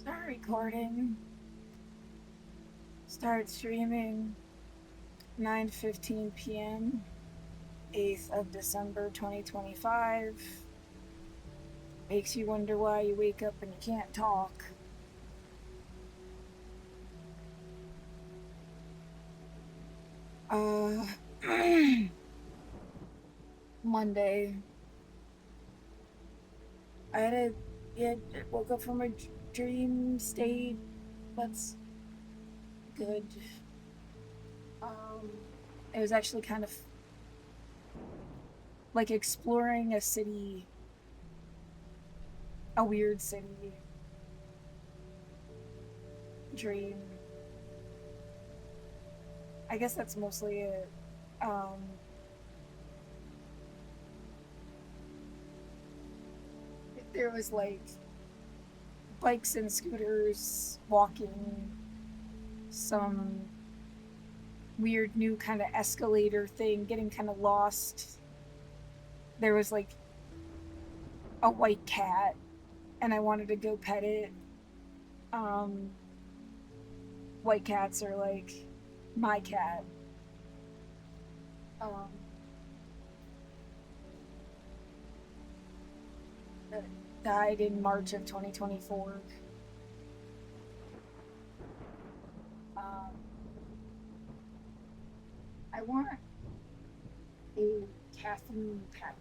Start recording. Start streaming. 9:15 p.m. 8th of December 2025. Makes you wonder why you wake up and you can't talk. Uh Monday. I had a woke up from a dream state. That's good. Um it was actually kind of like exploring a city, a weird city dream. I guess that's mostly it. Um, there was like bikes and scooters walking, some weird new kind of escalator thing, getting kind of lost. There was like a white cat, and I wanted to go pet it. Um, White cats are like my cat. Um, that died in March of 2024. Um, I want a caffeine packet.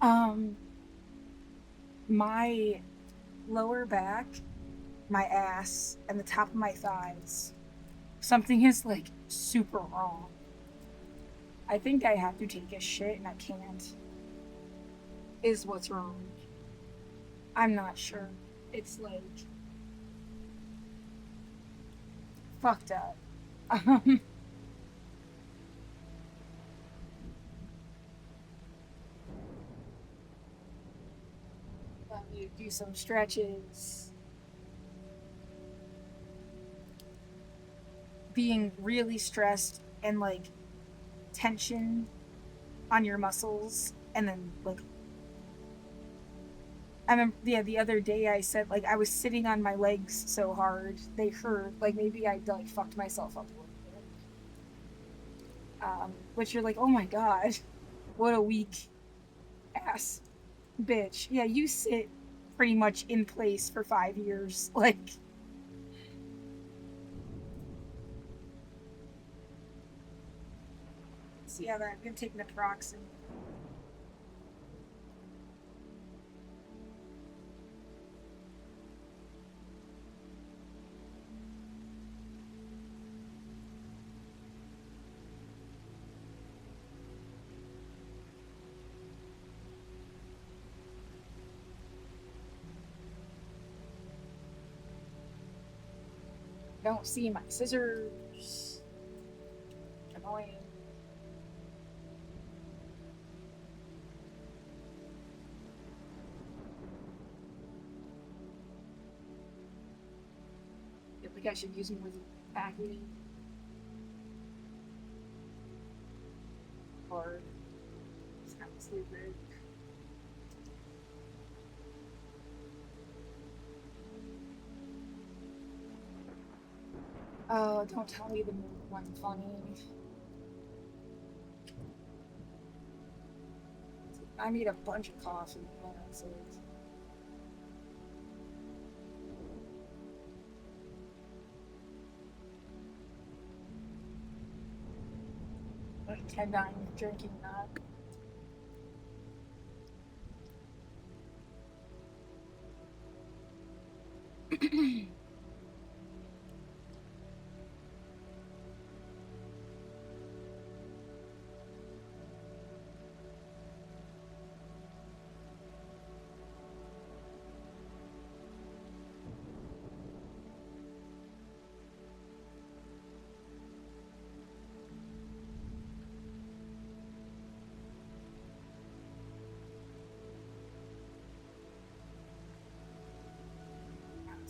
Um, my lower back, my ass, and the top of my thighs. Something is like super wrong. I think I have to take a shit and I can't. Is what's wrong. I'm not sure. It's like fucked up. Um, Let me do some stretches. Being really stressed and like tension on your muscles, and then like I remember, yeah, the other day I said like I was sitting on my legs so hard they hurt. Like maybe I like fucked myself up a little bit. Which you're like, oh my god, what a weak ass bitch. Yeah, you sit pretty much in place for 5 years. Like, see how that I'm gonna take naproxen. Don't see my scissors. Annoying. I think I should use more acne or it's kind of stupid. Oh, don't tell me the mood wasn't funny. I made a bunch of coffee. So I intend on drinking that.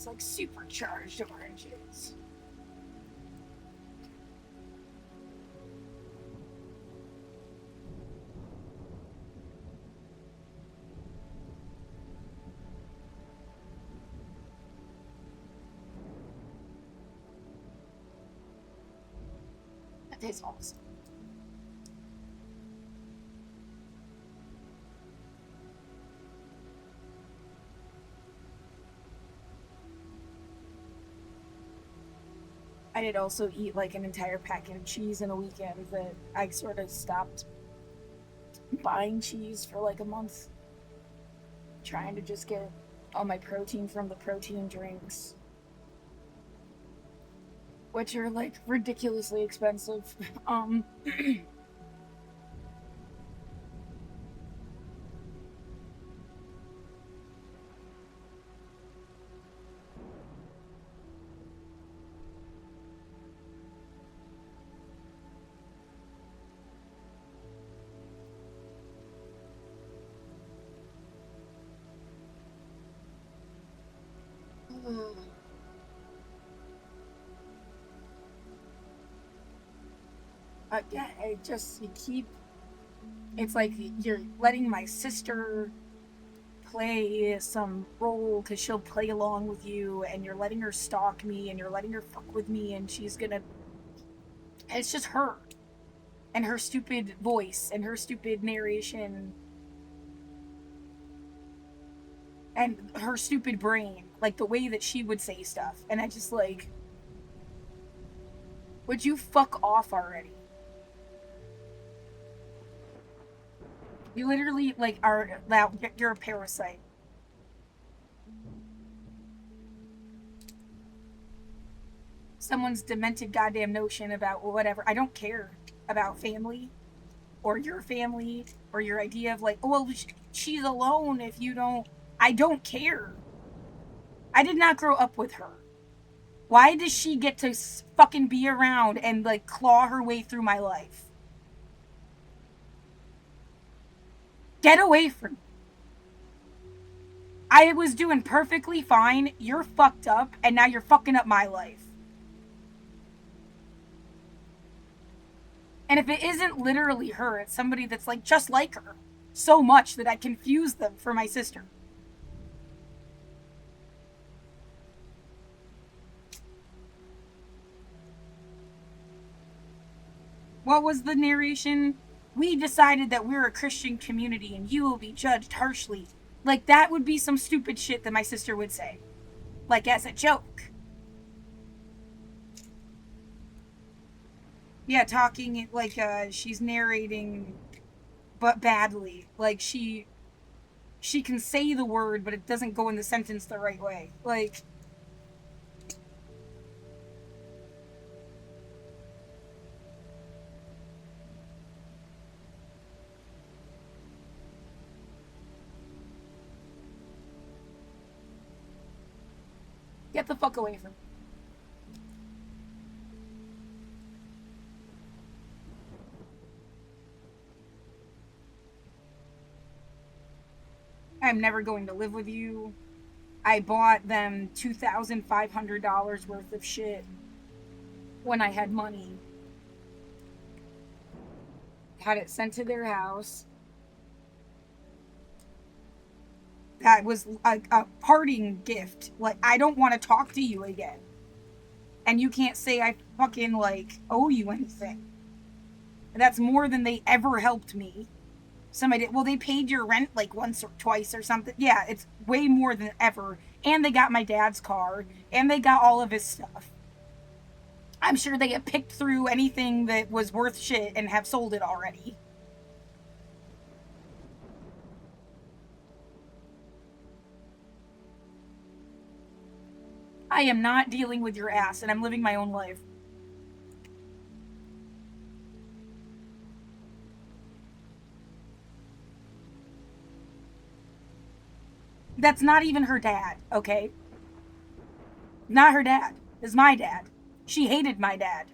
It's like supercharged oranges. That tastes awesome. I did also eat like an entire packet of cheese in a weekend that I sort of stopped buying cheese for like a month, trying to just get all my protein from the protein drinks, which are like ridiculously expensive. Yeah, you keep. It's like you're letting my sister play some role because she'll play along with you, and you're letting her stalk me, and you're letting her fuck with me, and she's gonna. It's just her and her stupid voice and her stupid narration and her stupid brain, like the way that she would say stuff. And I just like, would you fuck off already? You literally like are now you're a parasite. Someone's demented goddamn notion about whatever. I don't care about family or your family or your idea of like, oh, well, she's alone if you don't. I don't care. I did not grow up with her. Why does she get to fucking be around and like claw her way through my life? Get away from me. I was doing perfectly fine. You're fucked up, and now you're fucking up my life. And if it isn't literally her, it's somebody that's like just like her so much that I confuse them for my sister. What was the narration? We decided that we're a Christian community and you will be judged harshly. Like, that would be some stupid shit that my sister would say. Like, as a joke. Yeah, talking like she's narrating, but badly. Like, she can say the word, but it doesn't go in the sentence the right way. Like, get the fuck away from me. I'm never going to live with you. I bought them $2,500 worth of shit when I had money. Had it sent to their house. That was a parting gift. Like, I don't want to talk to you again. And you can't say I fucking, like, owe you anything. That's more than they ever helped me. Somebody, well, they paid your rent like once or twice or something. Yeah, it's way more than ever. And they got my dad's car, and they got all of his stuff. I'm sure they have picked through anything that was worth shit and have sold it already. I am not dealing with your ass, and I'm living my own life. That's not even her dad, okay? Not her dad. It's my dad. She hated my dad.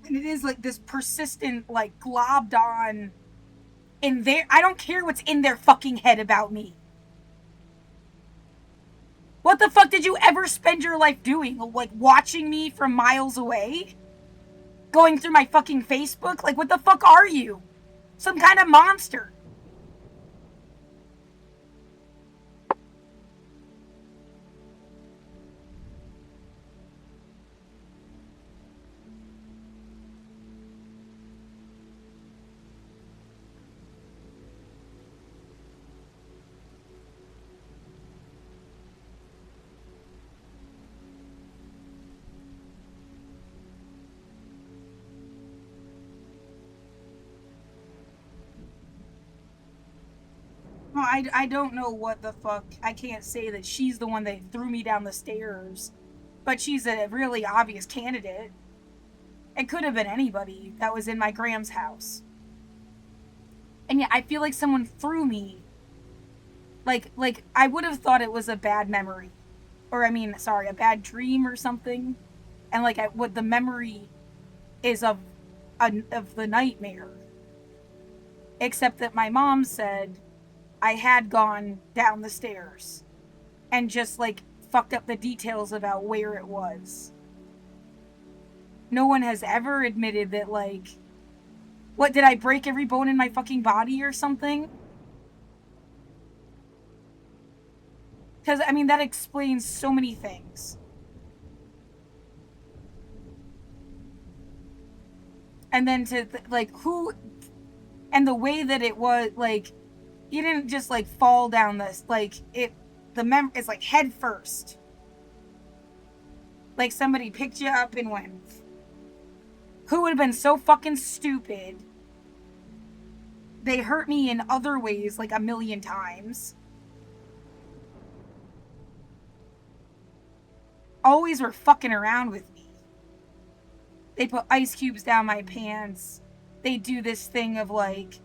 And it is like this persistent, like, globbed on in there. I don't care what's in their fucking head about me. What the fuck did you ever spend your life doing? Like, watching me from miles away? Going through my fucking Facebook? Like, what the fuck are you? Some kind of monster. Well, I don't know what the fuck. I can't say that she's the one that threw me down the stairs, but she's a really obvious candidate. It could have been anybody that was in my Graham's house. And yeah, I feel like someone threw me. Like I would have thought it was a bad memory, or I mean, sorry, a bad dream or something. And like, what the memory is of the nightmare. Except that my mom said I had gone down the stairs and just like fucked up the details about where it was. No one has ever admitted that, like, what, did I break every bone in my fucking body or something? Because, I mean, that explains so many things. And then to, like, who, and the way that it was, like, you didn't just, like, fall down this, like, it's like head first. Like somebody picked you up and went. Who would have been so fucking stupid? They hurt me in other ways, like, a million times. Always were fucking around with me. They put ice cubes down my pants. They do this thing of, like,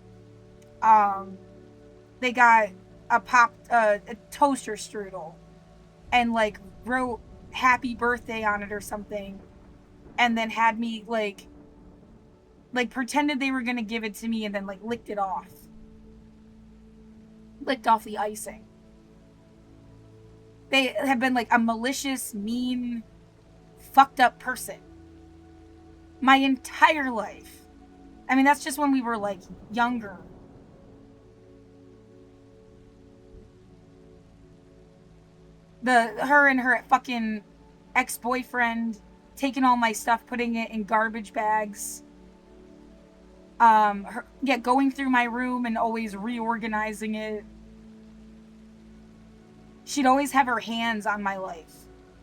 they got a toaster strudel and, like, wrote happy birthday on it or something, and then had me, like pretended they were gonna give it to me and then, like, licked off the icing. They have been, like, a malicious, mean, fucked up person my entire life. I mean, that's just when we were, like, younger. Her and her fucking ex-boyfriend taking all my stuff, putting it in garbage bags. Going through my room and always reorganizing it. She'd always have her hands on my life.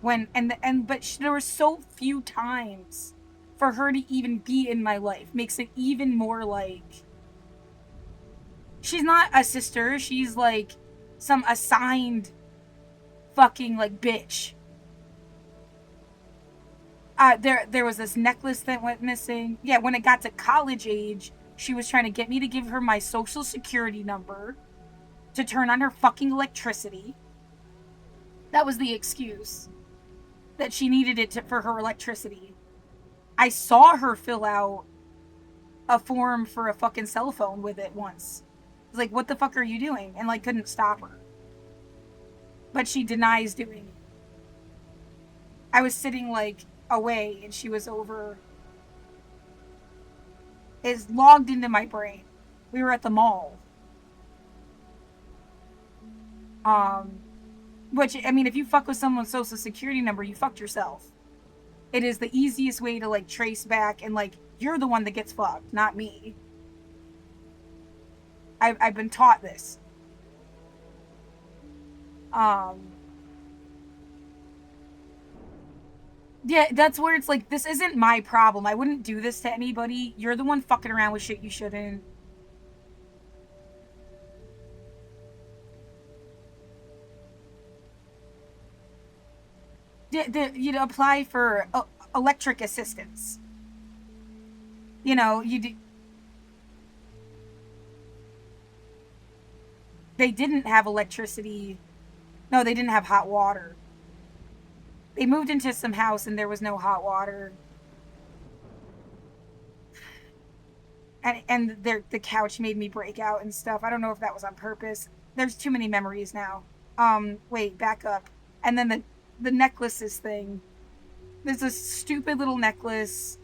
There were so few times for her to even be in my life. Makes it even more like, she's not a sister, she's like some assigned fucking, like, bitch. There was this necklace that went missing. Yeah, when it got to college age, she was trying to get me to give her my social security number to turn on her fucking electricity. That was the excuse. That she needed it for her electricity. I saw her fill out a form for a fucking cell phone with it once. I was like, what the fuck are you doing? And, like, couldn't stop her. But she denies doing it. I was sitting, like, away and she was over. It's logged into my brain. We were at the mall. Which, I mean, if you fuck with someone's social security number, you fucked yourself. It is the easiest way to, like, trace back and, like, you're the one that gets fucked, not me. I've been taught this. Yeah, that's where it's like, this isn't my problem. I wouldn't do this to anybody. You're the one fucking around with shit you shouldn't. You'd apply for electric assistance. You know, they didn't have electricity. No, they didn't have hot water. They moved into some house and there was no hot water. and the couch made me break out and stuff. I don't know if that was on purpose. There's too many memories now. Wait, back up. And then the necklaces thing. There's a stupid little necklace.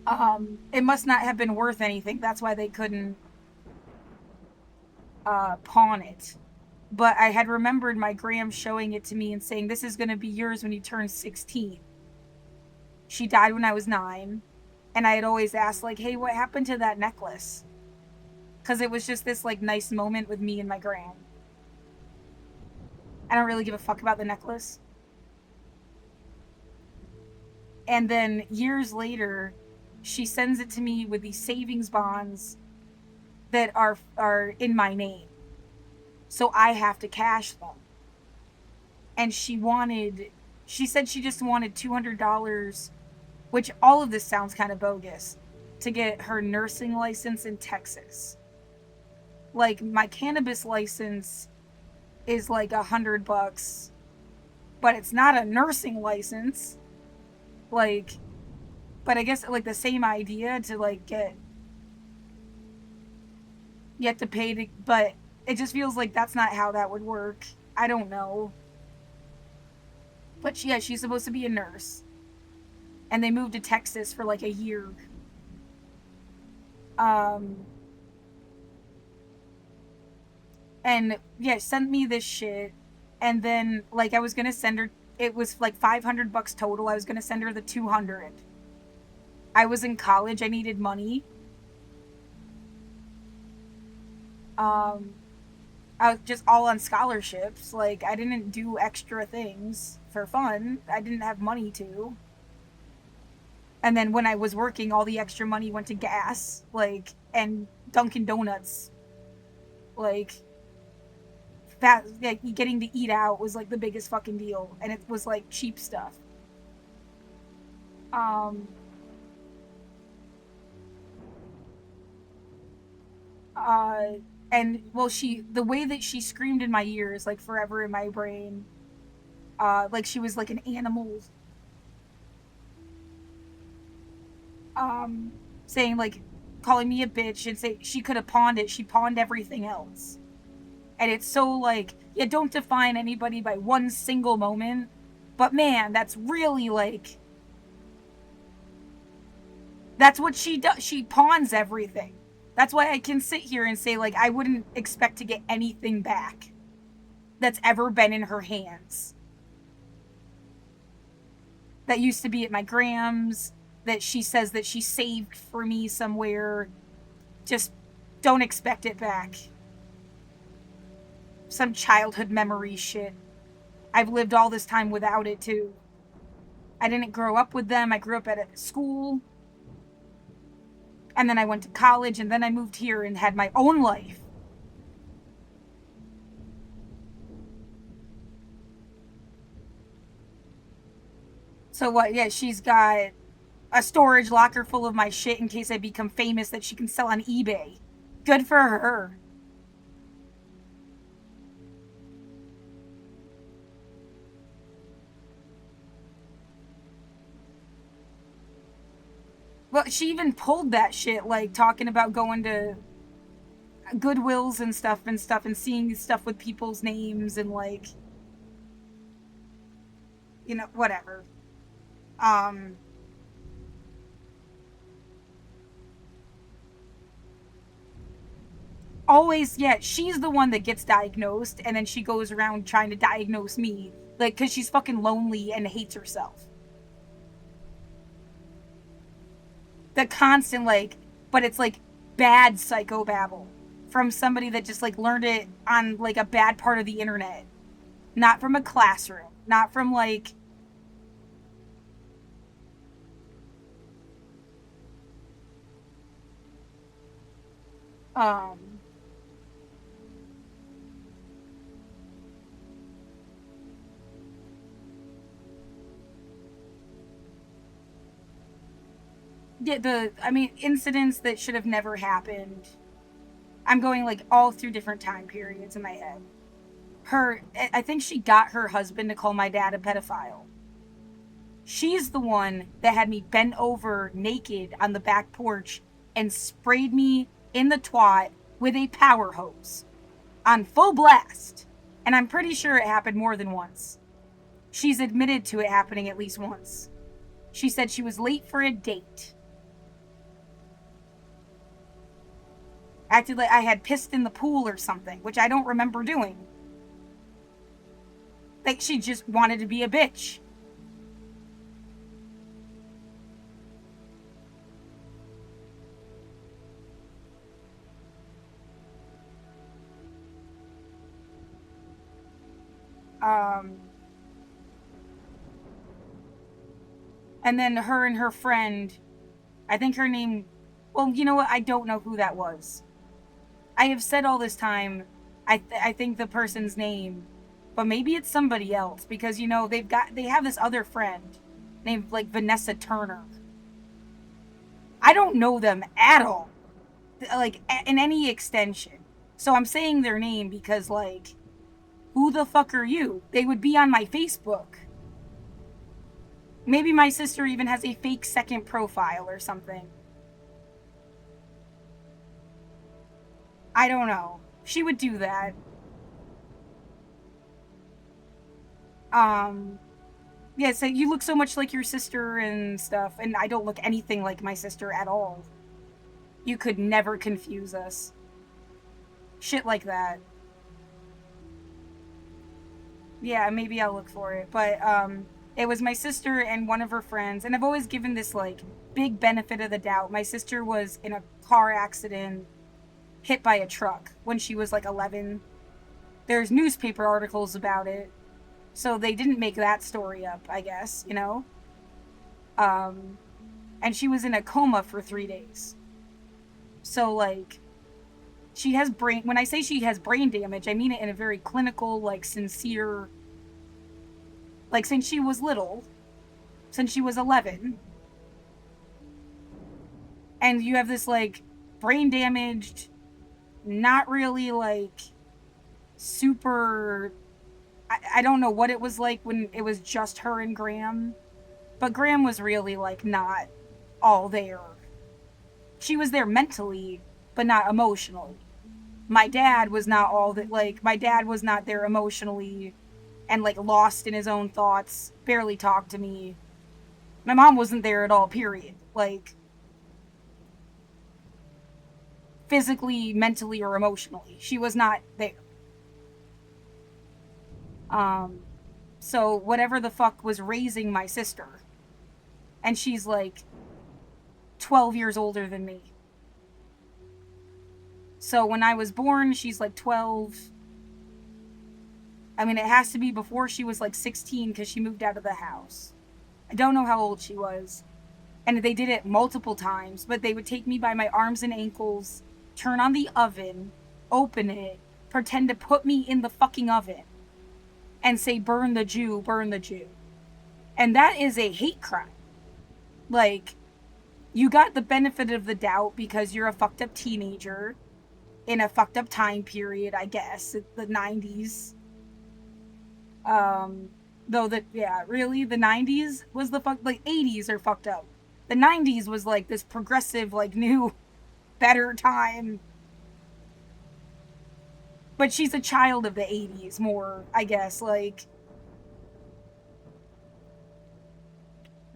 It must not have been worth anything. That's why they couldn't pawn it. But I had remembered my gram showing it to me and saying, "This is going to be yours when you turn 16." She died when I was 9. And I had always asked, like, "Hey, what happened to that necklace?" Because it was just this, like, nice moment with me and my gram. I don't really give a fuck about the necklace. And then years later, she sends it to me with these savings bonds that are in my name. So I have to cash them. And she said she just wanted $200, which all of this sounds kind of bogus, to get her nursing license in Texas. Like, my cannabis license is like $100, but it's not a nursing license. Like, but I guess like the same idea to like get, you have to pay to, but it just feels like that's not how that would work. I don't know. But yeah, she's supposed to be a nurse. And they moved to Texas for like a year. And yeah, sent me this shit. And then like I was gonna send her, it was like $500 total. I was gonna send her the 200. I was in college, I needed money. I was just all on scholarships. Like, I didn't do extra things for fun. I didn't have money to. And then when I was working, all the extra money went to gas, like, and Dunkin' Donuts. Like, that, like, getting to eat out was like the biggest fucking deal. And it was like cheap stuff. Um, uh, and well, the way that she screamed in my ears, like forever in my brain, like she was like an animal, um, saying like, calling me a bitch and say she could have pawned it. She pawned everything else. And it's so like, yeah, don't define anybody by one single moment. But man, that's really like, that's what she does. She pawns everything. That's why I can sit here and say, like, I wouldn't expect to get anything back that's ever been in her hands. That used to be at my Grams, that she says that she saved for me somewhere. Just don't expect it back. Some childhood memory shit. I've lived all this time without it, too. I didn't grow up with them. I grew up at a school. And then I went to college, and then I moved here and had my own life. So what? Yeah, she's got a storage locker full of my shit in case I become famous that she can sell on eBay. Good for her. Well, she even pulled that shit, like talking about going to Goodwills and stuff and seeing stuff with people's names and like, whatever. Um, Always, yeah, she's the one that gets diagnosed and then she goes around trying to diagnose me, like, because she's fucking lonely and hates herself. The constant, like, but it's like bad psychobabble from somebody that just like learned it on like a bad part of the internet, not from a classroom, not from like, um, yeah, I mean, incidents that should have never happened. I'm going like all through different time periods in my head. I think she got her husband to call my dad a pedophile. She's the one that had me bent over naked on the back porch and sprayed me in the twat with a power hose on full blast. And I'm pretty sure it happened more than once. She's admitted to it happening at least once. She said she was late for a date. Acted like I had pissed in the pool or something, which I don't remember doing. Like she just wanted to be a bitch. Um, and then her and her friend, I think her name, well, you know what? I don't know who that was. I have said all this time, I think the person's name, but maybe it's somebody else because they have this other friend named like Vanessa Turner. I don't know them at all, like in any extension. So I'm saying their name because like, who the fuck are you? They would be on my Facebook. Maybe my sister even has a fake second profile or something. I don't know. She would do that. Um, yeah, so you look so much like your sister and stuff, and I don't look anything like my sister at all. You could never confuse us. Shit like that. Yeah, maybe I'll look for it. But it was my sister and one of her friends, and I've always given this like big benefit of the doubt. My sister was in a car accident, hit by a truck when she was like 11. There's newspaper articles about it. So they didn't make that story up, I guess. Um and she was in a coma for 3 days. So like she has brain when I say she has brain damage, I mean it in a very clinical, like sincere, like since she was little, since she was 11, and you have this like brain damaged, not really like super. I don't know what it was like when it was just her and Graham, but Graham was really like not all there. She was there mentally, but not emotionally. My dad was not all that, like, my dad was not there emotionally and like lost in his own thoughts, barely talked to me. My mom wasn't there at all, period. Like, physically, mentally, or emotionally. She was not there. Um, so whatever the fuck was raising my sister, and she's like 12 years older than me. So when I was born, she's like 12. I mean, it has to be before she was like 16 because she moved out of the house. I don't know how old she was. And they did it multiple times, but they would take me by my arms and ankles, turn on the oven, open it, pretend to put me in the fucking oven, and say, burn the Jew, burn the Jew. And that is a hate crime. Like, you got the benefit of the doubt because you're a fucked up teenager in a fucked up time period, I guess, the 90s. Though that, yeah, really, the 90s was the fuck, like, 80s are fucked up. The 90s was like this progressive, like, new, better time. But she's a child of the 80s more, I guess. Like,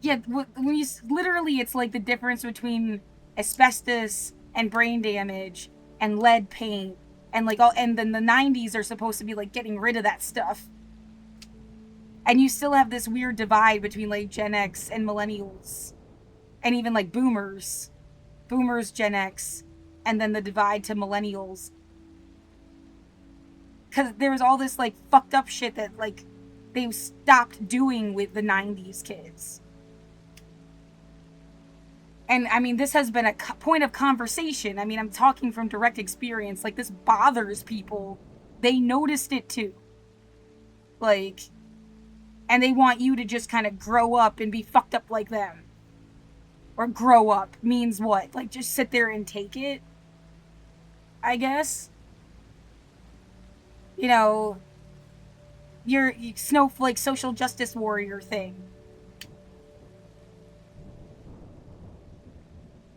yeah, when you literally, it's like the difference between asbestos and brain damage and lead paint and like all, and then the 90s are supposed to be like getting rid of that stuff. And you still have this weird divide between like Gen X and millennials and even like boomers, Gen X, and then the divide to millennials. Because there was all this like fucked up shit that like they stopped doing with the 90s kids. And I mean, this has been a point of conversation. I mean, I'm talking from direct experience. Like, this bothers people. They noticed it too. Like, and they want you to just kind of grow up and be fucked up like them. Or grow up means what? Like, just sit there and take it? I guess. You know, your snowflake social justice warrior thing.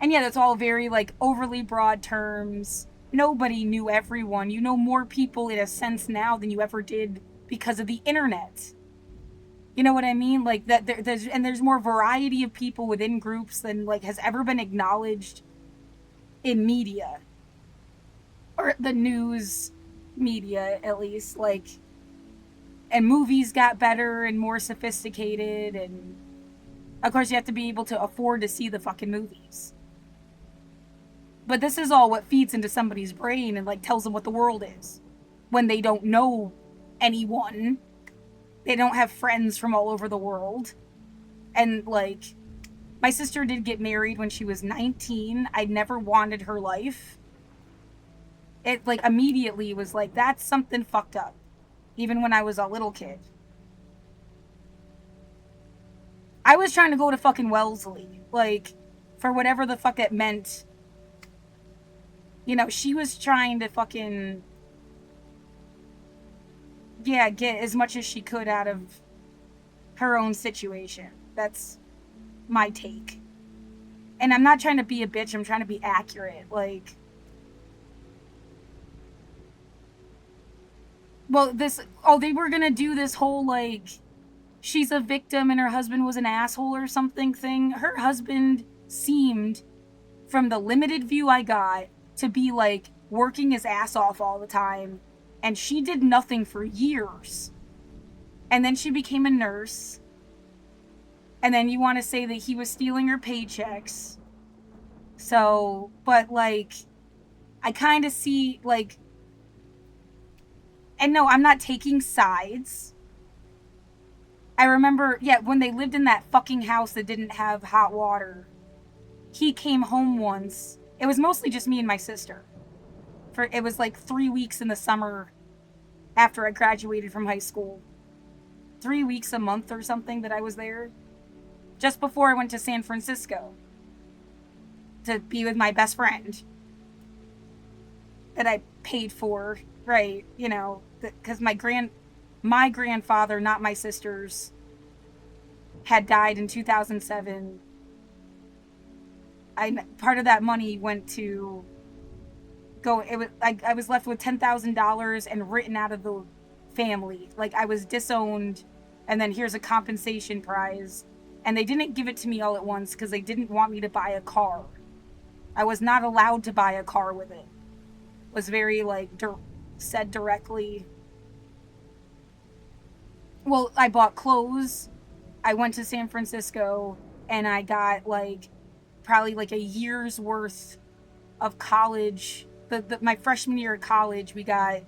And yeah, that's all very like overly broad terms. Nobody knew everyone. You know more people in a sense now than you ever did because of the internet. You know what I mean? Like that there's more variety of people within groups than like has ever been acknowledged in media or the news media at least. Like, and movies got better and more sophisticated, and of course you have to be able to afford to see the fucking movies. But this is all what feeds into somebody's brain and like tells them what the world is when they don't know anyone. They don't have friends from all over the world. And like, my sister did get married when she was 19. I never wanted her life. It like immediately was like, that's something fucked up. Even when I was a little kid. I was trying to go to fucking Wellesley. Like, for whatever the fuck it meant. You know, she was trying to fucking, yeah, get as much as she could out of her own situation. That's my take. And I'm not trying to be a bitch, I'm trying to be accurate. Like, well, they were gonna do this whole, like, she's a victim and her husband was an asshole or something thing. Her husband seemed, from the limited view I got, to be, like, working his ass off all the time. And she did nothing for years. And then she became a nurse. And then you want to say that he was stealing her paychecks. So, but, like, I kind of see, like, and no, I'm not taking sides. I remember, yeah, when they lived in that fucking house that didn't have hot water, he came home once. It was mostly just me and my sister. It was like 3 weeks in the summer after I graduated from high school. 3 weeks a month or something that I was there. Just before I went to San Francisco to be with my best friend that I paid for, right? You know, because my grandfather, not my sister's, had died in 2007. Part of that money went to go. It was I was left with $10,000 and written out of the family. Like, I was disowned, and then here's a compensation prize. And they didn't give it to me all at once because they didn't want me to buy a car. I was not allowed to buy a car with it. It was very, like, said directly. Well, I bought clothes. I went to San Francisco, and I got, like, probably, like, a year's worth of college. My freshman year of college, we got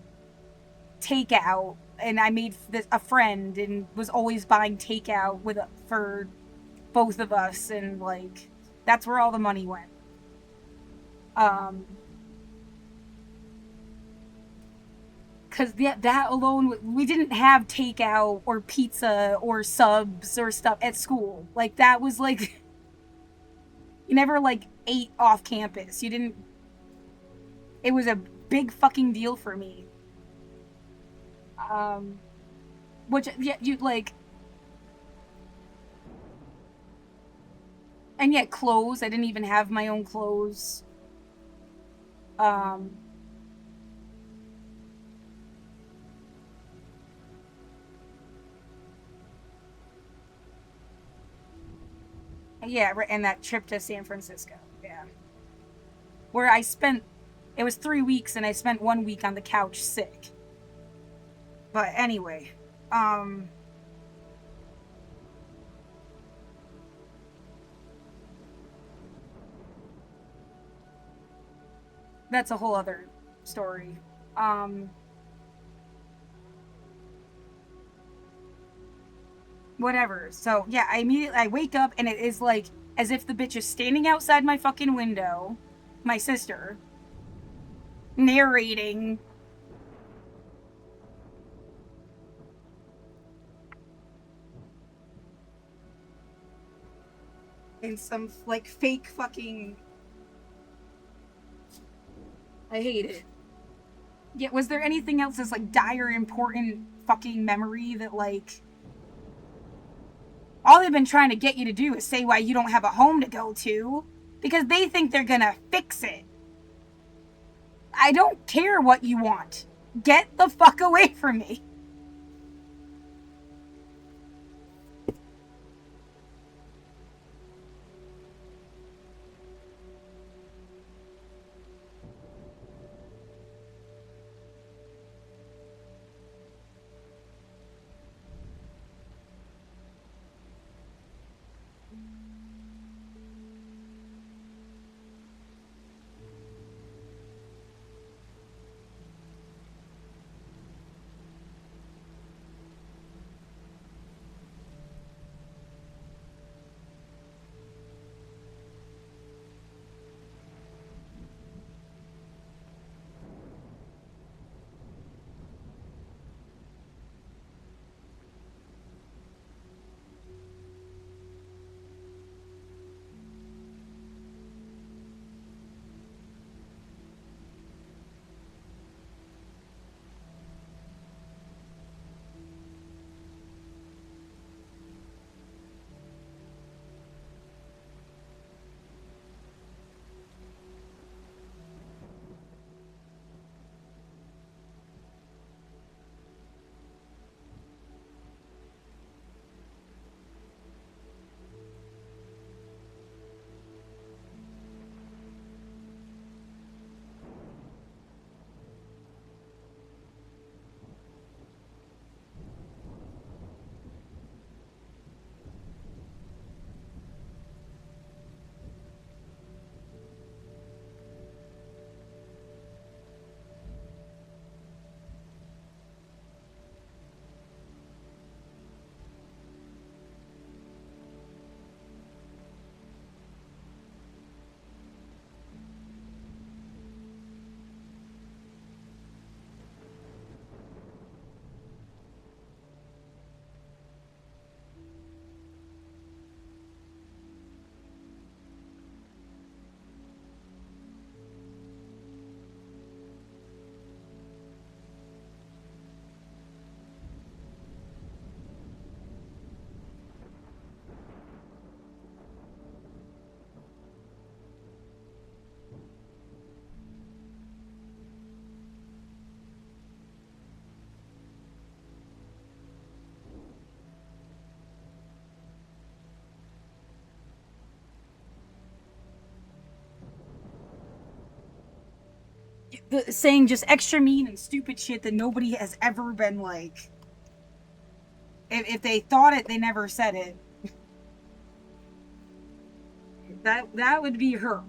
takeout, and I made a friend and was always buying takeout for both of us, and like that's where all the money went. Because that alone, we didn't have takeout or pizza or subs or stuff at school. Like, that was like, you never like ate off campus. You didn't. It was a big fucking deal for me. Which, yeah, you like. And yet, clothes. I didn't even have my own clothes. Yeah, and that trip to San Francisco. Yeah. Where it was 3 weeks, and I spent 1 week on the couch sick. But anyway, that's a whole other story. Whatever. So yeah, I wake up, and it is like as if the bitch is standing outside my fucking window, my sister, narrating. In some like fake fucking. I hate it. Yeah, was there anything else that's like dire important fucking memory that like all they've been trying to get you to do is say why you don't have a home to go to? because they think they're gonna fix it. I don't care what you want. Get the fuck away from me. Saying just extra mean and stupid shit that nobody has ever been like. If they thought it, they never said it. That would be her.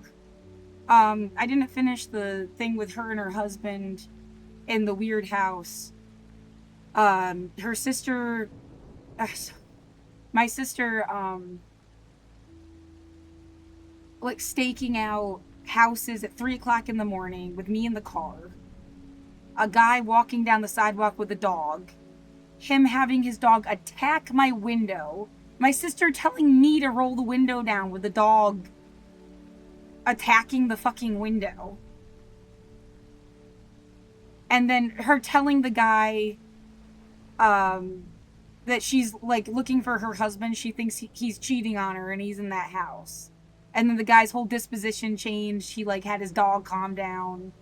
I didn't finish the thing with her and her husband in the weird house. Her sister, my sister, like staking out houses at 3 o'clock in the morning with me in the car. A guy walking down the sidewalk with a dog. Him having his dog attack my window. My sister telling me to roll the window down with the dog attacking the fucking window. And then her telling the guy that she's like looking for her husband. She thinks he's cheating on her and he's in that house. And then the guy's whole disposition changed. He like had his dog calm down.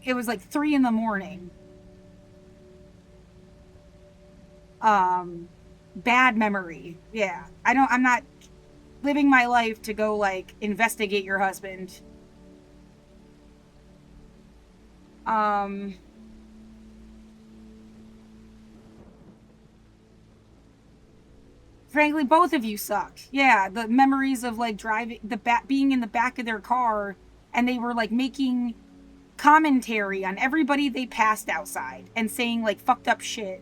It was like 3 a.m. Bad memory. Yeah. I'm not living my life to go like investigate your husband. Frankly, both of you suck. Yeah, the memories of like driving being in the back of their car and they were like making commentary on everybody they passed outside and saying like fucked up shit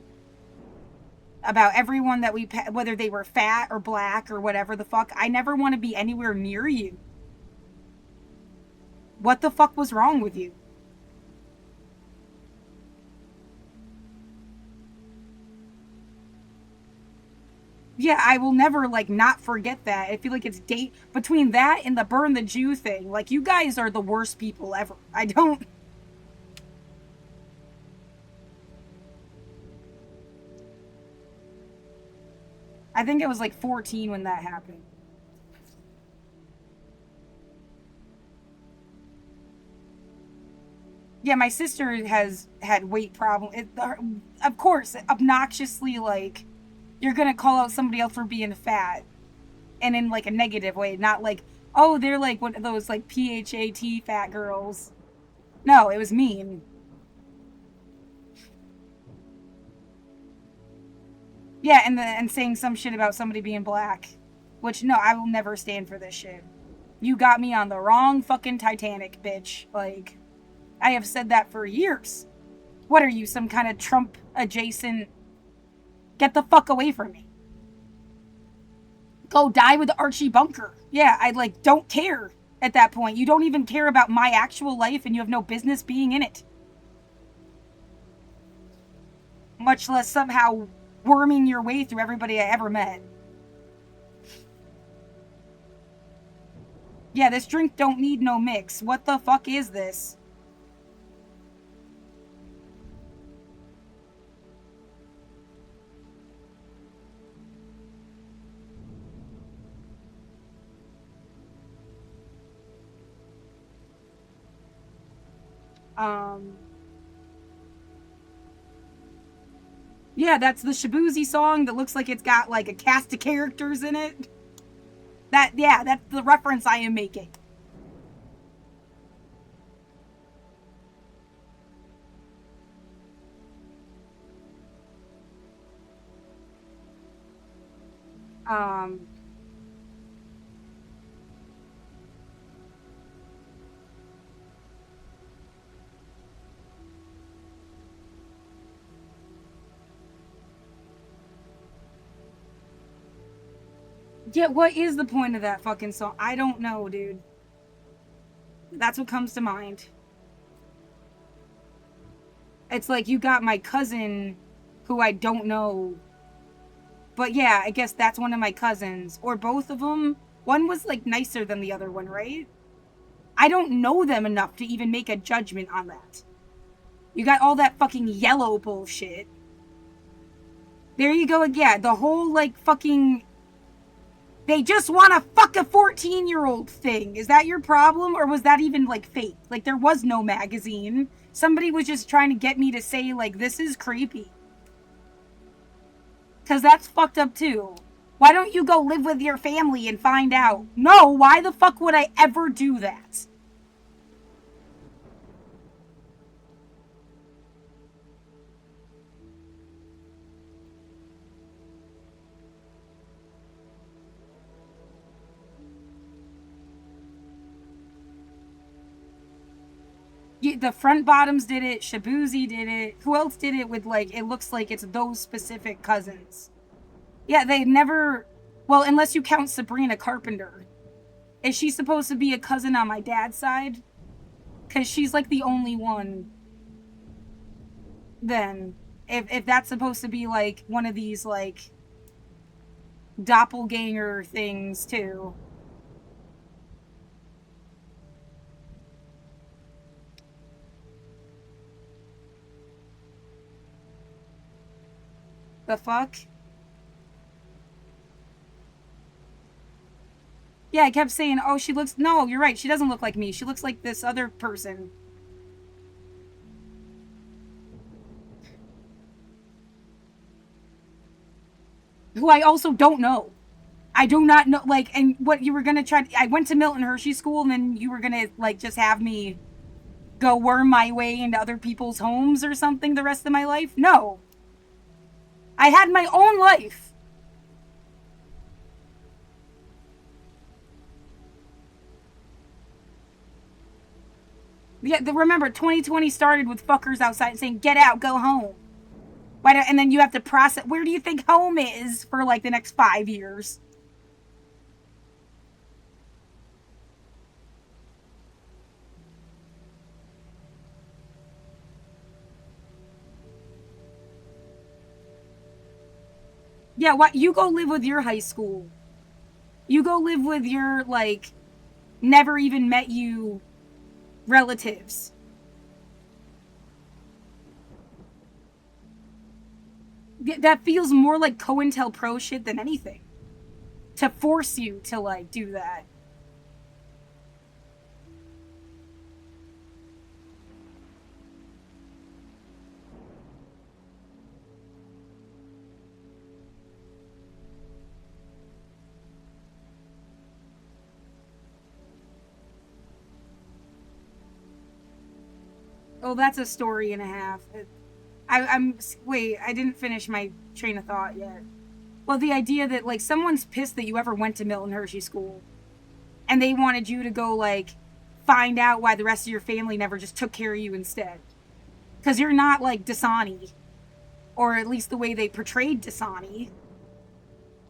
about everyone that whether they were fat or black or whatever the fuck. I never want to be anywhere near you. What the fuck was wrong with you? Yeah, I will never like not forget that. I feel like it's between that and the burn the Jew thing. Like you guys are the worst people ever. I think I was like 14 when that happened. Yeah, my sister has had weight problem. Of course, obnoxiously, like, you're gonna call out somebody else for being fat, and in like a negative way, not like, oh, they're like one of those like PHAT fat girls. No, it was mean. Yeah, and saying some shit about somebody being black, which no, I will never stand for this shit. You got me on the wrong fucking Titanic, bitch. Like, I have said that for years. What are you, some kind of Trump adjacent? Get the fuck away from me. Go die with Archie Bunker. Yeah, I like don't care at that point. You don't even care about my actual life and you have no business being in it. Much less somehow worming your way through everybody I ever met. Yeah, this drink don't need no mix. What the fuck is this? Um Yeah, that's the Shabuzi song that looks like it's got like a cast of characters in it. That's the reference I am making. Um Yeah, what is the point of that fucking song? I don't know, dude. That's what comes to mind. It's like you got my cousin who I don't know. But yeah, I guess that's one of my cousins. Or both of them. One was like nicer than the other one, right? I don't know them enough to even make a judgment on that. You got all that fucking yellow bullshit. There you go again. The whole like fucking they just want to fuck a 14-year-old thing. Is that your problem? Or was that even like fake? Like there was no magazine. Somebody was just trying to get me to say like this is creepy. Cause that's fucked up too. Why don't you go live with your family and find out? No, why the fuck would I ever do that? The front bottoms did it. Shabuzi did it. Who else did it with like? It looks like it's those specific cousins. Yeah, they never. Well, unless you count Sabrina Carpenter, is she supposed to be a cousin on my dad's side? Because she's like the only one. Then, if that's supposed to be like one of these like doppelganger things too. The fuck? Yeah, I kept saying, oh, she looks. No, you're right. She doesn't look like me. She looks like this other person. Who I also don't know. I do not know. Like, and what you were gonna try. I went to Milton Hershey School, and then you were gonna, like, just have me go worm my way into other people's homes or something the rest of my life? No. I had my own life. Yeah, remember, 2020 started with fuckers outside saying, get out, go home. And then you have to process, where do you think home is for like the next 5 years? Yeah, what? You go live with your high school. You go live with your, like, never even met you relatives. That feels more like COINTELPRO shit than anything. To force you to, like, do that. Oh, that's a story and a half. I'm wait. I didn't finish my train of thought yet. Well, the idea that like someone's pissed that you ever went to Milton Hershey School, and they wanted you to go like find out why the rest of your family never just took care of you instead, because you're not like Dasani, or at least the way they portrayed Dasani.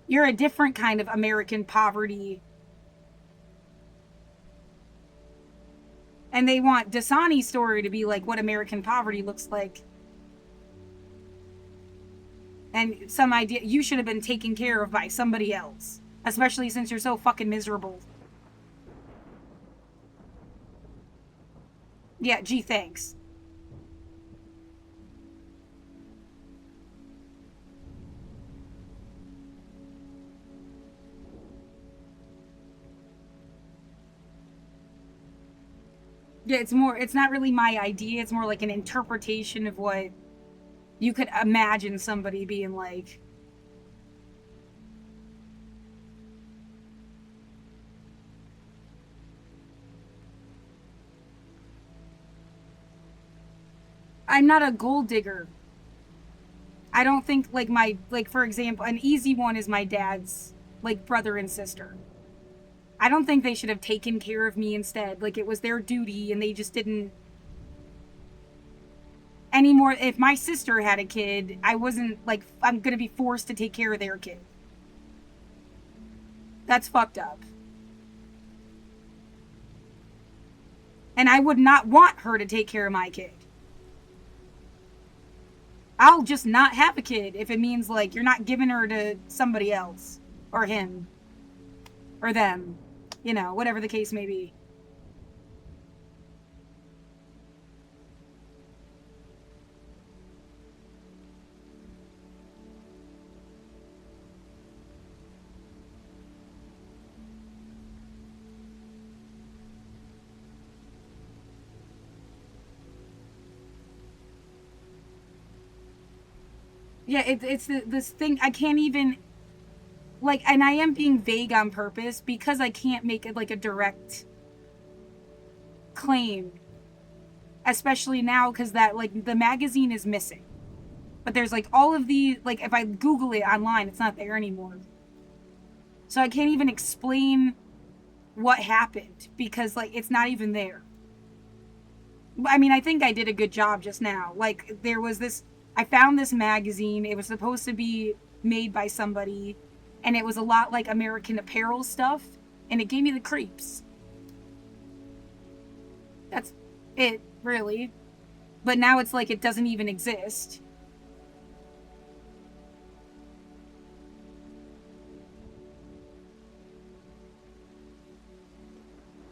You're a different kind of American poverty. And they want Dasani's story to be like what American poverty looks like. And some idea you should have been taken care of by somebody else. Especially since you're so fucking miserable. Yeah, gee, thanks. Yeah, it's not really my idea. It's more like an interpretation of what you could imagine somebody being like. I'm not a gold digger. I don't think like like for example, an easy one is my dad's like brother and sister. I don't think they should have taken care of me instead. Like it was their duty and they just didn't anymore. If my sister had a kid, I wasn't like I'm going to be forced to take care of their kid. That's fucked up. And I would not want her to take care of my kid. I'll just not have a kid if it means like you're not giving her to somebody else or him or them, you know, whatever the case may be. Yeah, it's this thing I can't even like, and I am being vague on purpose because I can't make it like a direct claim, especially now because that like the magazine is missing. But there's like all of the like if I Google it online, it's not there anymore. So I can't even explain what happened because like it's not even there. I mean, I think I did a good job just now. Like there was this I found this magazine. It was supposed to be made by somebody and it was a lot like American Apparel stuff and it gave me the creeps. That's it, really. But now it's like it doesn't even exist.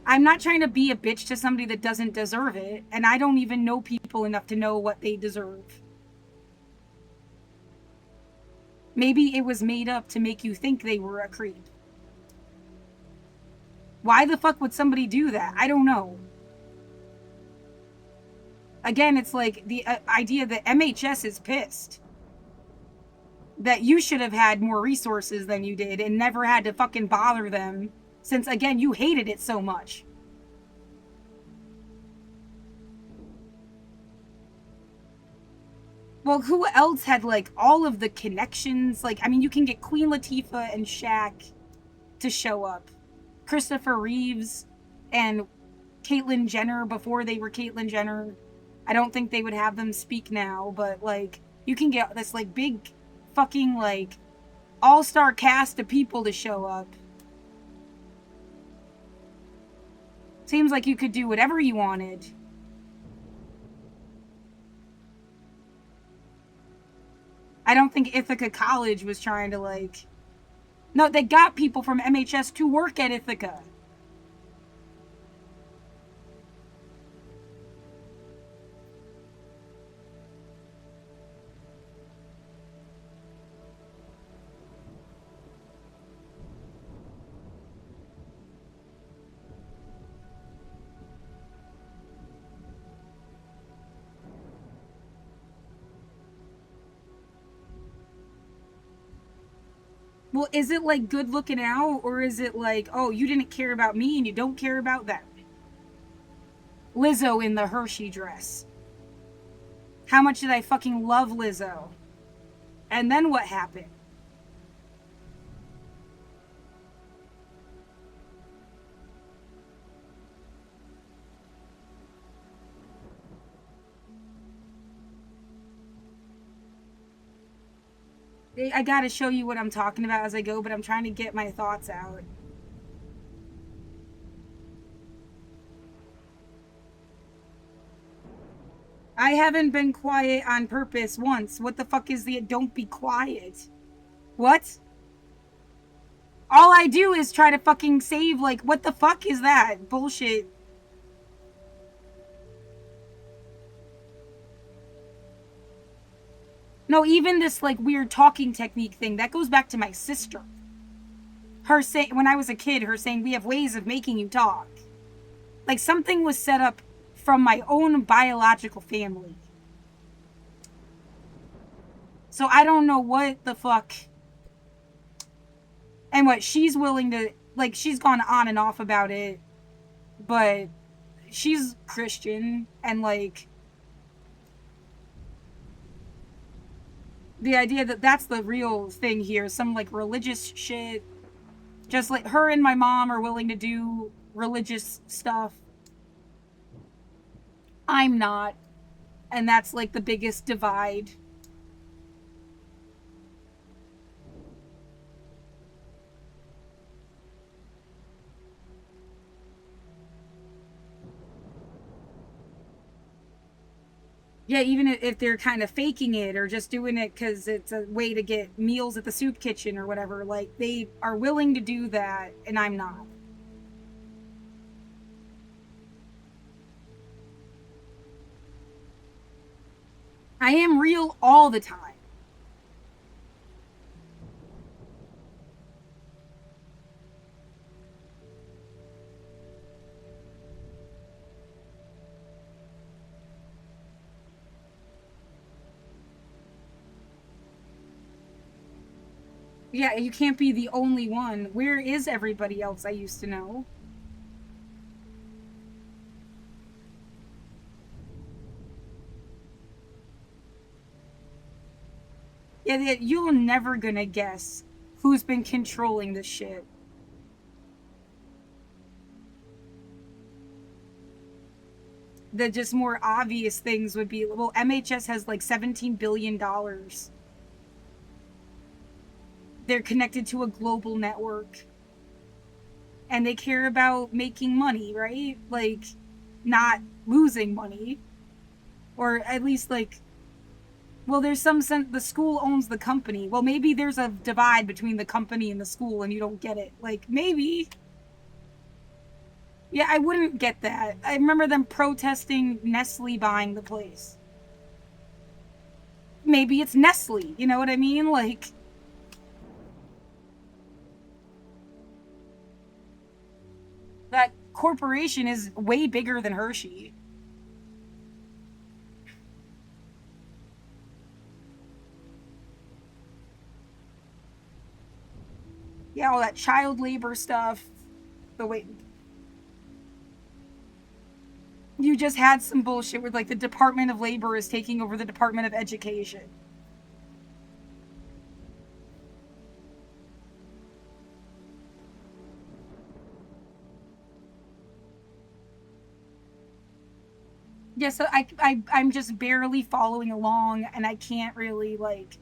I'm not trying to be a bitch to somebody that doesn't deserve it, and I don't even know people enough to know what they deserve. Maybe it was made up to make you think they were a creep. Why the fuck would somebody do that? I don't know. Again, it's like the idea that MHS is pissed. That you should have had more resources than you did and never had to fucking bother them since, again, you hated it so much. Well, who else had, like, all of the connections? Like, I mean, you can get Queen Latifah and Shaq to show up. Christopher Reeves and Caitlyn Jenner before they were Caitlyn Jenner. I don't think they would have them speak now, but, like, you can get this, like, big fucking, like, all-star cast of people to show up. Seems like you could do whatever you wanted. I don't think Ithaca College was trying to, like... No, they got people from MHS to work at Ithaca. Well, is it like good looking out, or is it like, oh, you didn't care about me and you don't care about them? Lizzo in the Hershey dress. how much did I fucking love Lizzo? And then what happened? I gotta show you what I'm talking about as I go, but I'm trying to get my thoughts out. I haven't been quiet on purpose once. What the fuck is the don't be quiet? What? All I do is try to fucking save, like, what the fuck is that? Bullshit. No, even this, like, weird talking technique thing, that goes back to my sister. Her saying, when I was a kid, her saying, we have ways of making you talk. Like, something was set up from my own biological family. So I don't know what the fuck. And what she's willing to, like, she's gone on and off about it, but she's Christian, and, like, the idea that that's the real thing here, some, like, religious shit. Just like her and my mom are willing to do religious stuff. I'm not. And that's, like, the biggest divide. Yeah, even if they're kind of faking it or just doing it because it's a way to get meals at the soup kitchen or whatever, like, they are willing to do that, and I'm not. I am real all the time. Yeah, you can't be the only one. Where is everybody else I used to know? Yeah, you're never gonna guess who's been controlling this shit. The just more obvious things would be, well, MHS has like $17 billion. They're connected to a global network. And they care about making money, right? Like, not losing money. Or at least, like, well, there's some sense the school owns the company. Well, maybe there's a divide between the company and the school and you don't get it. Like, maybe. Yeah, I wouldn't get that. I remember them protesting Nestle buying the place. Maybe it's Nestle, you know what I mean? Like, that corporation is way bigger than Hershey. Yeah, all that child labor stuff. The way you just had some bullshit where, like, the Department of Labor is taking over the Department of Education. Yeah, so I'm just barely following along, and I can't really, like,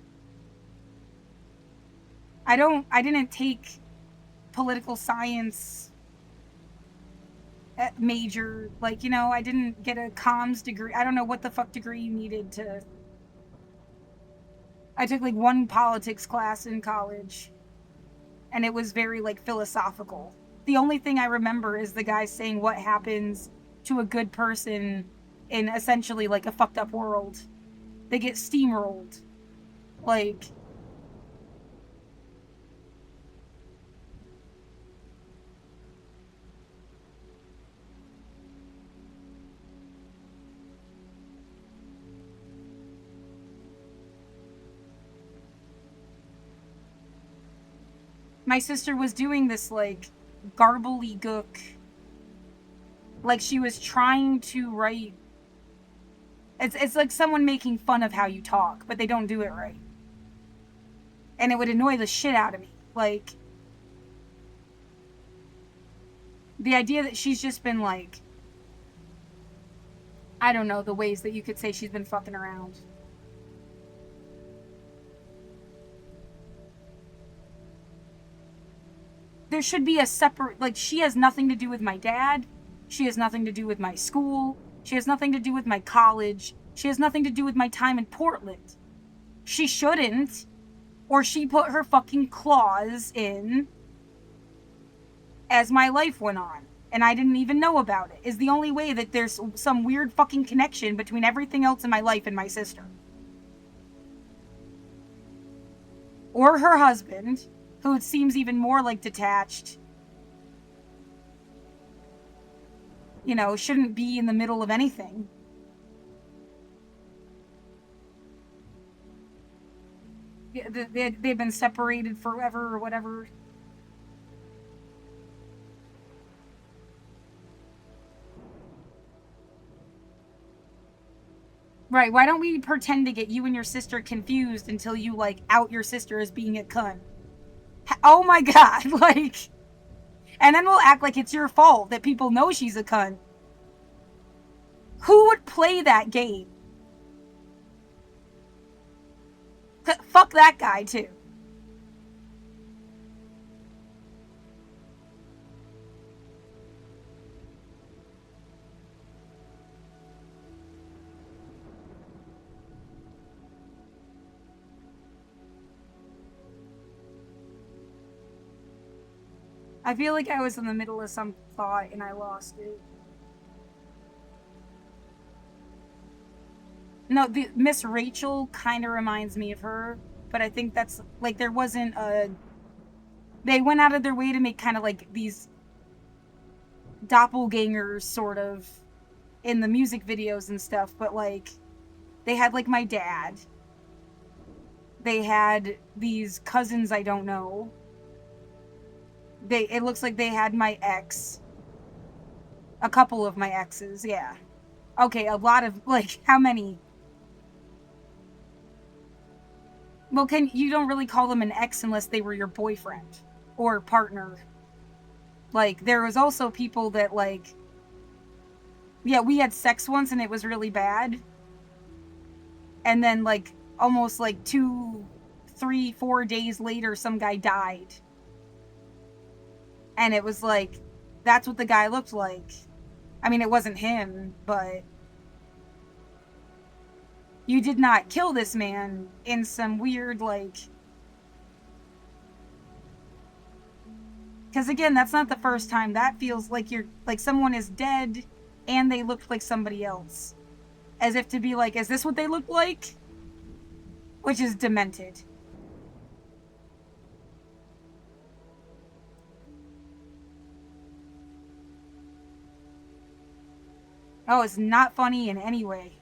I didn't take political science at major, like, you know, I didn't get a comms degree. I don't know what the fuck degree you needed to. I took, like, one politics class in college, and it was very, like, philosophical. The only thing I remember is the guy saying what happens to a good person in essentially, like, a fucked up world. They get steamrolled. Like, my sister was doing this, like, garbly-gook, like, she was trying to write It's like someone making fun of how you talk, but they don't do it right. And it would annoy the shit out of me. Like, the idea that she's just been like, I don't know the ways that you could say she's been fucking around. There should be a separate, like, she has nothing to do with my dad. She has nothing to do with my school. She has nothing to do with my college. She has nothing to do with my time in Portland. She shouldn't. Or she put her fucking claws in as my life went on. And I didn't even know about it. Is the only way that there's some weird fucking connection between everything else in my life and my sister. Or her husband, who seems even more like detached. You know, shouldn't be in the middle of anything. They've been separated forever or whatever. Right, why don't we pretend to get you and your sister confused until you, like, out your sister as being a cunt? Oh my god, like... And then we'll act like it's your fault that people know she's a cunt. Who would play that game? Fuck that guy, too. I feel like I was in the middle of some thought and I lost it. No, the Miss Rachel kind of reminds me of her, but I think that's like there wasn't a. They went out of their way to make kind of like these doppelgangers, sort of, in the music videos and stuff, but like they had like my dad. They had these cousins I don't know. It looks like they had my ex. A couple of my exes, yeah. Okay, a lot of, like, how many? Well, you don't really call them an ex unless they were your boyfriend or partner. Like, there was also people that, like, yeah, we had sex once and it was really bad. And then, like, almost like 2, 3, 4 days later, some guy died. And it was like, that's what the guy looked like. I mean, it wasn't him, but you did not kill this man in some weird, like... Because again, that's not the first time. That feels like you're, like, someone is dead and they looked like somebody else. As if to be like, is this what they look like? Which is demented. Oh, it's not funny in any way.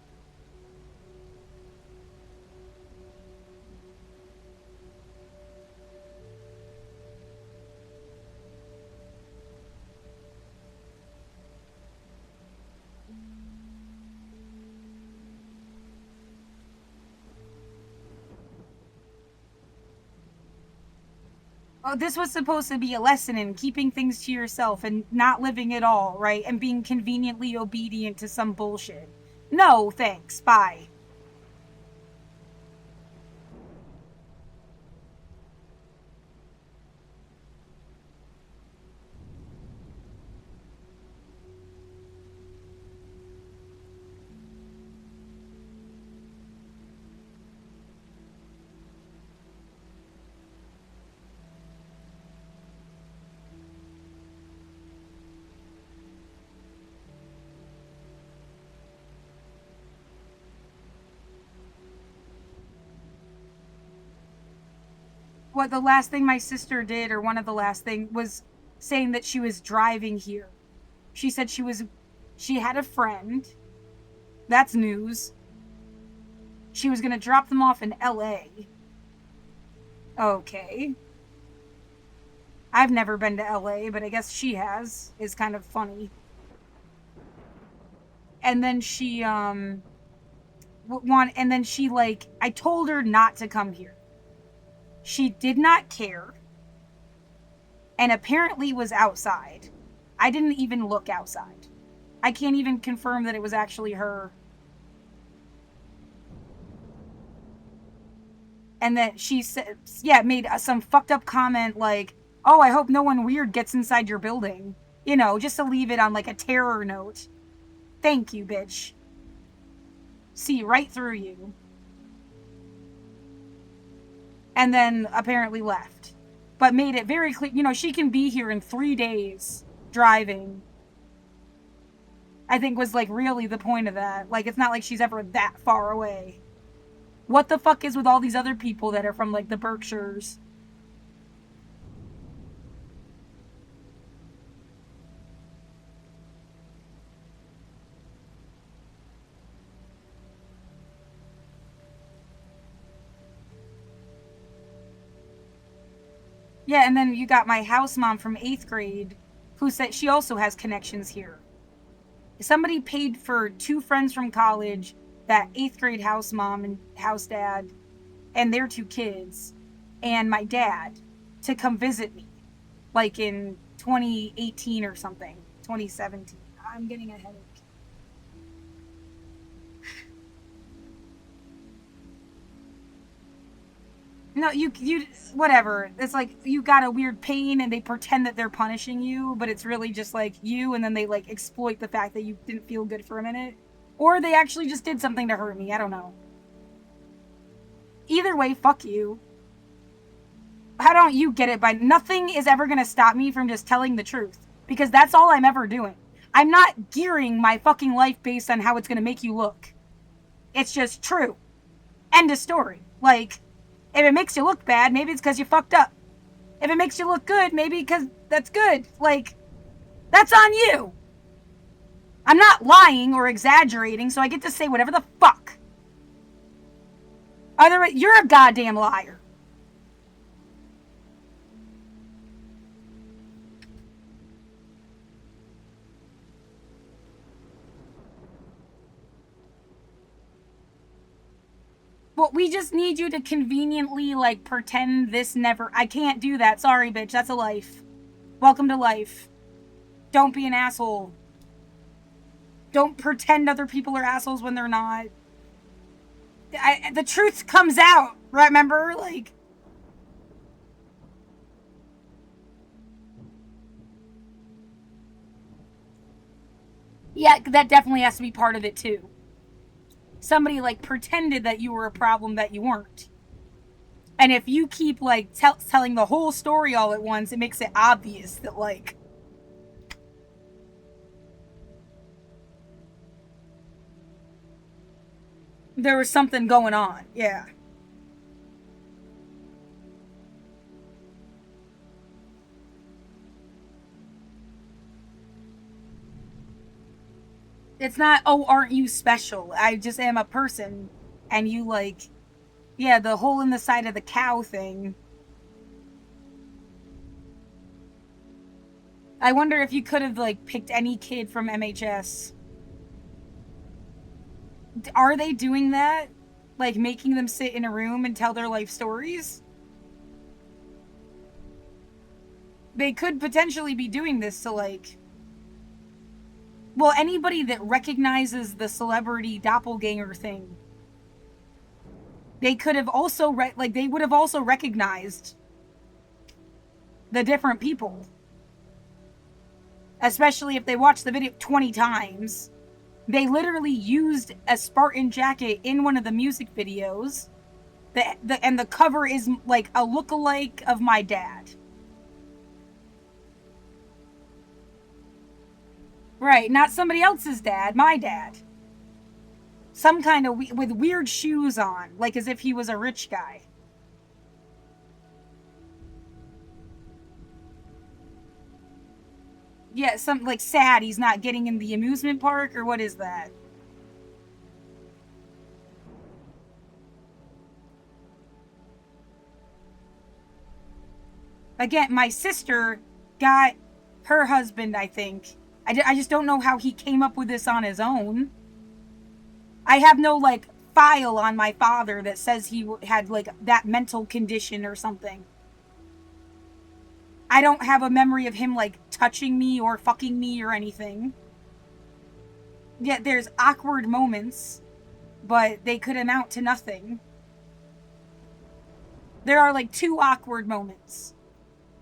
Oh, this was supposed to be a lesson in keeping things to yourself and not living at all, right? And being conveniently obedient to some bullshit. No, thanks. Bye. What the last thing my sister did, or one of the last thing, was saying that she was driving here. She said she had a friend. That's news. She was gonna drop them off in LA. Okay. I've never been to LA, but I guess she has. Is kind of funny. And then she and then she like, I told her not to come here. She did not care, and apparently was outside. I didn't even look outside. I can't even confirm that it was actually her. And that she said, yeah, made some fucked up comment like, oh, I hope no one weird gets inside your building. You know, just to leave it on like a terror note. Thank you, bitch. See right through you. And then apparently left. But made it very clear, you know, she can be here in 3 days driving. I think was like really the point of that. Like, it's not like she's ever that far away. What the fuck is with all these other people that are from like the Berkshires? Yeah, and then you got my house mom from 8th grade who said she also has connections here. Somebody paid for 2 friends from college, that 8th grade house mom and house dad, and their 2 kids, and my dad to come visit me, like in 2018 or something, 2017. I'm getting a headache. No, you whatever. It's like you got a weird pain and they pretend that they're punishing you, but it's really just like you, and then they like exploit the fact that you didn't feel good for a minute. Or they actually just did something to hurt me. I don't know. Either way, fuck you. How don't you get it? By nothing is ever gonna stop me from just telling the truth. Because that's all I'm ever doing. I'm not gearing my fucking life based on how it's gonna make you look. It's just true. End of story. Like, if it makes you look bad, maybe it's because you fucked up. If it makes you look good, maybe because that's good. Like, that's on you. I'm not lying or exaggerating, so I get to say whatever the fuck. Otherwise, you're a goddamn liar. Well, we just need you to conveniently, like, pretend this never... I can't do that. Sorry, bitch. That's a life. Welcome to life. Don't be an asshole. Don't pretend other people are assholes when they're not. The truth comes out, remember? Like... Yeah, that definitely has to be part of it, too. Somebody, like, pretended that you were a problem that you weren't. And if you keep, like, telling the whole story all at once, it makes it obvious that, like... there was something going on, yeah. It's not, oh, aren't you special? I just am a person. And you, like... yeah, the hole in the side of the cow thing. I wonder if you could have, like, picked any kid from MHS. Are they doing that? Like, making them sit in a room and tell their life stories? They could potentially be doing this to, like... well, anybody that recognizes the celebrity doppelganger thing. They could have also, they would have also recognized the different people. Especially if they watched the video 20 times. They literally used a Spartan jacket in one of the music videos. And the cover is like a lookalike of my dad. Right, not somebody else's dad, my dad. Some kind of with weird shoes on, like as if he was a rich guy. Yeah, some like sad he's not getting in the amusement park, or what is that? Again, my sister got her husband, I think. I just don't know how he came up with this on his own. I have no, like, file on my father that says he had like that mental condition or something. I don't have a memory of him like touching me or fucking me or anything. Yet there's awkward moments, but they could amount to nothing. There are like 2 awkward moments.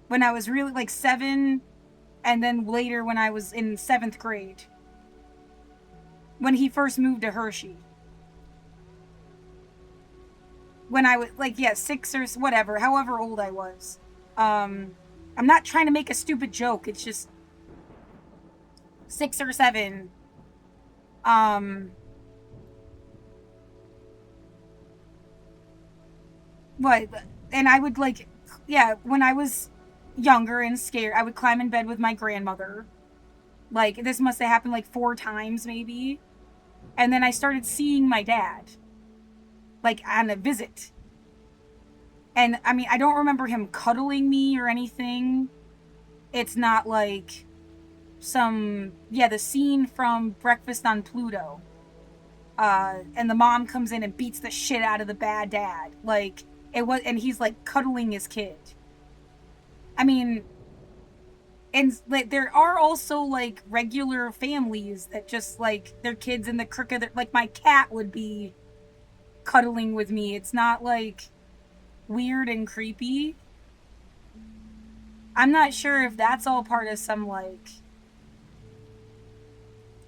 When I was really like 7, and then later when I was in 7th grade. When he first moved to Hershey. When I was like, 6 or whatever, however old I was. I'm not trying to make a stupid joke. It's just 6 or 7. What? And I would like, when I was younger and scared, I would climb in bed with my grandmother. Like, this must have happened like 4 times maybe. And then I started seeing my dad. Like, on a visit. And, I mean, I don't remember him cuddling me or anything. It's not like the scene from Breakfast on Pluto. And the mom comes in and beats the shit out of the bad dad. Like, and he's, like, cuddling his kid. I mean, and like, there are also, like, regular families that just, like, their kids in the crook of their, like, my cat would be cuddling with me. It's not, like, weird and creepy. I'm not sure if that's all part of some, like...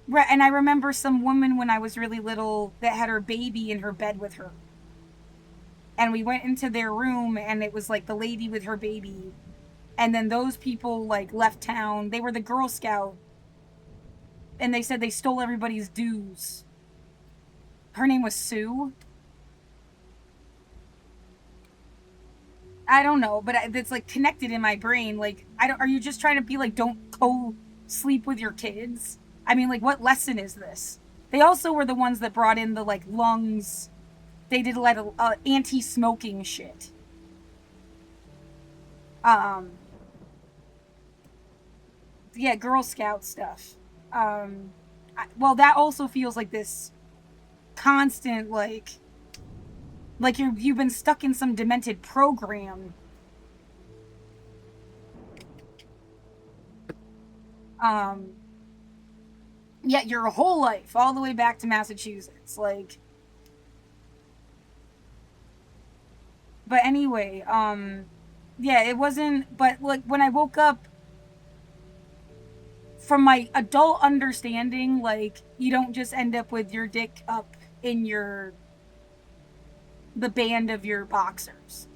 Right, and I remember some woman when I was really little that had her baby in her bed with her. And we went into their room, and it was, like, the lady with her baby. And then those people, like, left town. They were the Girl Scout. And they said they stole everybody's dues. Her name was Sue. I don't know, but it's, like, connected in my brain. Like, are you just trying to be, like, don't co-sleep with your kids? I mean, like, what lesson is this? They also were the ones that brought in the, like, lungs. They did a lot of anti-smoking shit. Girl Scout stuff. Well, that also feels like this constant, like you've been stuck in some demented program. Your whole life, all the way back to Massachusetts, like. But anyway, it wasn't, but, like, when I woke up, from my adult understanding, like, you don't just end up with your dick up in the band of your boxers,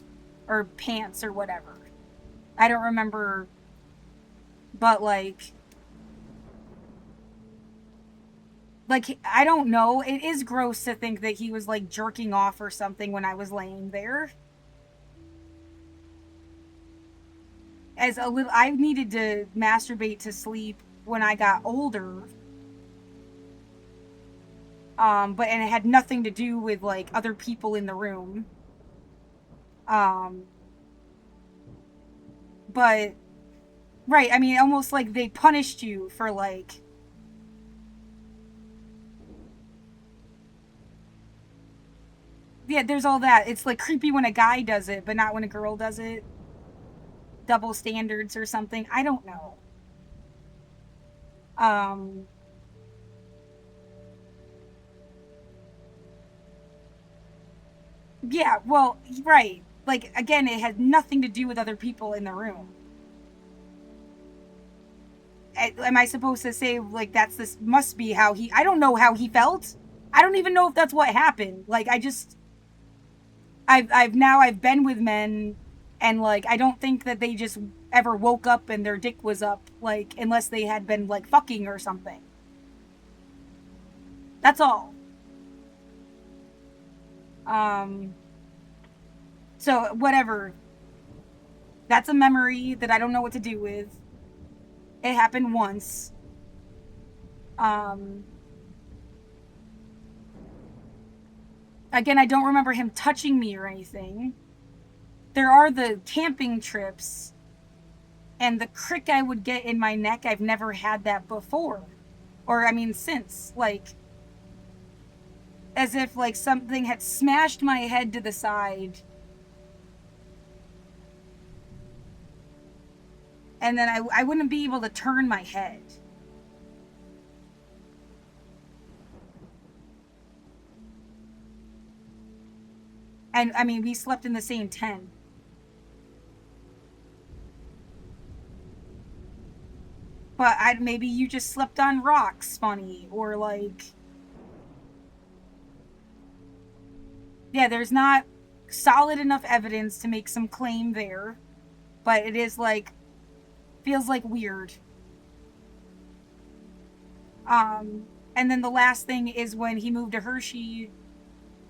or pants, or whatever. I don't remember, but, like, I don't know, it is gross to think that he was, like, jerking off or something when I was laying there. I needed to masturbate to sleep when I got older. And it had nothing to do with, like, other people in the room. But, right, I mean, almost like they punished you for, like... Yeah, there's all that. It's, like, creepy when a guy does it, but not when a girl does it. Double standards or something. I don't know. Yeah, well, right. Like, again, it had nothing to do with other people in the room. Am I supposed to say, like, this must be how I don't know how he felt. I don't even know if that's what happened. Like, I've been with men, and, like, I don't think that they just ever woke up and their dick was up, like, unless they had been, like, fucking or something. That's all. So, whatever. That's a memory that I don't know what to do with. It happened once. Again, I don't remember him touching me or anything. There are the camping trips, and the crick I would get in my neck, I've never had that before. Or, I mean, since. Like, as if like something had smashed my head to the side. And then I wouldn't be able to turn my head. And I mean, we slept in the same tent. But maybe you just slept on rocks, funny, or like, yeah, there's not solid enough evidence to make some claim there, but it is like, feels like weird. And then the last thing is when he moved to Hershey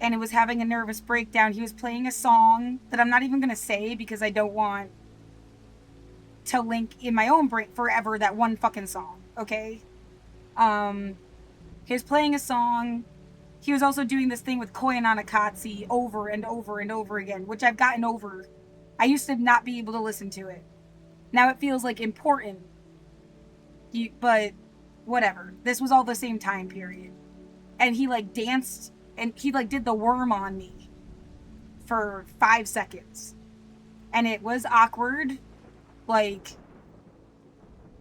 and it was having a nervous breakdown. He was playing a song that I'm not even gonna say because I don't want to link in my own brain forever that one fucking song, okay? He was playing a song. He was also doing this thing with Koya Nanakatsu over and over and over again, which I've gotten over. I used to not be able to listen to it. Now it feels like important. But whatever. This was all the same time period. And he like danced and he like did the worm on me for 5 seconds. And it was awkward. Like,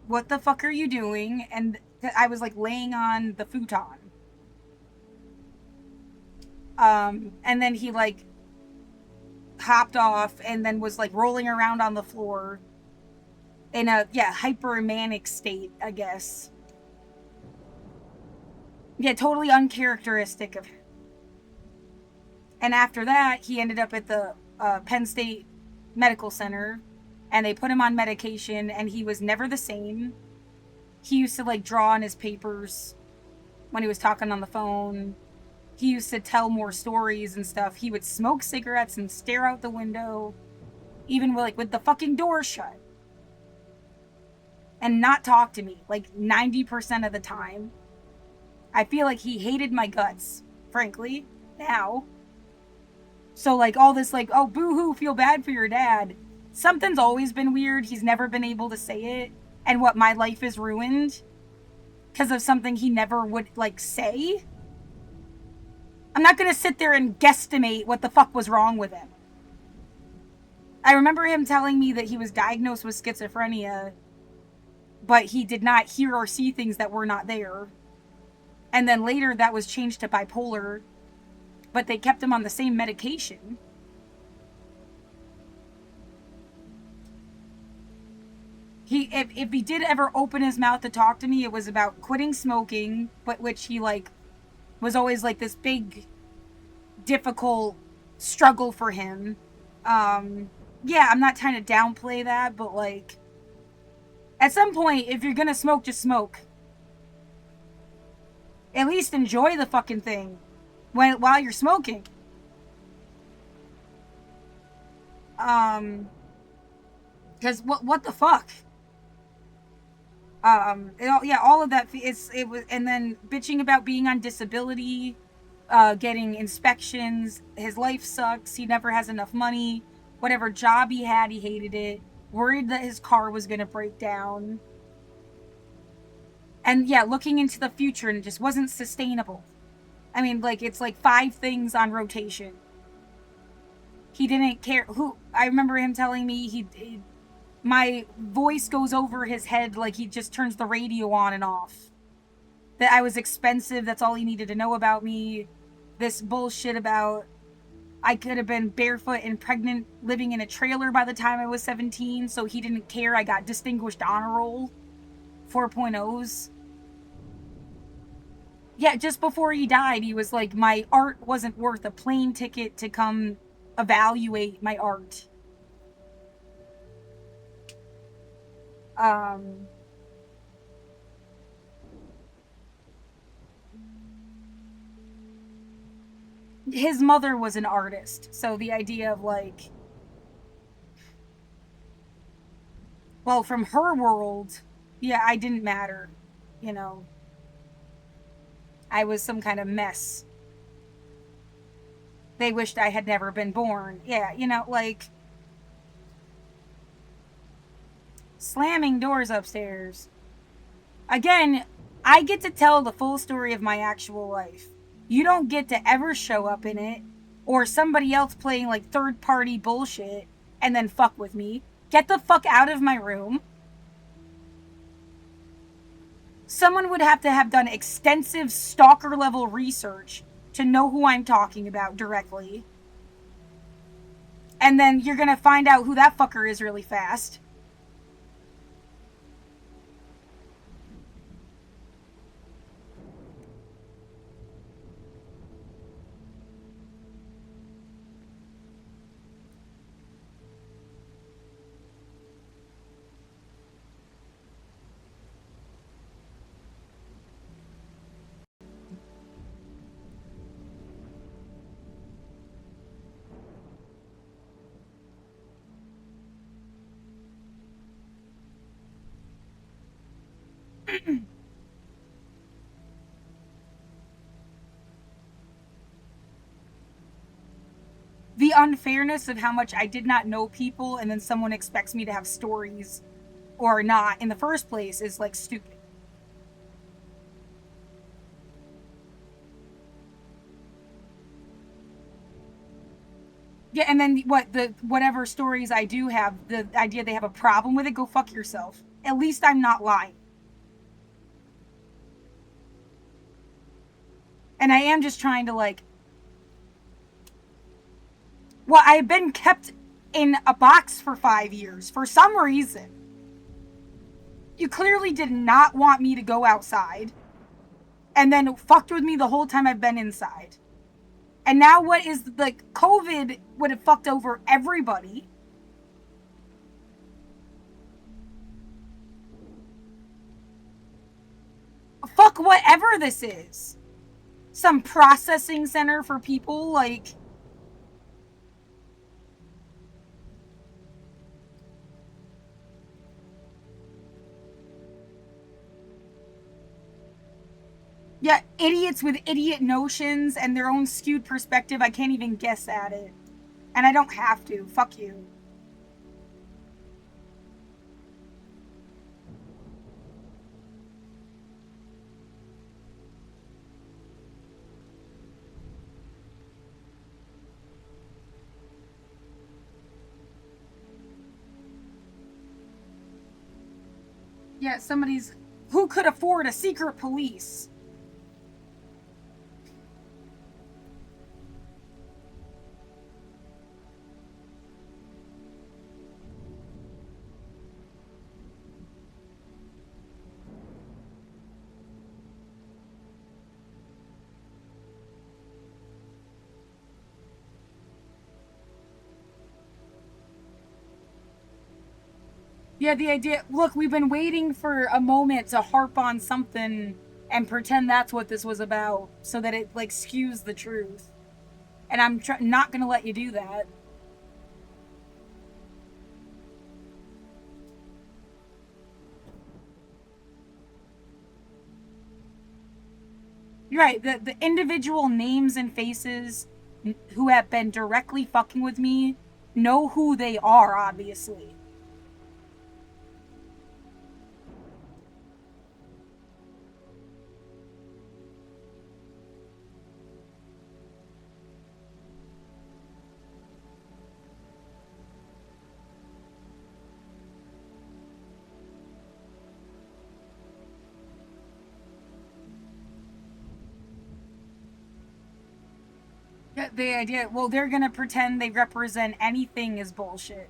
what the fuck are you doing? And I was like laying on the futon. And then he like hopped off and then was like rolling around on the floor in a hypermanic state, I guess. Yeah, totally uncharacteristic of him. And after that, he ended up at the Penn State Medical Center, and they put him on medication, and he was never the same. He used to like draw on his papers when he was talking on the phone. He used to tell more stories and stuff. He would smoke cigarettes and stare out the window, even with the fucking door shut. And not talk to me, like 90% of the time. I feel like he hated my guts, frankly, now. So like all this like, oh, boo-hoo, feel bad for your dad. Something's always been weird. He's never been able to say it. And what, my life is ruined? Because of something he never would like say? I'm not going to sit there and guesstimate what the fuck was wrong with him. I remember him telling me that he was diagnosed with schizophrenia, but he did not hear or see things that were not there. And then later that was changed to bipolar, but they kept him on the same medication. If he did ever open his mouth to talk to me, it was about quitting smoking, but which he like was always like this big, difficult struggle for him. Yeah, I'm not trying to downplay that, but like, at some point, if you're gonna smoke, just smoke. At least enjoy the fucking thing while you're smoking. Because what the fuck? All of that. It was, and then bitching about being on disability, getting inspections. His life sucks. He never has enough money. Whatever job he had, he hated it. Worried that his car was gonna break down. And yeah, looking into the future, and it just wasn't sustainable. I mean, like, it's like 5 things on rotation. He didn't care I remember him telling me my voice goes over his head like he just turns the radio on and off. That I was expensive, that's all he needed to know about me. This bullshit about I could have been barefoot and pregnant living in a trailer by the time I was 17, so he didn't care. I got distinguished honor roll 4.0s. Yeah, just before he died, he was like, my art wasn't worth a plane ticket to come evaluate my art. His mother was an artist, so the idea of like, well, from her world, yeah, I didn't matter, you know. I was some kind of mess. They wished I had never been born. Yeah, you know, like, slamming doors upstairs. Again, I get to tell the full story of my actual life. You don't get to ever show up in it, or somebody else playing like third party bullshit and then fuck with me. Get the fuck out of my room. Someone would have to have done extensive stalker level research to know who I'm talking about directly. And then you're gonna find out who that fucker is really fast. The unfairness of how much I did not know people and then someone expects me to have stories or not in the first place is like stupid. Yeah, and then whatever stories I do have, the idea they have a problem with it, go fuck yourself. At least I'm not lying. And I am just trying to like, well, I've been kept in a box for 5 years for some reason. You clearly did not want me to go outside and then fucked with me the whole time I've been inside. And now what is like COVID would have fucked over everybody. Fuck whatever this is. Some processing center for people like yeah, idiots with idiot notions and their own skewed perspective. I can't even guess at it. And I don't have to. Fuck you. Yeah, somebody's... Who could afford a secret police? Yeah, the idea... Look, we've been waiting for a moment to harp on something and pretend that's what this was about so that it, like, skews the truth. And I'm not gonna let you do that. You're right, the individual names and faces who have been directly fucking with me know who they are, obviously. The idea, well, they're gonna pretend they represent anything is bullshit.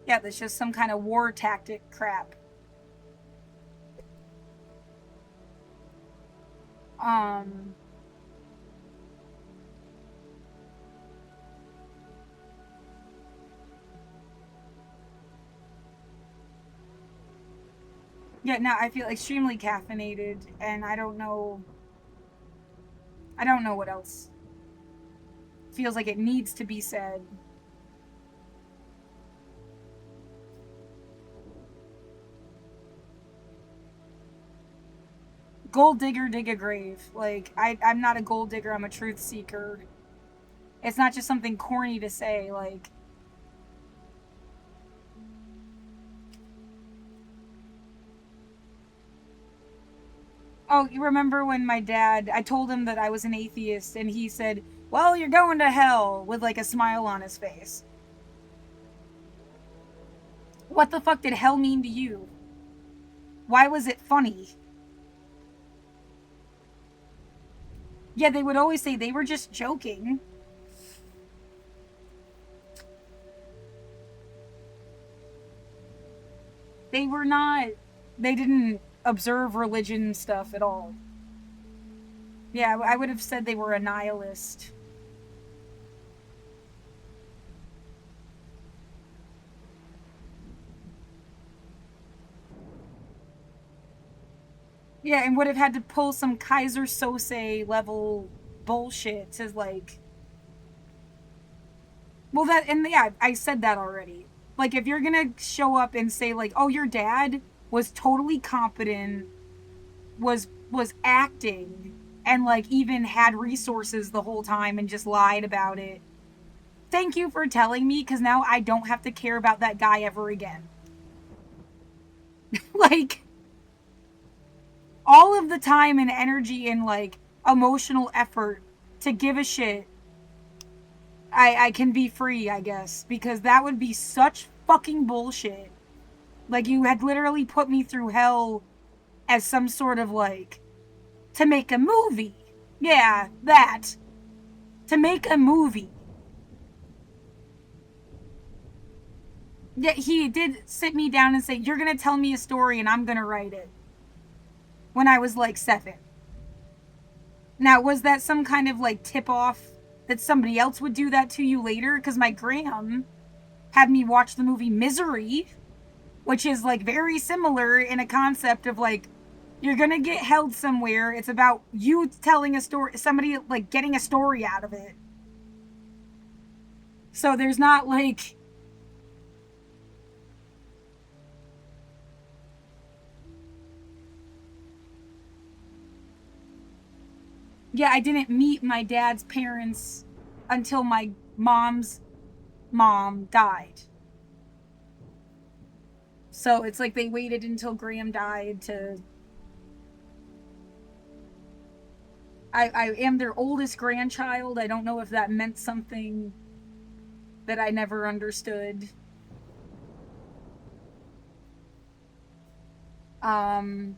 Yeah, that's just some kind of war tactic crap. Yeah, now I feel extremely caffeinated, and I don't know what else feels like it needs to be said. Gold digger, dig a grave. Like, I'm not a gold digger, I'm a truth seeker. It's not just something corny to say, like... Oh, you remember when my dad, I told him that I was an atheist, and he said, "Well, you're going to hell," with like a smile on his face. What the fuck did hell mean to you? Why was it funny? Yeah, they would always say they were just joking. They were not, they didn't observe religion stuff at all. Yeah, I would have said they were a nihilist. Yeah, and would have had to pull some Kaiser Sose level bullshit to like. Well, that, and yeah, I said that already. Like, if you're gonna show up and say like, "Oh, your dad was totally competent, was acting, and like even had resources the whole time and just lied about it," thank you for telling me, because now I don't have to care about that guy ever again. Like, all of the time and energy and like emotional effort to give a shit, I can be free, I guess, because that would be such fucking bullshit. Like, you had literally put me through hell as some sort of like, to make a movie. Yeah, that. To make a movie. Yeah, he did sit me down and say, "You're gonna tell me a story and I'm gonna write it," when I was like 7. Now, was that some kind of like tip off that somebody else would do that to you later? Because my gram had me watch the movie Misery, which is like very similar in a concept of like, you're gonna get held somewhere. It's about you telling a story, somebody like getting a story out of it. So there's not like, yeah, I didn't meet my dad's parents until my mom's mom died. So it's like they waited until Graham died to. I am their oldest grandchild. I don't know if that meant something that I never understood. Um,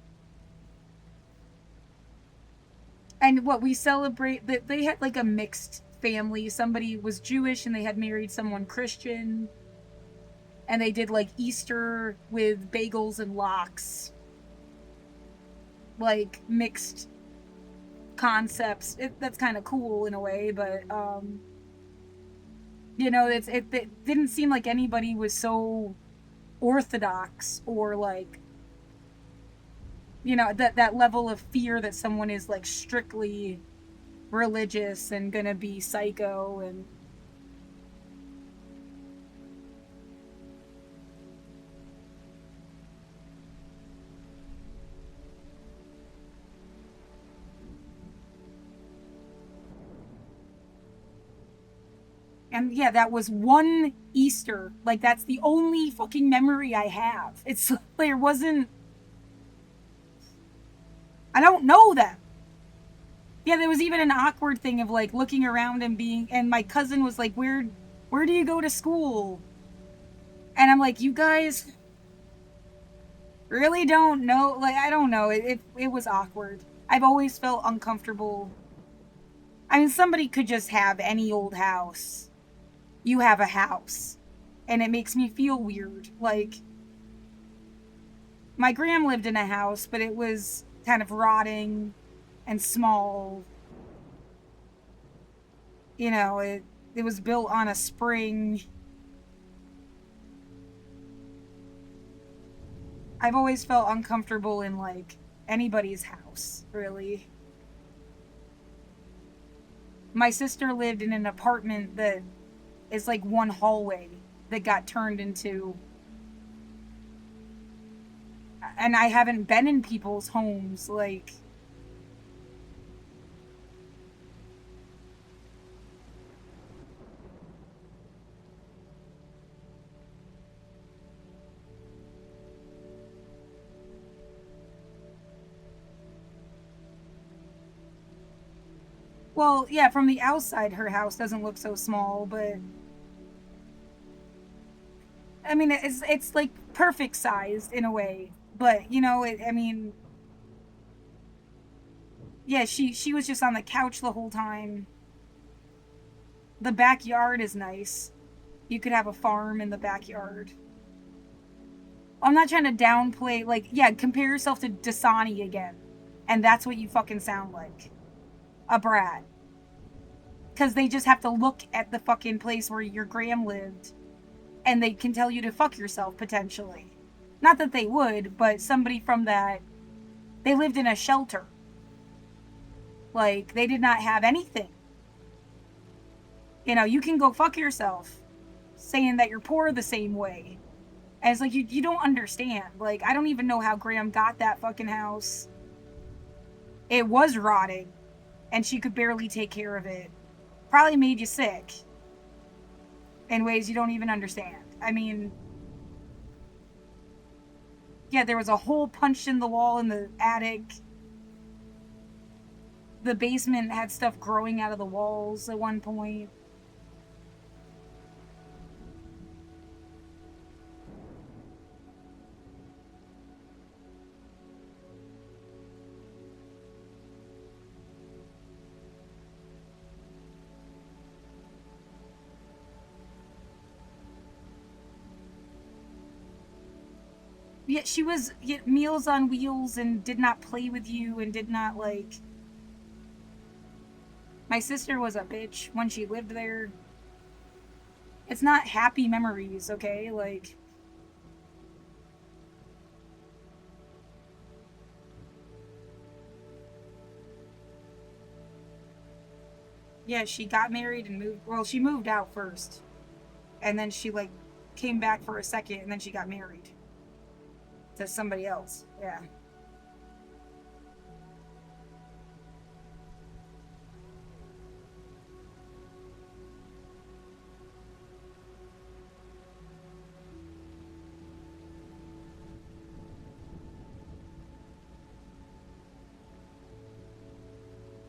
and what we celebrate, that they had like a mixed family. Somebody was Jewish and they had married someone Christian, and they did like Easter with bagels and lox, like mixed concepts. That's kind of cool in a way, but it didn't seem like anybody was so orthodox or like, that level of fear that someone is like strictly religious and gonna be psycho. And yeah, that was one Easter. Like, that's the only fucking memory I have. It's there wasn't, I don't know them. Yeah, there was even an awkward thing of like looking around and being, and my cousin was like, where do you go to school? And I'm like, you guys really don't know. Like, I don't know. It was awkward. I've always felt uncomfortable. I mean, somebody could just have any old house. You have a house. And it makes me feel weird. Like, my gram lived in a house, but it was kind of rotting and small. It was built on a spring. I've always felt uncomfortable in like anybody's house, really. My sister lived in an apartment that is like one hallway that got turned into, and I haven't been in people's homes like. Well, yeah, from the outside, her house doesn't look so small, but I mean, it's like perfect sized in a way. But you know, I mean, yeah, she was just on the couch the whole time. The backyard is nice. You could have a farm in the backyard. I'm not trying to downplay, like, yeah, compare yourself to Dasani again, and that's what you fucking sound like, a brat. Because they just have to look at the fucking place where your Graham lived, and they can tell you to fuck yourself potentially. Not that they would, but somebody from that, they lived in a shelter. Like, they did not have anything. You know, you can go fuck yourself saying that you're poor the same way. And it's like, you don't understand. Like, I don't even know how Graham got that fucking house. It was rotting, and she could barely take care of it. Probably made you sick in ways you don't even understand. I mean, yeah, there was a hole punched in the wall in the attic. The basement had stuff growing out of the walls at one point. Yeah, she was Meals on Wheels and did not play with you and did not like. My sister was a bitch when she lived there. It's not happy memories, okay? Like, yeah, she got married and moved. Well, she moved out first, and then she like came back for a second, and then she got married to somebody else. Yeah.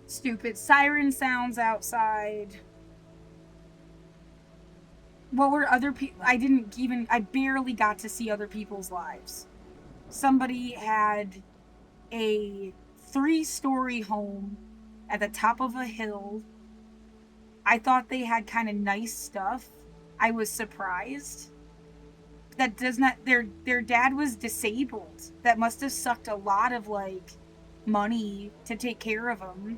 Stupid siren sounds outside. What were other people? I barely got to see other people's lives. Somebody had a 3-story home at the top of a hill. I thought they had kind of nice stuff. I was surprised. That does not their dad was disabled. That must have sucked a lot of like money to take care of him.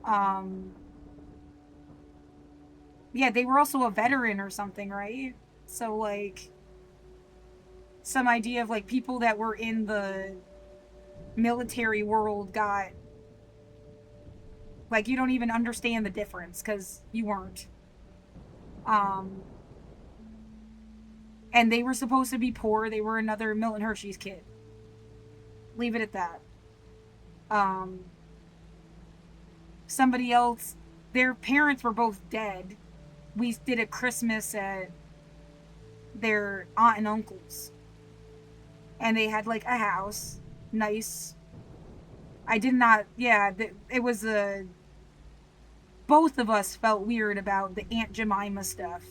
Um yeah, they were also a veteran or something, right? So like some idea of like people that were in the military world got like you don't even understand the difference cuz you weren't. Um and they were supposed to be poor. They were another Milton Hershey's kid. Leave it at that. Um Somebody else, their parents were both dead. We did a Christmas at their aunt and uncle's, and they had like a house, nice. I did not, yeah. It was a. Both of us felt weird about the Aunt Jemima stuff.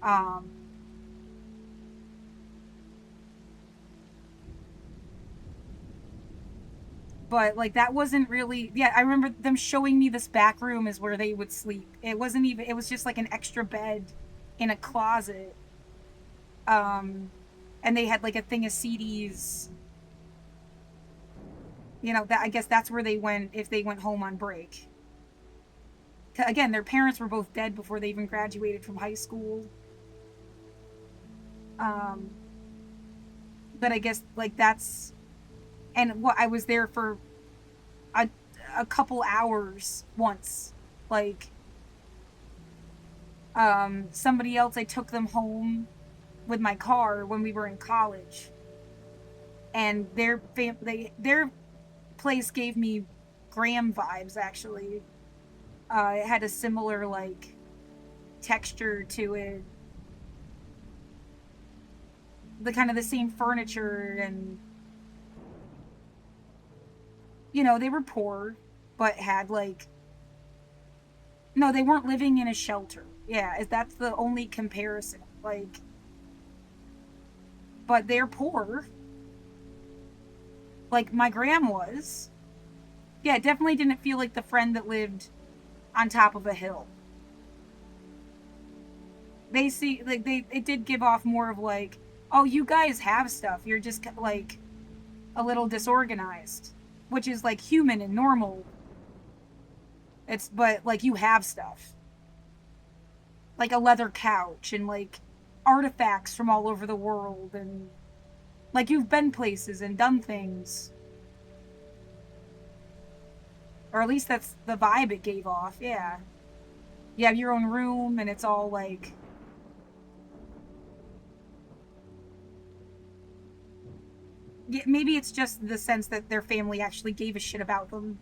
Um, but like that wasn't really. Yeah, I remember them showing me this back room is where they would sleep. It wasn't even. It was just like an extra bed in a closet. Um, and they had like a thing of CDs. You know, that I guess that's where they went if they went home on break. Again, their parents were both dead before they even graduated from high school. Um, but I guess like that's and what I was there for a a couple hours once. Like somebody else, I took them home with my car when we were in college, and their place gave me Graham vibes actually. It had a similar like texture to it, the kind of the same furniture and you know, they were poor, but had like, no, they weren't living in a shelter. Yeah, that's the only comparison. Like, but they're poor, like my gram was. Yeah, it definitely didn't feel like the friend that lived on top of a hill. They see, like, it did give off more of like, oh, you guys have stuff. You're just like a little disorganized, which is like human and normal. It's, but like you have stuff, like a leather couch and like artifacts from all over the world, and like you've been places and done things, or at least that's the vibe it gave off. Yeah, you have your own room and it's all like, yeah, maybe it's just the sense that their family actually gave a shit about them.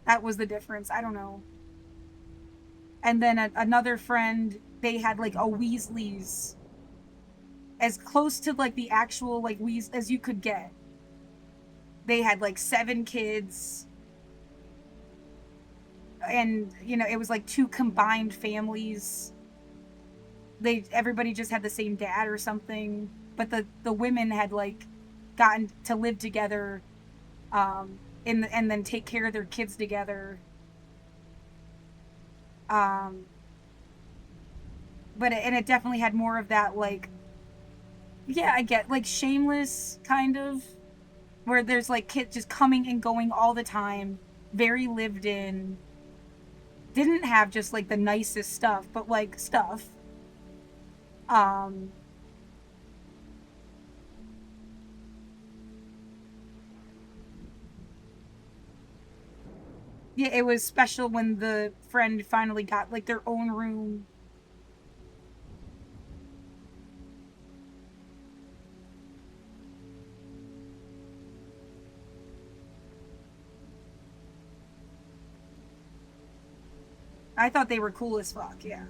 That was the difference. I don't know. And then another friend, they had like a Weasley's, as close to like the actual like as you could get. They had like 7 kids, and you know, it was like 2 combined families. They, everybody just had the same dad or something, but the women had like gotten to live together, and then take care of their kids together. Um, but and it definitely had more of that like, yeah, I get like Shameless kind of, where there's like kids just coming and going all the time, very lived in. Didn't have just like the nicest stuff, but like stuff. Um, yeah, it was special when the friend finally got like their own room. I thought they were cool as fuck. Yeah.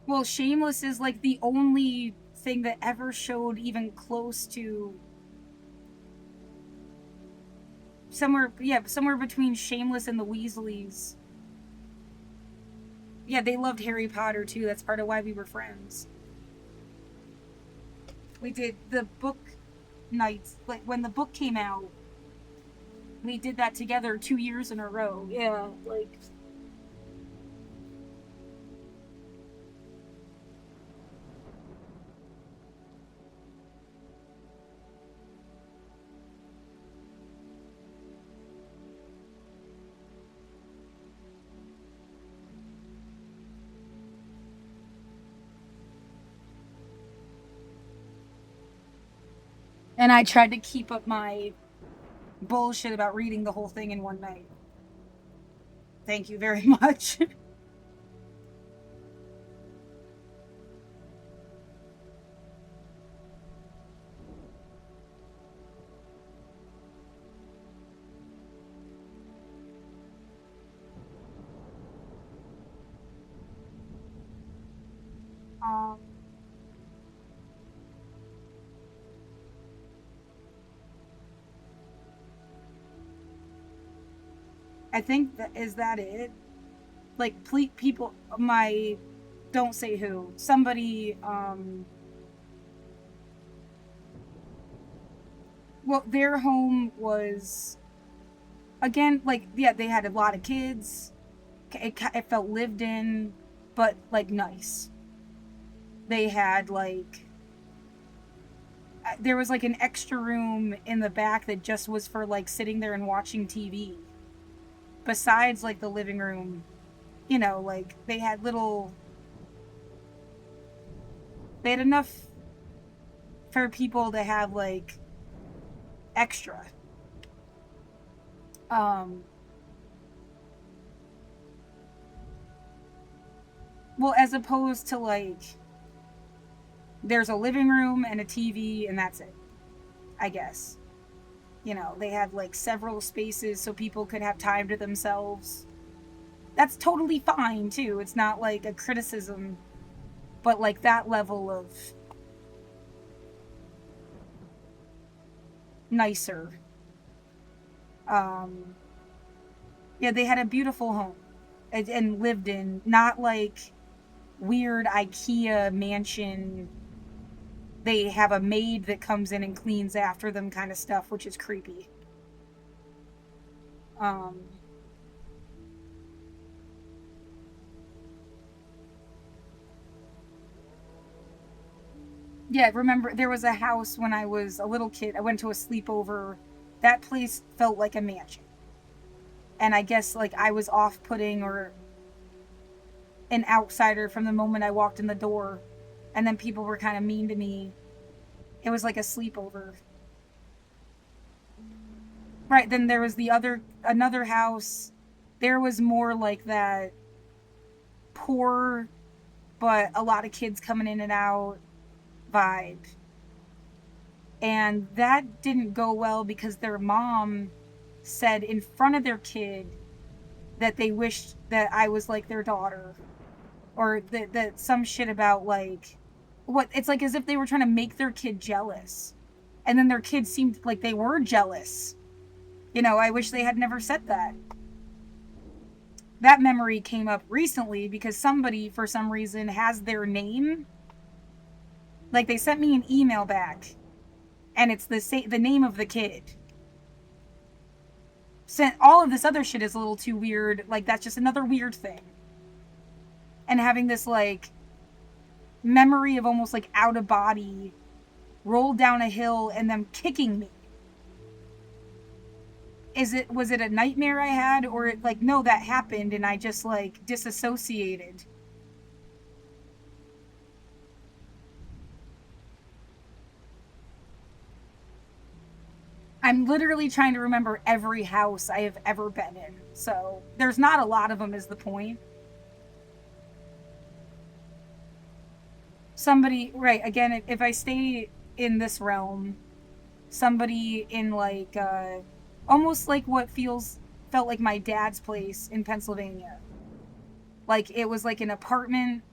Well, Shameless is like the only thing that ever showed even close to somewhere. Yeah, somewhere between Shameless and the Weasleys. Yeah, they loved Harry Potter too. That's part of why we were friends. We did the book nights, like when the book came out. We did that together 2 years in a row. Yeah, like, and I tried to keep up my bullshit about reading the whole thing in one night. Thank you very much. um, I think that is that it. Like, people, my, don't say who, somebody, well, their home was, again, like, yeah, they had a lot of kids. It felt lived in, but like nice. They had like, there was like an extra room in the back that just was for like sitting there and watching TV. Besides like the living room, you know, like they had little, they had enough for people to have like extra. Um, well, as opposed to like, there's a living room and a TV and that's it, I guess. You know, they had like several spaces so people could have time to themselves. That's totally fine too. It's not like a criticism, but like that level of nicer. Um, yeah, they had a beautiful home and lived in, not like weird IKEA mansion. They have a maid that comes in and cleans after them kind of stuff, which is creepy. Um, yeah, remember there was a house when I was a little kid. I went to a sleepover. That place felt like a mansion. And I guess like I was off putting or an outsider from the moment I walked in the door. And then people were kind of mean to me. It was like a sleepover. Right, then there was another house. There was more like that poor, but a lot of kids coming in and out vibe. And that didn't go well because their mom said in front of their kid that they wished that I was like their daughter. Or that some shit about like, what, it's like as if they were trying to make their kid jealous. And then their kid seemed like they were jealous. You know, I wish they had never said that. That memory came up recently because somebody, for some reason, has their name. Like, they sent me an email back, and it's the name of the kid. All of this other shit is a little too weird. Like, that's just another weird thing. And having this, like, memory of almost, like, out of body, rolled down a hill, and them kicking me. Was it a nightmare I had, or like, no, that happened and I just like disassociated? I'm literally trying to remember every house I have ever been in, so there's not a lot of them is the point. Somebody, right, again, if I stay in this realm, somebody in like almost like what felt like my dad's place in Pennsylvania. Like it was like an apartment,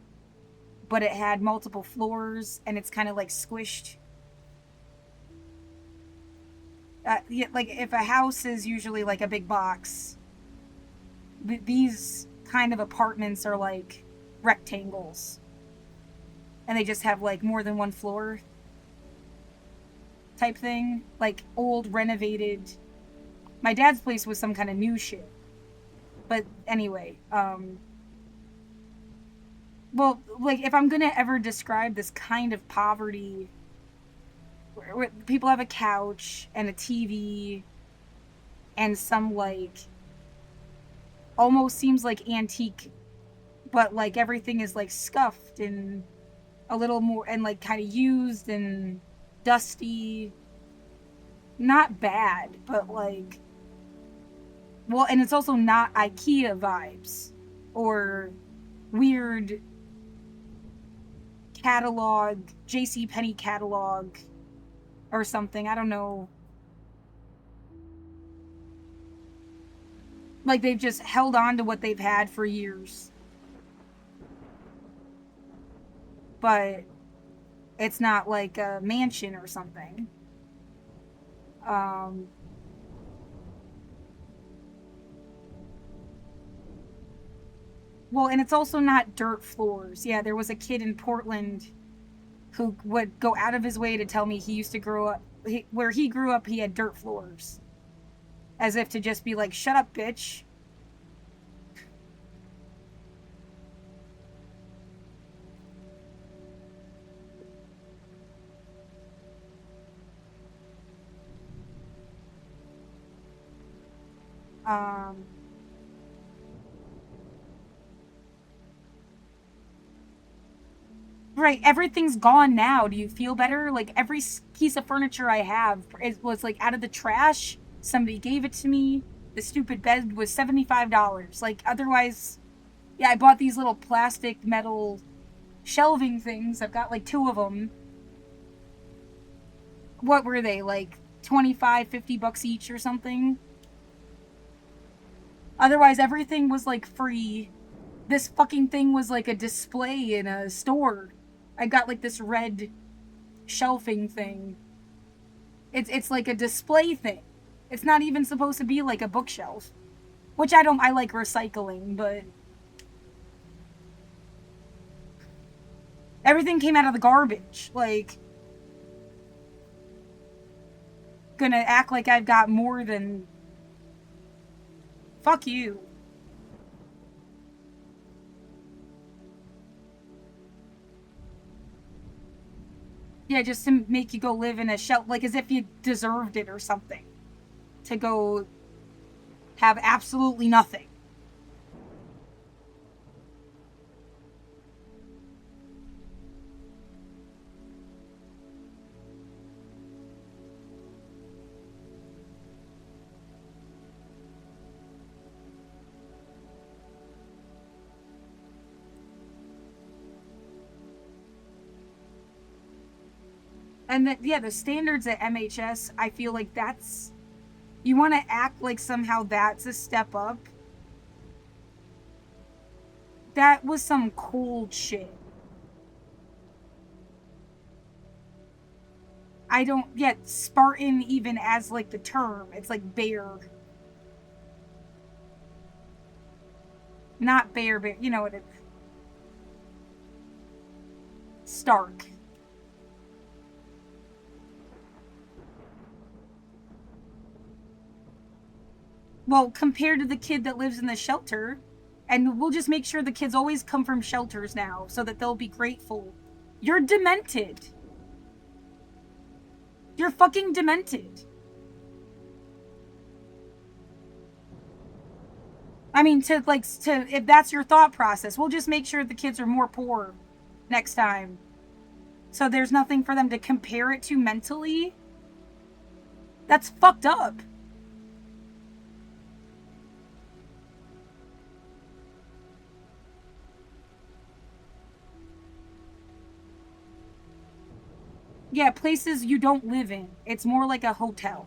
but it had multiple floors and it's kind of like squished. Yeah, like if a house is usually like a big box, these kind of apartments are like rectangles, and they just have like more than one floor type thing, like old renovated. My dad's place was some kind of new shit, but anyway, well, like if I'm gonna ever describe this kind of poverty, where people have a couch and a TV and some like almost seems like antique, but like everything is like scuffed and a little more and like kind of used and dusty. Not bad, but like, well, and it's also not IKEA vibes or weird catalog, JC Penney catalog or something. I don't know. Like they've just held on to what they've had for years. But it's not like a mansion or something. Um, well, and it's also not dirt floors. Yeah, there was a kid in Portland who would go out of his way to tell me he used to grow up, where he grew up, he had dirt floors. As if to just be like, shut up, bitch. Um, right, everything's gone now. Do you feel better? Like every piece of furniture I have was like out of the trash. Somebody gave it to me. the stupid bed was $75. Like, otherwise, yeah, I bought these little plastic metal shelving things. I've got like 2 of them. What were they, like 25, $50 each or something? Otherwise, everything was like free. This fucking thing was like a display in a store. I got like this red shelving thing. It's like a display thing. It's not even supposed to be like a bookshelf. Which I like recycling, but everything came out of the garbage. Like, gonna act like I've got more than... Fuck you. Yeah, just to make you go live in a shelter, like as if you deserved it or something. To go have absolutely nothing. And the standards at MHS, I feel like that's... You want to act like somehow that's a step up. That was some cold shit. I don't get Spartan even as like the term. It's like bear. Not bear, you know what it... Stark. Well, compared to the kid that lives in the shelter, and we'll just make sure the kids always come from shelters now so that they'll be grateful. You're demented. You're fucking demented. I mean, if that's your thought process, we'll just make sure the kids are more poor next time. So there's nothing for them to compare it to mentally. That's fucked up. Yeah, places you don't live in. It's more like a hotel.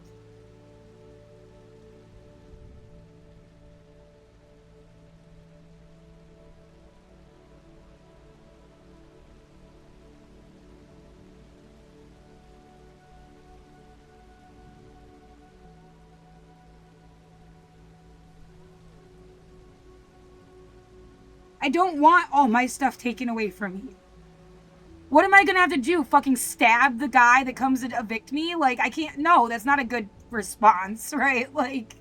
I don't want all my stuff taken away from me. What am I gonna have to do? Fucking stab the guy that comes to evict me? Like, I can't... No, that's not a good response, right? Like...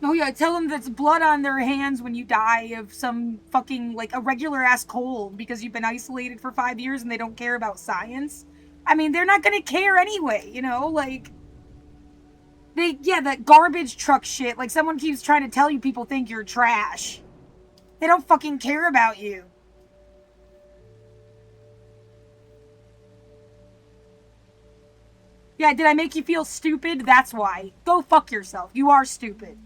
Oh yeah, tell them that's blood on their hands when you die of some fucking, like, a regular ass cold because you've been isolated for 5 years and they don't care about science. I mean, they're not gonna care anyway, you know? Like, that garbage truck shit, like, someone keeps trying to tell you people think you're trash. They don't fucking care about you. Yeah, did I make you feel stupid? That's why. Go fuck yourself. You are stupid.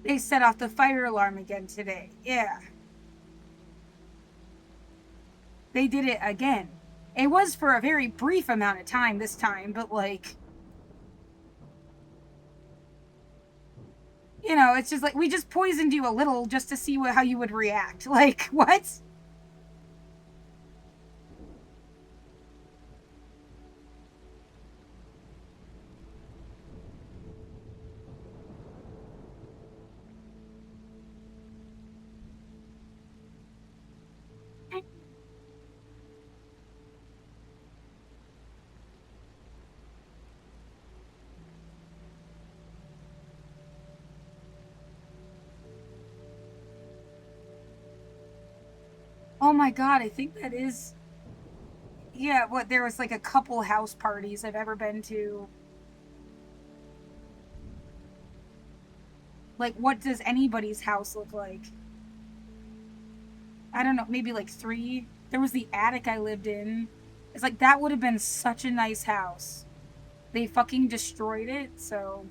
They set off the fire alarm again today. Yeah. They did it again. It was for a very brief amount of time this time, but like... You know, it's just like, we just poisoned you a little just to see how you would react. Like, what? Oh my god, I think that is. Yeah, what, there was like a couple house parties I've ever been to. Like, what does anybody's house look like? I don't know, maybe like three. There was the attic I lived in. It's like that would have been such a nice house. They fucking destroyed it, so.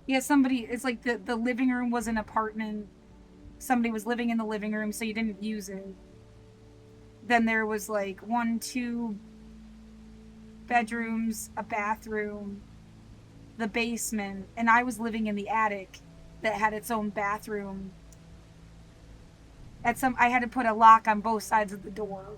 Yeah, somebody, it's like the living room was an apartment. Somebody was living in the living room, so you didn't use it. Then there was like one, two bedrooms, a bathroom, the basement, and I was living in the attic that had its own bathroom. I had to put a lock on both sides of the door.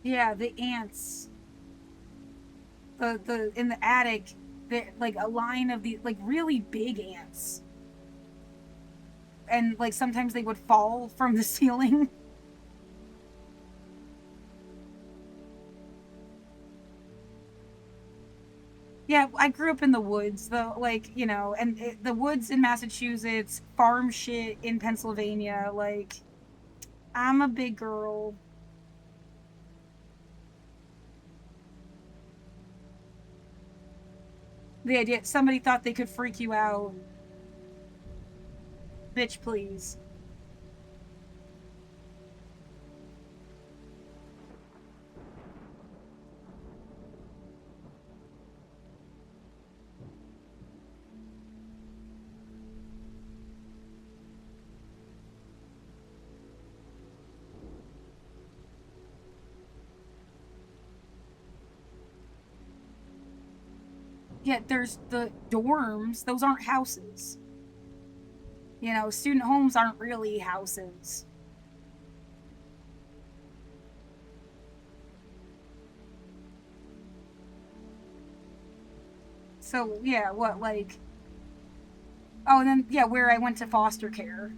Yeah, the ants. The in the attic, like a line of the like really big ants, and like sometimes they would fall from the ceiling. Yeah, I grew up in the woods, though, like, and the woods in Massachusetts, farm shit in Pennsylvania. Like, I'm a big girl. The idea somebody thought they could freak you out. Bitch, please. Yeah, there's the dorms. Those aren't houses. Student homes aren't really houses. So, yeah, what, like. Oh, and then, yeah, where I went to foster care.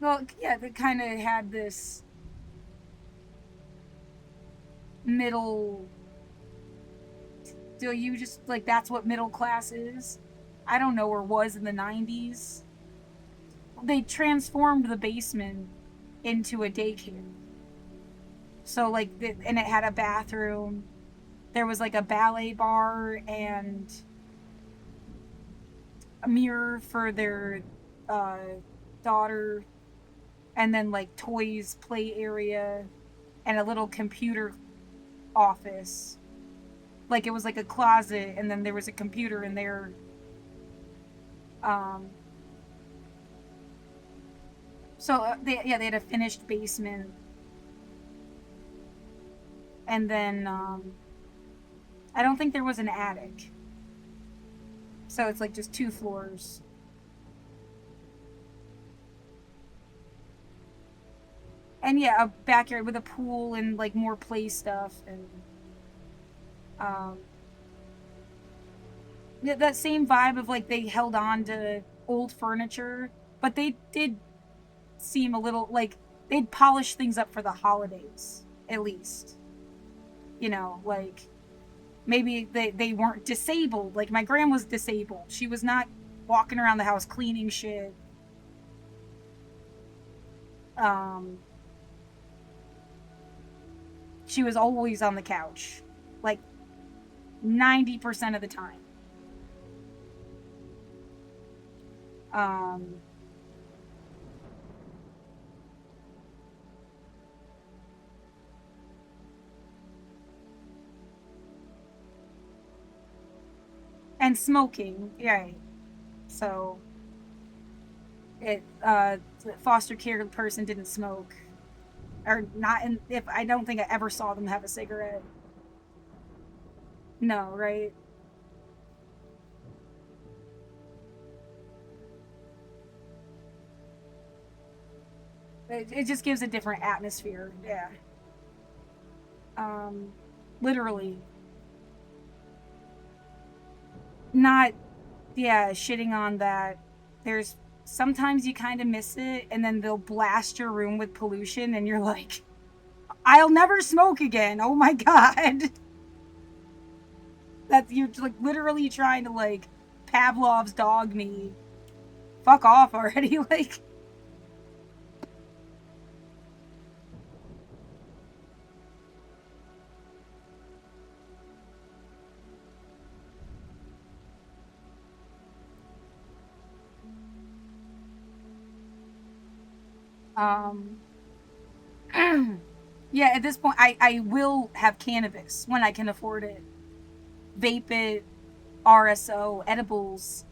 Well, yeah, they kind of had this middle. Do you just, like, that's what middle class is? I don't know, or was in the 90s. They transformed the basement into a daycare. So, like, and it had a bathroom. There was, like, a ballet bar and a mirror for their uh, daughter, and then, like, toys, play area, and a little computer office. Like, it was like a closet, and then there was a computer in there. Um, so, they had a finished basement, and then I don't think there was an attic. So it's like just two floors. And yeah, a backyard with a pool and like more play stuff and um that same vibe of like they held on to old furniture, but they did seem a little like they'd polish things up for the holidays, at least. Like maybe they weren't disabled. Like my grandma was disabled. She was not walking around the house cleaning shit. Um she was always on the couch. Like 90% of the time. Um and smoking, right. So it the foster care person didn't smoke. or not. In if I don't think I ever saw them have a cigarette. No, right? It just gives a different atmosphere. Yeah. Um, literally, not yeah, shitting on that. There's sometimes you kind of miss it, and then they'll blast your room with pollution, and you're like, I'll never smoke again. Oh my god. That you're like literally trying to like Pavlov's dog me. Fuck off already. Like, um, yeah, at this point, I will have cannabis when I can afford it. Vape it, RSO, edibles,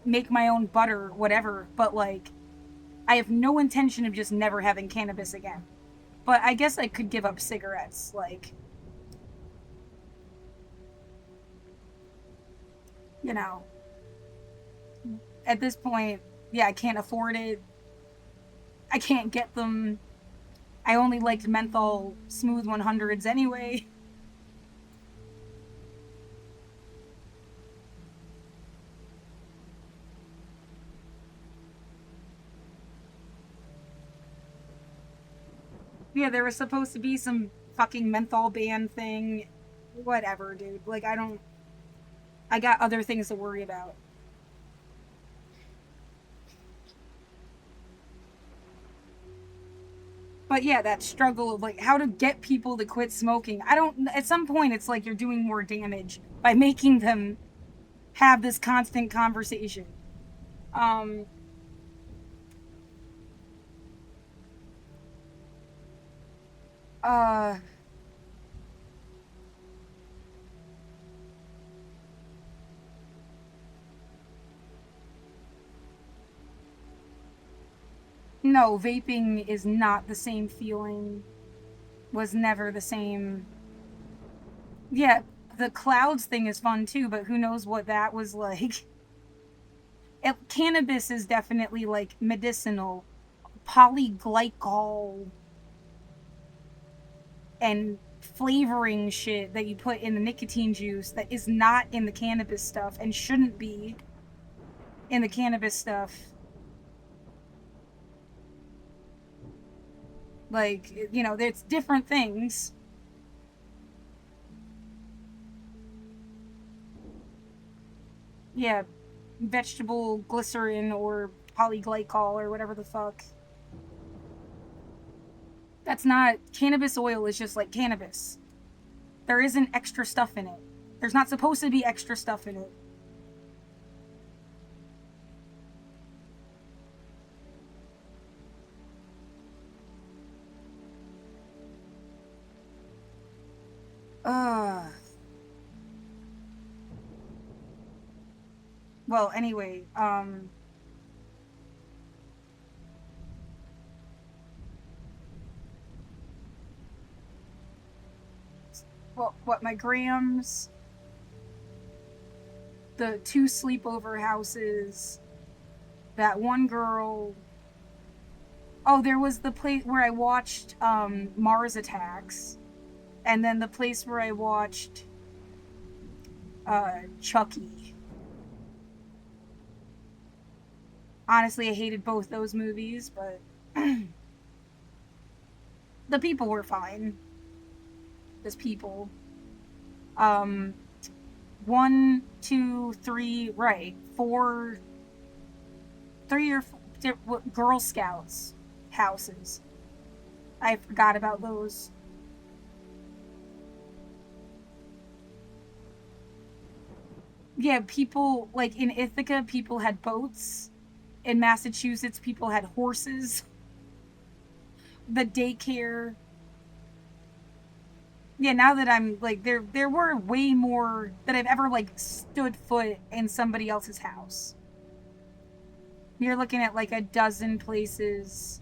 make my own butter, whatever. But like, I have no intention of just never having cannabis again. But I guess I could give up cigarettes. Like, you know, at this point, yeah, I can't afford it. I can't get them. I only liked menthol smooth 100s anyway. Yeah, there was supposed to be some fucking menthol ban thing. Whatever, dude. Like, I don't. I got other things to worry about. But yeah, that struggle of like how to get people to quit smoking. I don't. At some point, it's like you're doing more damage by making them have this constant conversation. Um, uh, no, vaping is not the same feeling. Was never the same. Yeah, the clouds thing is fun too, but who knows what that was like. Cannabis is definitely like medicinal. Polyglycol and flavoring shit that you put in the nicotine juice that is not in the cannabis stuff and shouldn't be in the cannabis stuff. Like, you know, there's different things. Yeah, vegetable glycerin or polyglycol or whatever the fuck. That's not cannabis oil is just like cannabis. There isn't extra stuff in it. There's not supposed to be extra stuff in it. Uh well, anyway, what my grams, the two sleepover houses, that one girl. Oh, there was the place where I watched Mars Attacks, and then the place where I watched Chucky. Honestly, I hated both those movies, but the people were fine. Just people. Um, one, two, three, right, four, three or four, Girl Scouts houses. I forgot about those. Yeah, people like in Ithaca, people had boats. In Massachusetts, people had horses. The daycare. Yeah, now that I'm like there were way more that I've ever like stood foot in somebody else's house. You're looking at like a dozen places.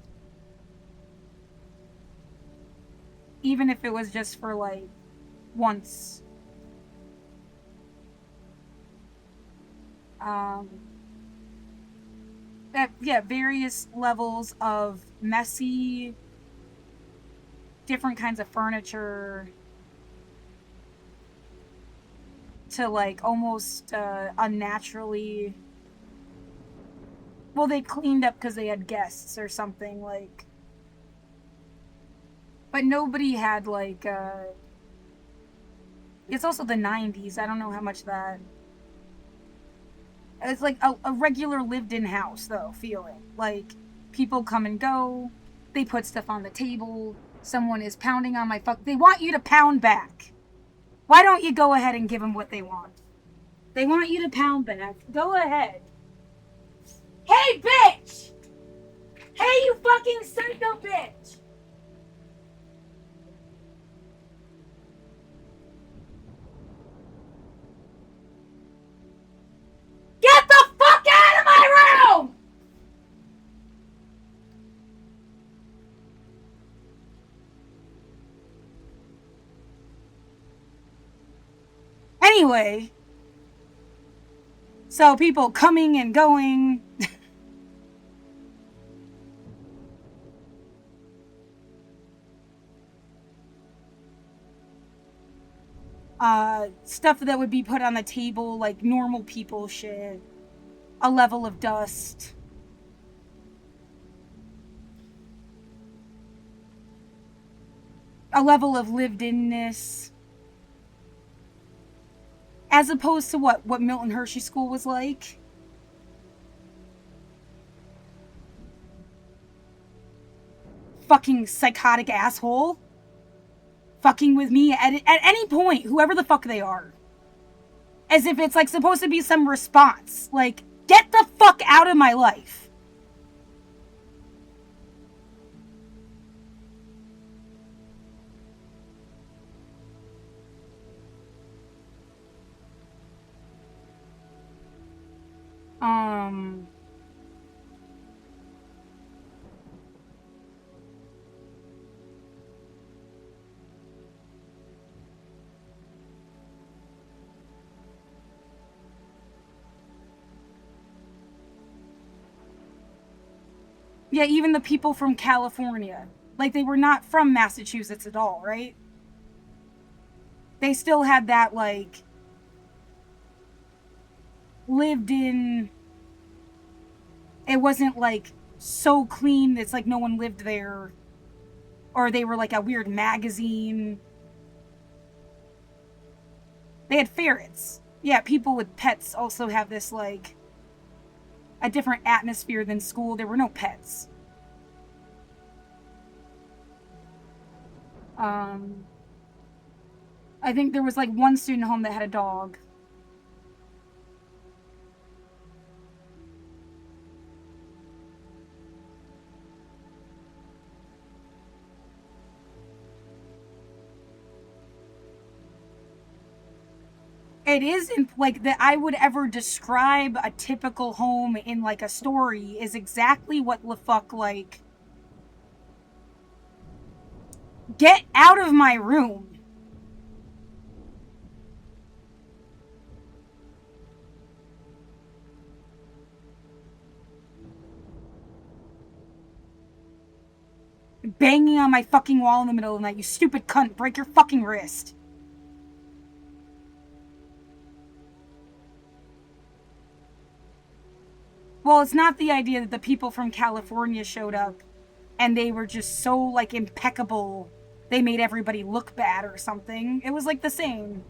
even if it was just for like once. Um, yeah, various levels of messy, different kinds of furniture, to like almost unnaturally. Well, they cleaned up because they had guests or something, like. But nobody had like. It's also the 90s. I don't know how much that. It's like a regular lived in house, though, feeling. Like, people come and go, they put stuff on the table, someone is pounding on my fuck. They want you to pound back. Why don't you go ahead and give them what they want? They want you to pound back. Go ahead. Hey, bitch! Hey, you fucking psycho bitch! Get the fuck out of my room! Anyway, so people coming and going. Stuff that would be put on the table, like normal people shit. A level of dust. A level of lived-inness. As opposed to what Milton Hershey School was like. Fucking psychotic asshole. Fucking with me at any point, whoever the fuck they are. As if it's like supposed to be some response. Like, get the fuck out of my life. Yeah, even the people from California. Like, they were not from Massachusetts at all, right? They still had that, like, lived in. It wasn't, like, so clean it's like no one lived there. Or they were, like, a weird magazine. They had ferrets. Yeah, people with pets also have this, like, a different atmosphere than school. There were no pets. I think there was like one student home that had a dog. It isn't like that I would ever describe a typical home in like a story is exactly what the fuck, like, get out of my room. Banging on my fucking wall in the middle of the night, you stupid cunt, break your fucking wrist. Well, it's not the idea that the people from California showed up and they were just so, like, impeccable, they made everybody look bad or something. It was, like, the same.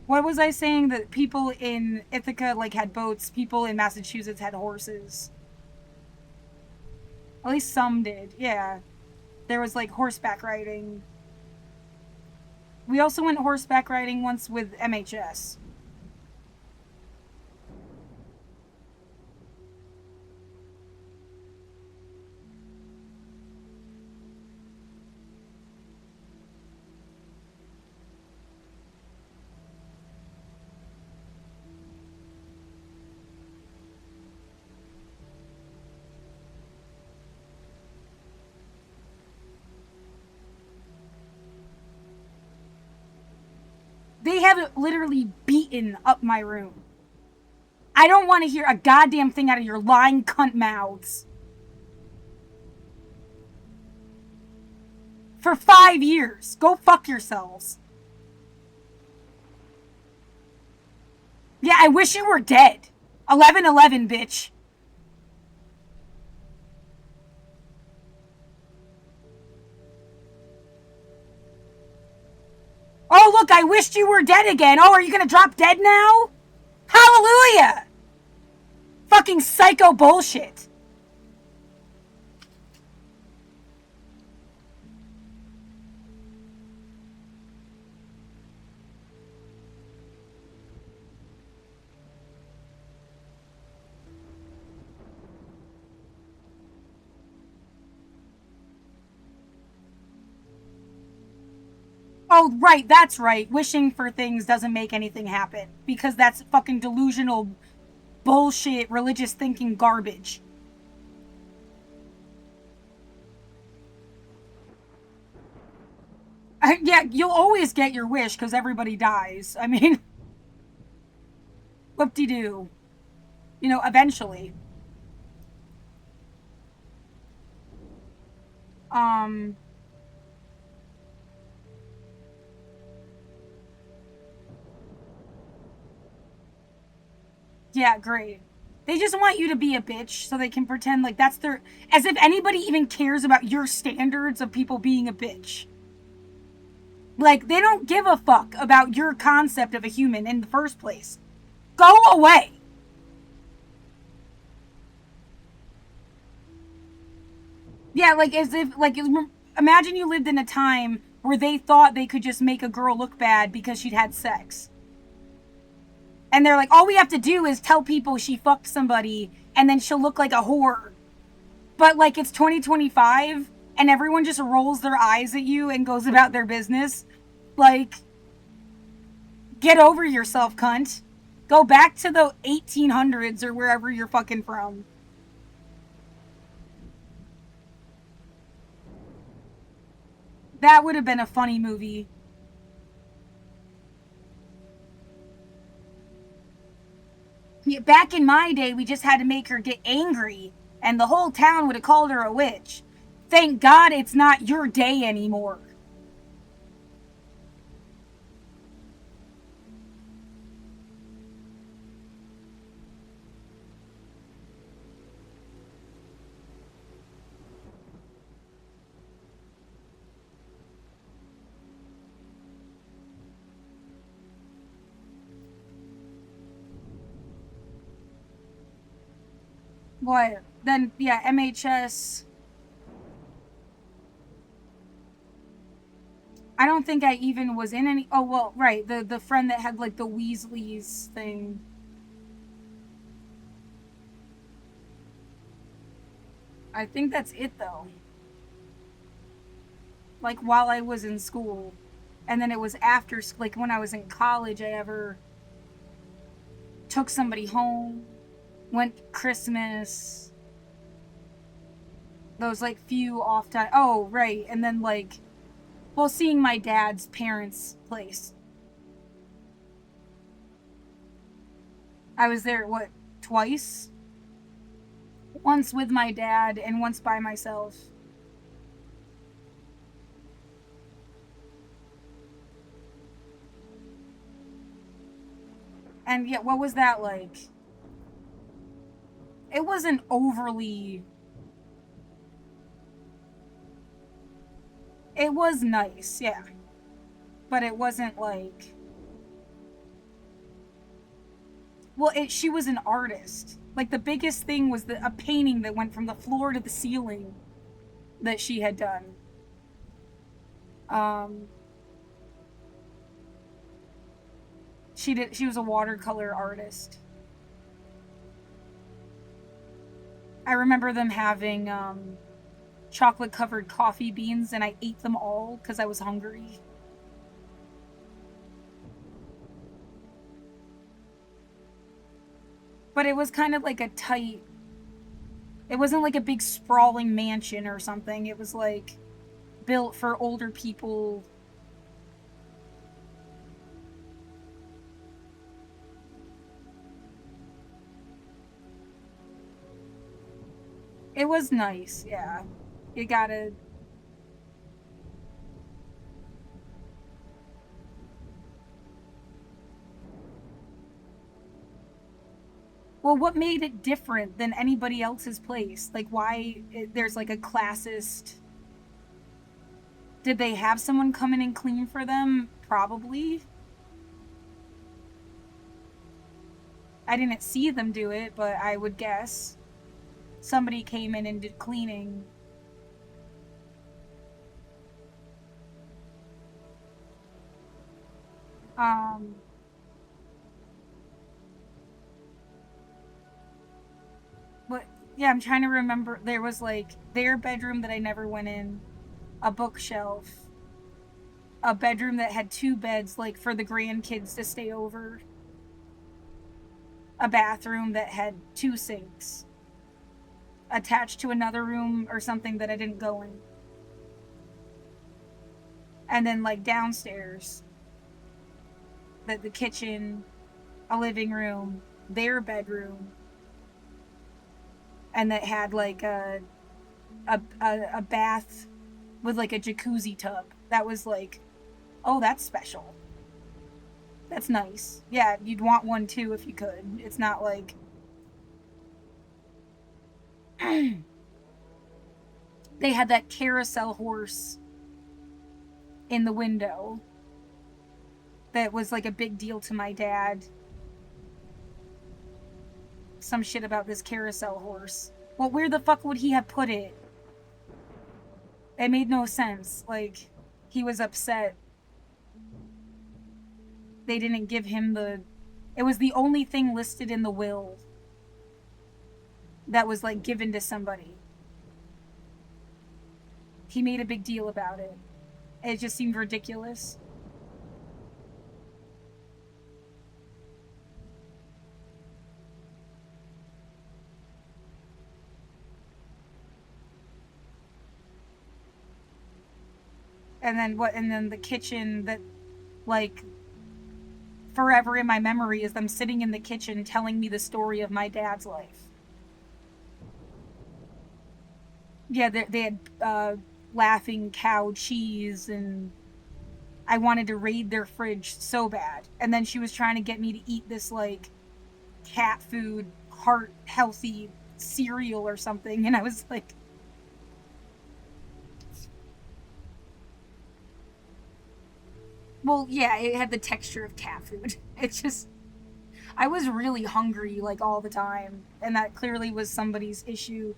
What was I saying? That people in Ithaca, like, had boats, people in Massachusetts had horses. At least some did, yeah. There was, like, horseback riding. We also went horseback riding once with MHS. have it literally beaten up my room. I don't want to hear a goddamn thing out of your lying cunt mouths. For 5 years. Go fuck yourselves. Yeah, I wish you were dead. 11/11, bitch. Oh, look, I wished you were dead again. Oh, are you gonna drop dead now? Hallelujah! Fucking psycho bullshit. Oh, right, that's right. Wishing for things doesn't make anything happen. Because that's fucking delusional bullshit, religious thinking garbage. Yeah, you'll always get your wish because everybody dies. I mean, whoop-de-doo. You know, eventually. Yeah, great. They just want you to be a bitch so they can pretend like that's their. As if anybody even cares about your standards of people being a bitch. Like, they don't give a fuck about your concept of a human in the first place. Go away! Yeah, like, as if. Like, imagine you lived in a time where they thought they could just make a girl look bad because she'd had sex. And they're like, all we have to do is tell people she fucked somebody and then she'll look like a whore. But, like, it's 2025 and everyone just rolls their eyes at you and goes about their business. Like, get over yourself, cunt. Go back to the 1800s or wherever you're fucking from. That would have been a funny movie. Back in my day, we just had to make her get angry, and the whole town would have called her a witch. Thank God it's not your day anymore. What? Then, yeah, MHS. I don't think I even was in any. Oh, well, right. The friend that had, like, the Weasleys thing. I think that's it, though. Like, while I was in school. And then it was after, like, when I was in college, I ever took somebody home, went Christmas. Those, like, few off time. Oh, right. And then, like, well, seeing my dad's parents' place. I was there, what, twice? Once with my dad and once by myself. And yeah, what was that like? It wasn't overly. It was nice, yeah. But it wasn't like. Well, she was an artist. Like, the biggest thing was a painting that went from the floor to the ceiling that she had done. She was a watercolor artist. I remember them having chocolate covered coffee beans and I ate them all because I was hungry. But it was kind of like a tight. It wasn't like a big sprawling mansion or something. It was like built for older people. It was nice, yeah. You gotta. Well, what made it different than anybody else's place? Like, why there's like a classist. Did they have someone come in and clean for them? Probably. I didn't see them do it, but I would guess somebody came in and did cleaning. Um, but yeah, I'm trying to remember. There was like their bedroom that I never went in, a bookshelf, a bedroom that had two beds, like for the grandkids to stay over, a bathroom that had two sinks attached to another room or something that I didn't go in. And then like downstairs, the kitchen, a living room, their bedroom, and that had like a bath with like a jacuzzi tub. That was like, oh, that's special. That's nice. Yeah, you'd want one too if you could. It's not like they had that carousel horse in the window that was like a big deal to my dad. Some shit about this carousel horse. Well, where the fuck would he have put it? It made no sense. Like, he was upset. They didn't give him the. It was the only thing listed in the will that was like given to somebody. He made a big deal about it. It just seemed ridiculous. And then what? And then the kitchen that, like, forever in my memory is them sitting in the kitchen telling me the story of my dad's life. Yeah, they had laughing cow cheese, and I wanted to raid their fridge so bad. And then she was trying to get me to eat this like cat food, heart healthy cereal or something, and I was like, well, yeah, it had the texture of cat food. It's just I was really hungry like all the time, and that clearly was somebody's issue.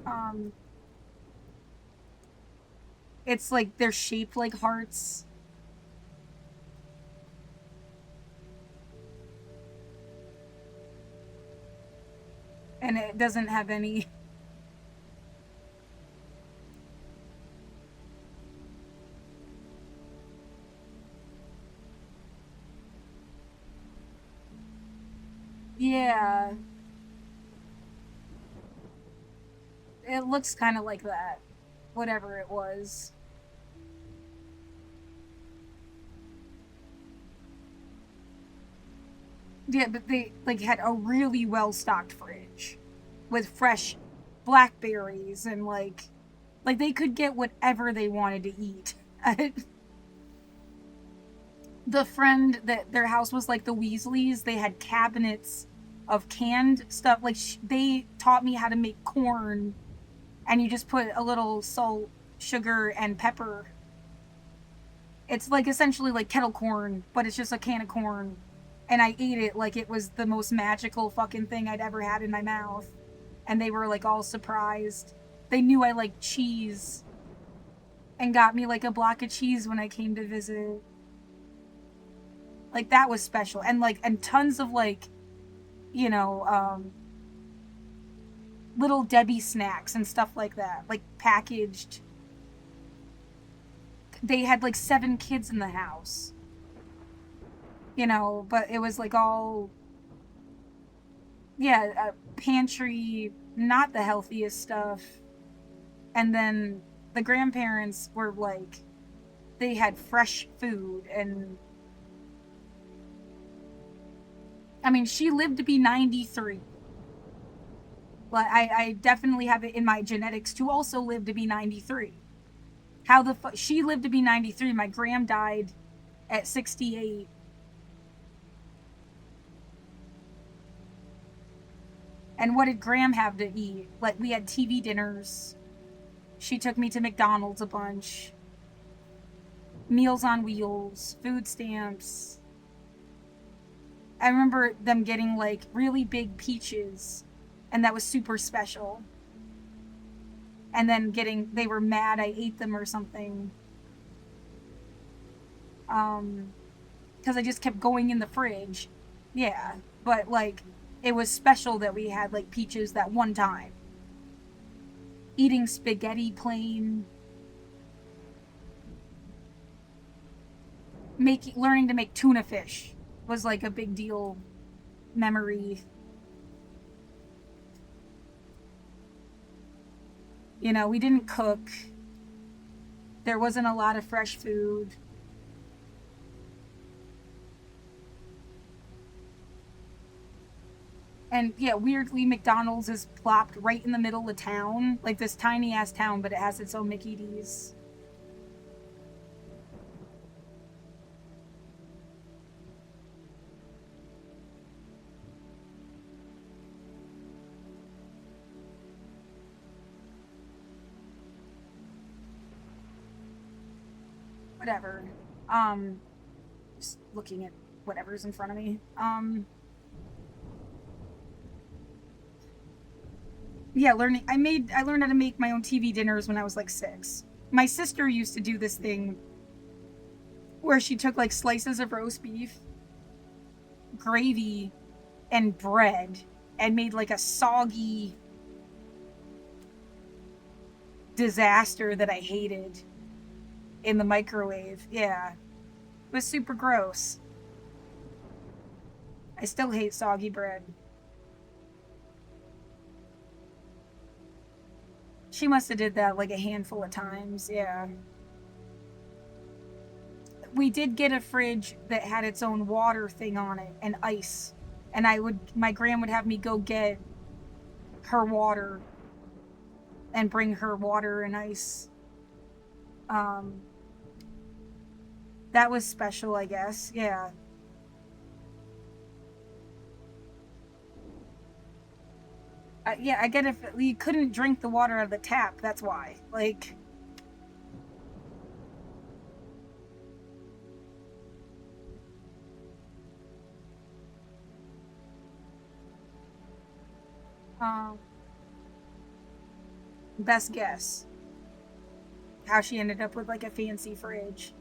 Um, it's like they're shaped like hearts. And it doesn't have any. Yeah, it looks kind of like that. Whatever it was. Yeah, but they like had a really well stocked fridge with fresh blackberries and like they could get whatever they wanted to eat. The friend that their house was like the Weasleys, they had cabinets of canned stuff. Like they taught me how to make corn, and you just put a little salt, sugar, and pepper. It's like essentially like kettle corn, but it's just a can of corn. And I ate it like it was the most magical fucking thing I'd ever had in my mouth. And they were like all surprised. They knew I liked cheese and got me like a block of cheese when I came to visit. Like that was special. And like and tons of like, you know, little Debbie snacks and stuff like that. Like packaged. They had like 7 kids in the house. You know, but it was like all yeah, pantry, not the healthiest stuff. And then the grandparents were like, they had fresh food. And I mean, she lived to be 93. But I definitely have it in my genetics to also live to be 93. How the fuck she lived to be 93? My gram died at 68. And what did Graham have to eat? Like, we had TV dinners. She took me to McDonald's a bunch. Meals on Wheels, food stamps. I remember them getting like really big peaches, and that was super special. And then they were mad I ate them or something. Because I just kept going in the fridge. Yeah, but like, it was special that we had like peaches that one time. Eating spaghetti plain. Learning to make tuna fish was like a big deal memory. You know, we didn't cook. There wasn't a lot of fresh food. And yeah, weirdly, McDonald's is plopped right in the middle of town. Like this tiny ass town, but it has its own Mickey D's. Whatever. Just looking at whatever's in front of me. Yeah, I learned how to make my own TV dinners when I was like 6. My sister used to do this thing where she took like slices of roast beef, gravy, and bread and made like a soggy disaster that I hated in the microwave. Yeah. It was super gross. I still hate soggy bread. She must have did that like a handful of times. Yeah. We did get a fridge that had its own water thing on it and ice. And my gram would have me go get her water and bring her water and ice. That was special, I guess. Yeah. Yeah, I get if you couldn't drink the water out of the tap, that's why. Like, um, best guess how she ended up with like a fancy fridge.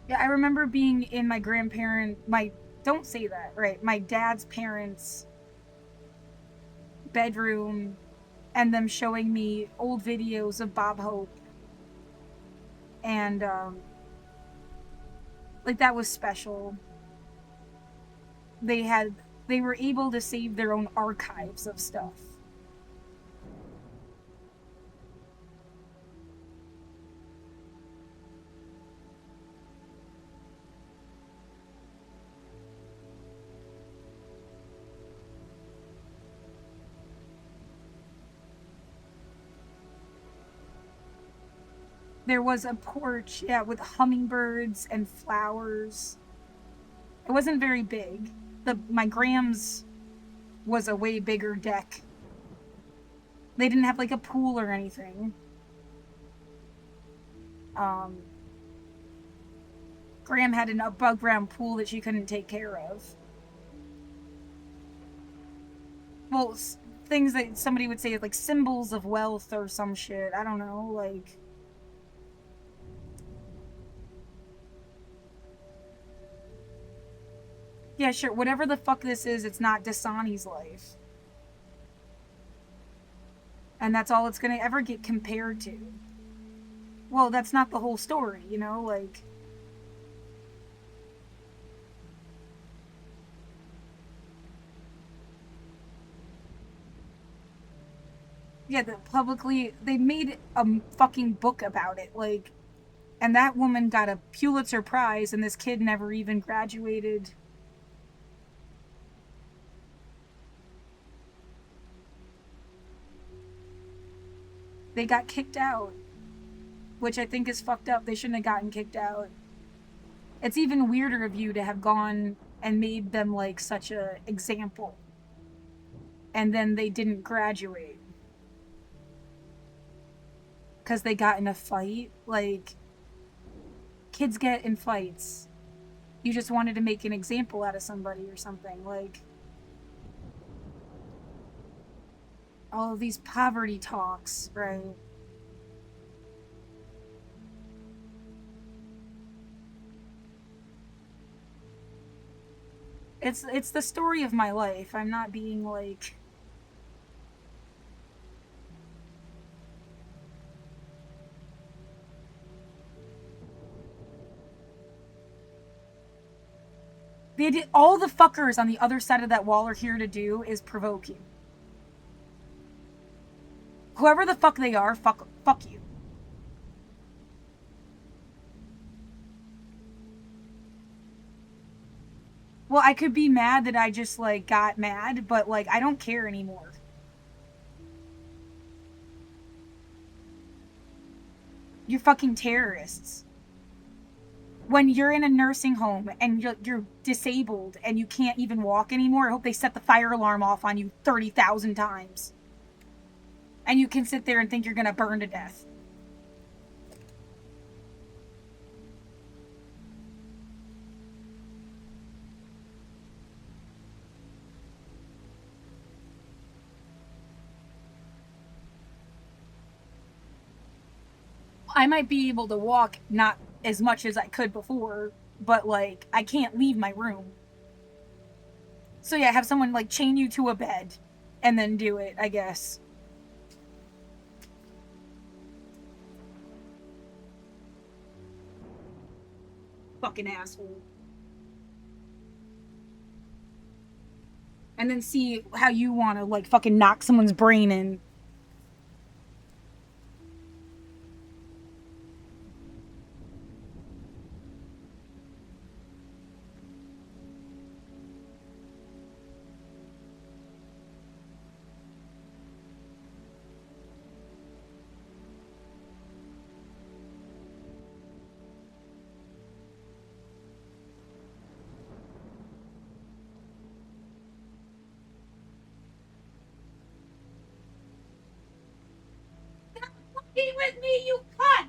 Yeah, I remember being in don't say that, right? My dad's parents' bedroom and them showing me old videos of Bob Hope. And, like, that was special. They had, they were able to save their own archives of stuff. There was a porch, yeah, with hummingbirds and flowers. It wasn't very big. My Grams was a way bigger deck. They didn't have like a pool or anything. Um, Graham had an above ground pool that she couldn't take care of. Well, things that somebody would say like symbols of wealth or some shit. I don't know, like. Yeah, sure. Whatever the fuck this is, it's not Dasani's life. And that's all it's gonna ever get compared to. Well, that's not the whole story, you know? Like. Yeah, publicly they made a fucking book about it, like, and that woman got a Pulitzer Prize, and this kid never even graduated. They got kicked out, which I think is fucked up. They shouldn't have gotten kicked out. It's even weirder of you to have gone and made them like such a example, and then they didn't graduate because they got in a fight. Like, kids get in fights. You just wanted to make an example out of somebody or something. Like, all of these poverty talks, right? It's the story of my life. I'm not being like, they did, all the fuckers on the other side of that wall are here to do is provoke you. Whoever the fuck they are, fuck you. Well, I could be mad that I just like got mad, but like I don't care anymore. You're fucking terrorists. When you're in a nursing home and you're disabled and you can't even walk anymore, I hope they set the fire alarm off on you 30,000 times. And you can sit there and think you're gonna burn to death. I might be able to walk not as much as I could before, but like I can't leave my room. So yeah, have someone like chain you to a bed and then do it, I guess. Fucking asshole. And then see how you want to like fucking knock someone's brain in. Be with me, you cunt!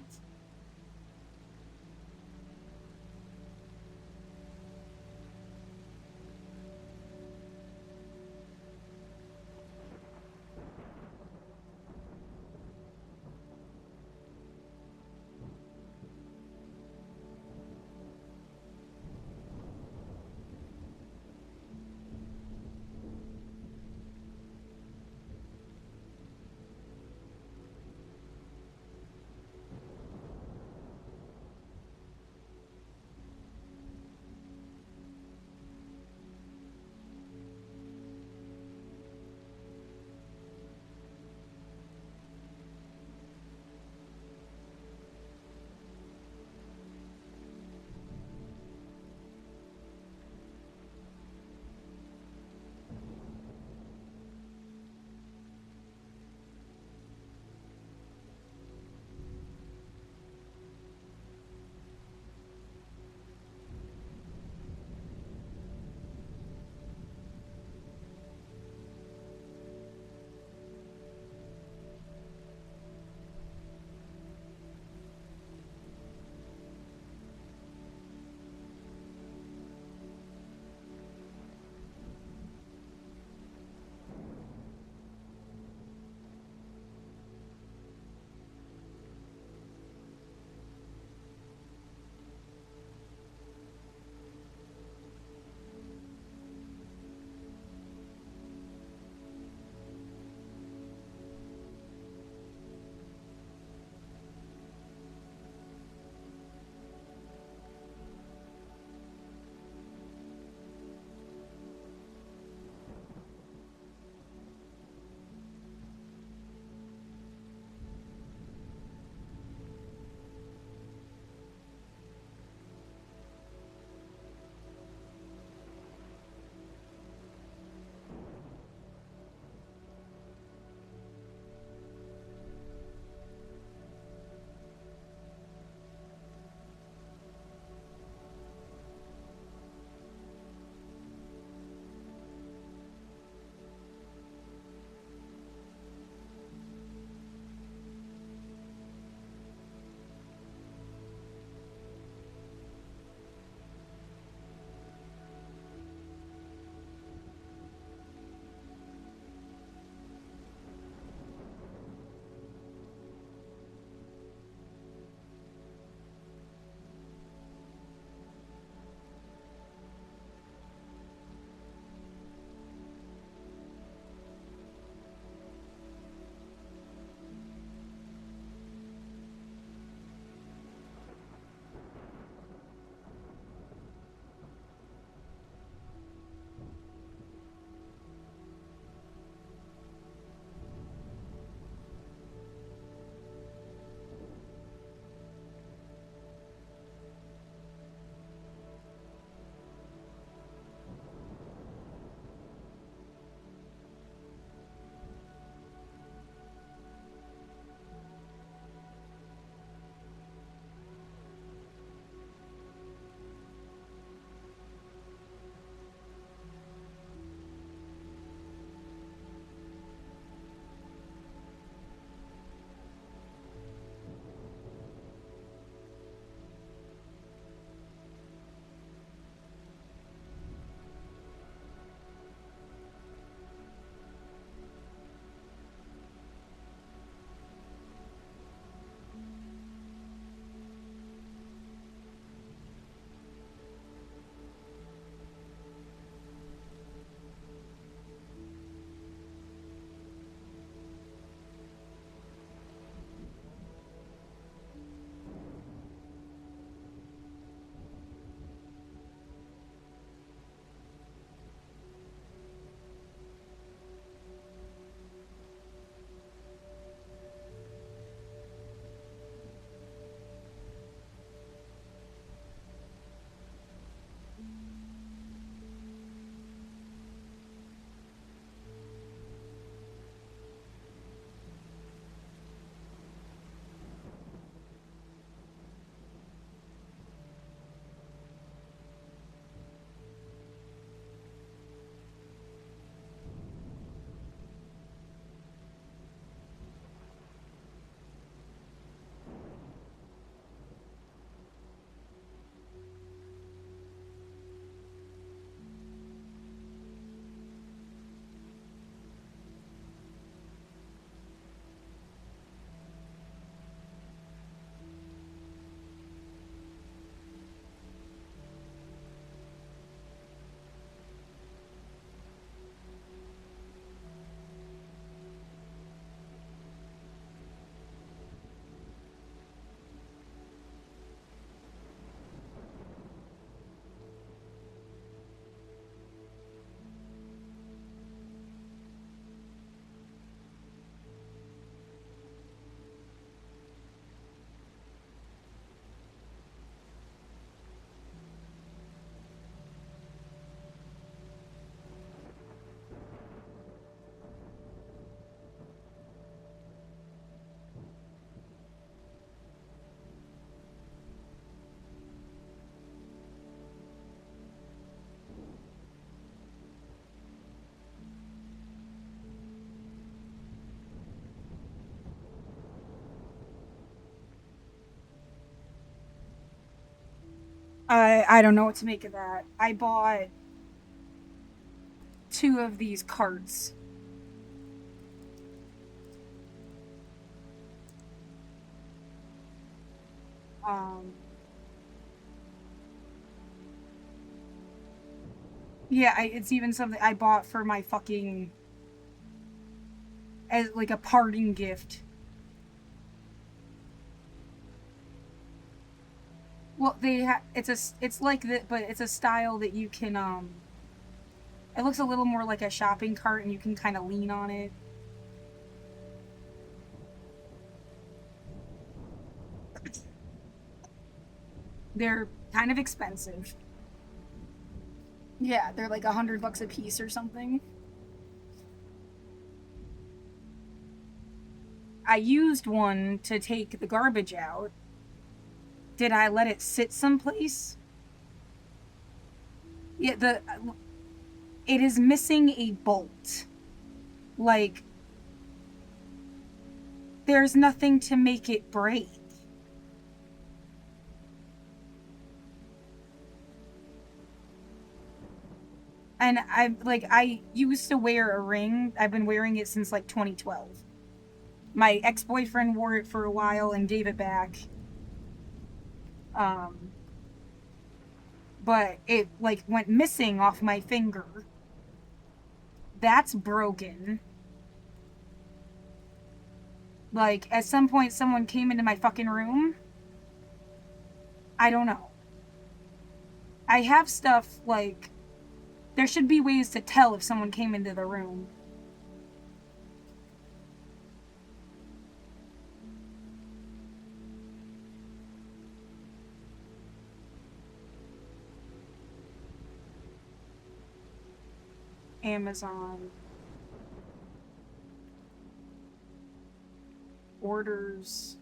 I don't know what to make of that. I bought 2 of these carts. Yeah, it's even something I bought for my fucking, as like a parting gift. Well, it's like that, but it's a style that you can it looks a little more like a shopping cart, and you can kind of lean on it. They're kind of expensive. Yeah, they're like $100 a piece or something. I used one to take the garbage out. Did I let it sit someplace? Yeah, it is missing a bolt. Like, there's nothing to make it break. And I used to wear a ring. I've been wearing it since like 2012. My ex-boyfriend wore it for a while and gave it back. Um, but it like went missing off my finger. That's broken. Like, at some point someone came into my fucking room. I don't know. I have stuff like, there should be ways to tell if someone came into the room. Amazon. Orders.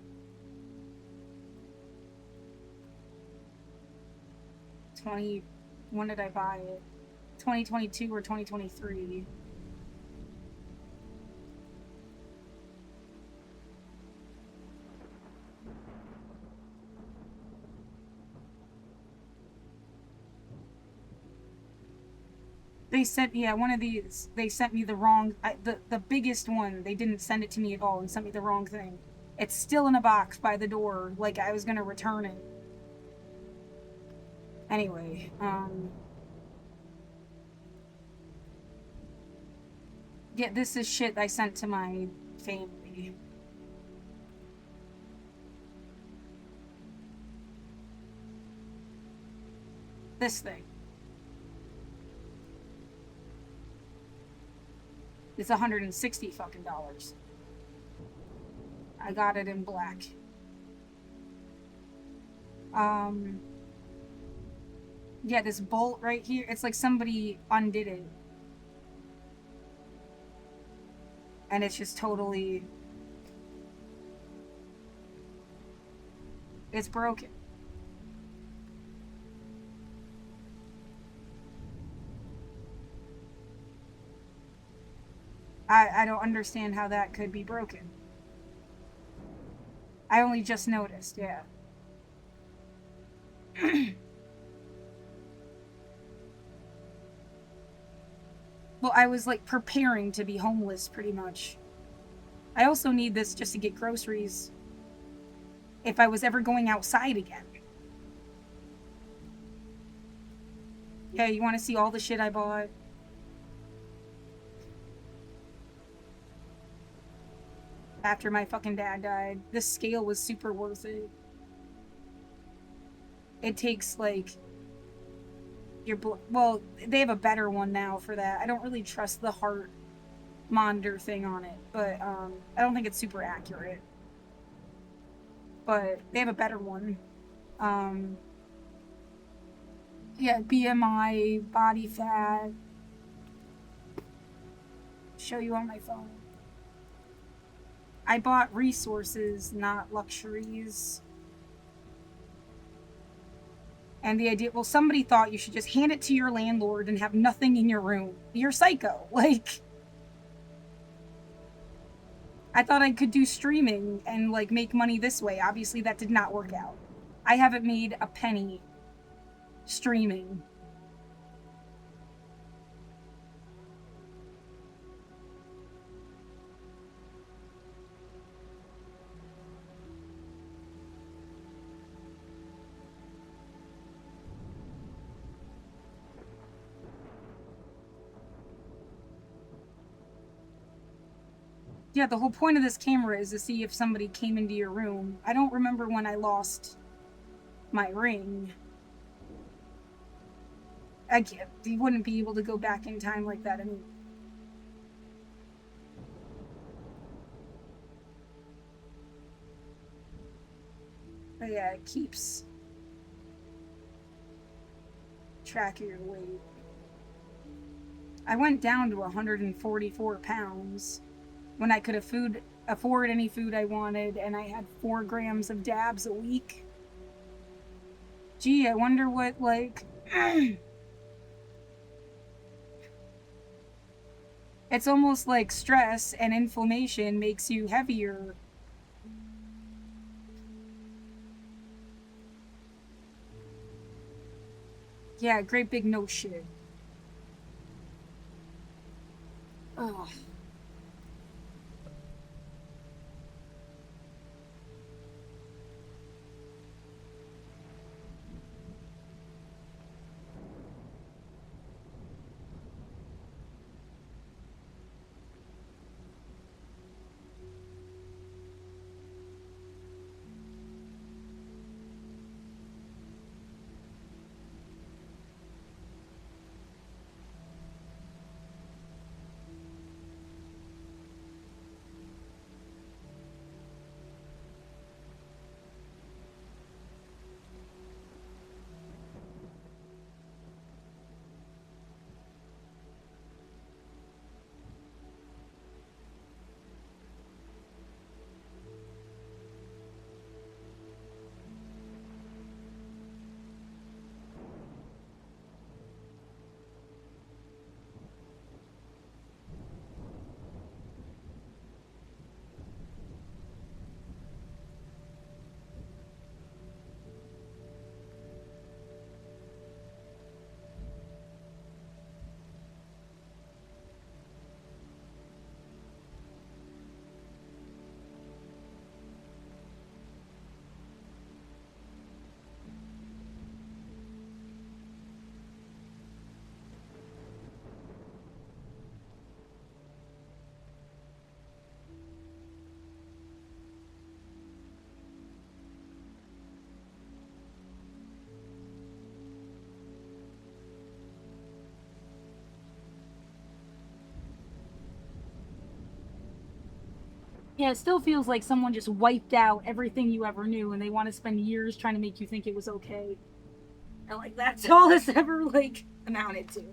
when did I buy it? 2022 or 2023? They sent, yeah, one of these, they sent me the wrong, the biggest one, they didn't send it to me at all and sent me the wrong thing. It's still in a box by the door, like I was gonna return it. Anyway, yeah, this is shit I sent to my family. This thing. It's $160 fucking dollars. I got it in black. Yeah, this bolt right here, it's like somebody undid it. And it's just totally, it's broken. I don't understand how that could be broken. I only just noticed, yeah. Well, I was like preparing to be homeless pretty much. I also need this just to get groceries if I was ever going outside again. Yeah, you want to see all the shit I bought? After my fucking dad died. This scale was super worth it. It takes like your well, they have a better one now for that. I don't really trust the heart monitor thing on it, but I don't think it's super accurate. But they have a better one. Yeah, BMI, body fat. Show you on my phone. I bought resources, not luxuries. And the idea, well, somebody thought you should just hand it to your landlord and have nothing in your room. You're psycho. Like, I thought I could do streaming and, like, make money this way. Obviously, that did not work out. I haven't made a penny streaming. Yeah, the whole point of this camera is to see if somebody came into your room. I don't remember when I lost my ring. I can't. You wouldn't be able to go back in time like that anymore. But yeah, it keeps track of your weight. I went down to 144 pounds when I could afford any food I wanted, and I had 4 grams of dabs a week. Gee, I wonder what, like... It's almost like stress and inflammation makes you heavier. Yeah, great big no shit. Ugh. Yeah, it still feels like someone just wiped out everything you ever knew and they want to spend years trying to make you think it was okay. And like that's all this ever like amounted to.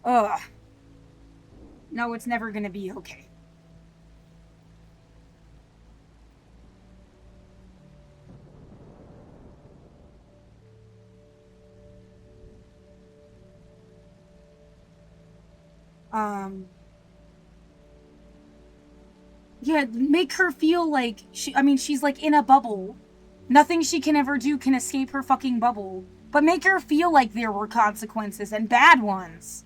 Ugh. No, it's never gonna be okay. Um Yeah, make her feel like she's like in a bubble. Nothing she can ever do can escape her fucking bubble. But make her feel like there were consequences and bad ones.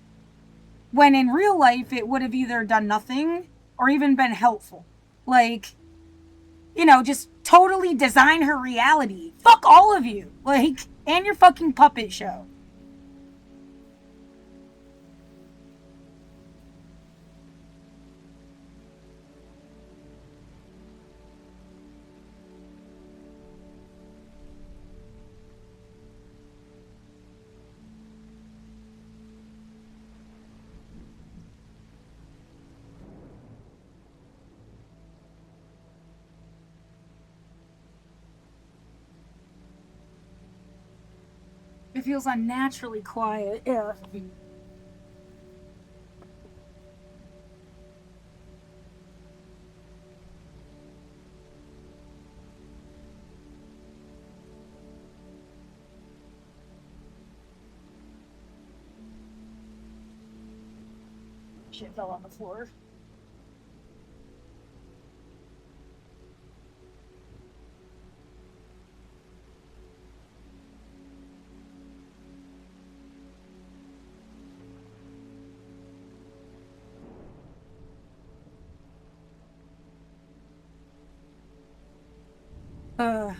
When in real life, it would have either done nothing or even been helpful. Like, just totally design her reality. Fuck all of you. Like, and your fucking puppet show. It feels unnaturally quiet. Yeah. Shit fell on the floor. Uh,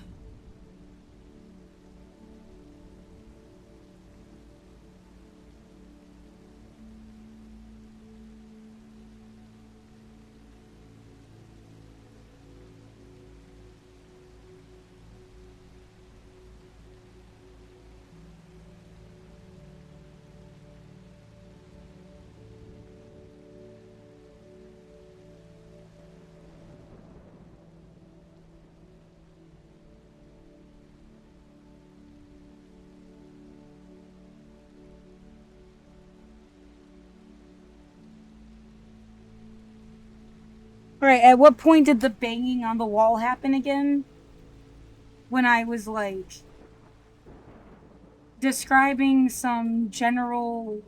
all right. At what point did the banging on the wall happen again? When I was like describing some general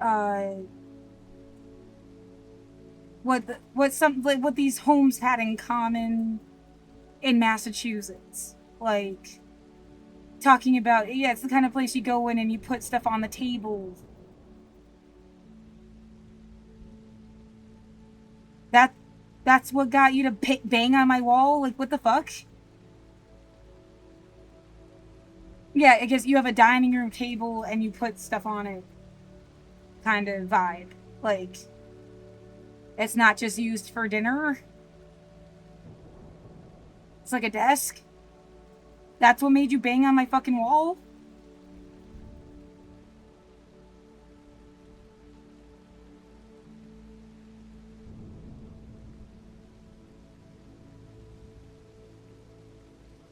uh what these homes had in common in Massachusetts. Like talking about, yeah, it's the kind of place you go in and you put stuff on the table. That that's what got you to bang on my wall? Like what the fuck? Yeah, I guess you have a dining room table and you put stuff on it kind of vibe. Like it's not just used for dinner. It's like a desk. That's what made you bang on my fucking wall?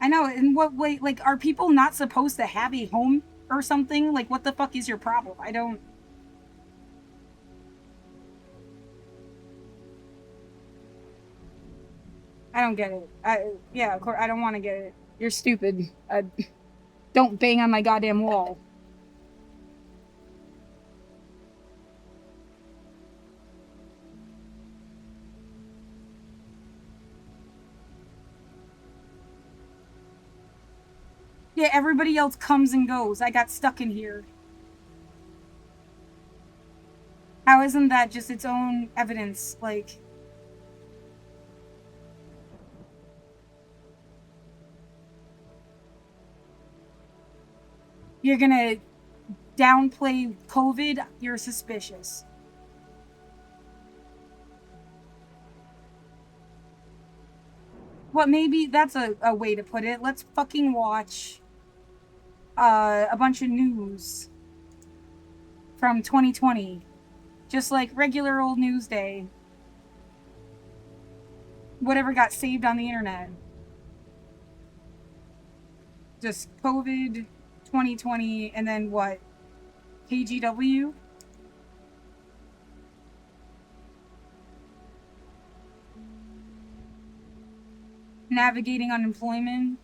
I know. In what way? Like, are people not supposed to have a home or something? Like, what the fuck is your problem? I don't. I don't get it. Yeah, of course, I don't want to get it. You're stupid. Don't bang on my goddamn wall. Yeah, everybody else comes and goes. I got stuck in here. How isn't that just its own evidence? Like, you're gonna downplay COVID? You're suspicious. Well, maybe that's a way to put it. Let's fucking watch a bunch of news from 2020. Just like regular old news day. Whatever got saved on the internet. Just COVID 2020 and then what? KGW? Navigating unemployment.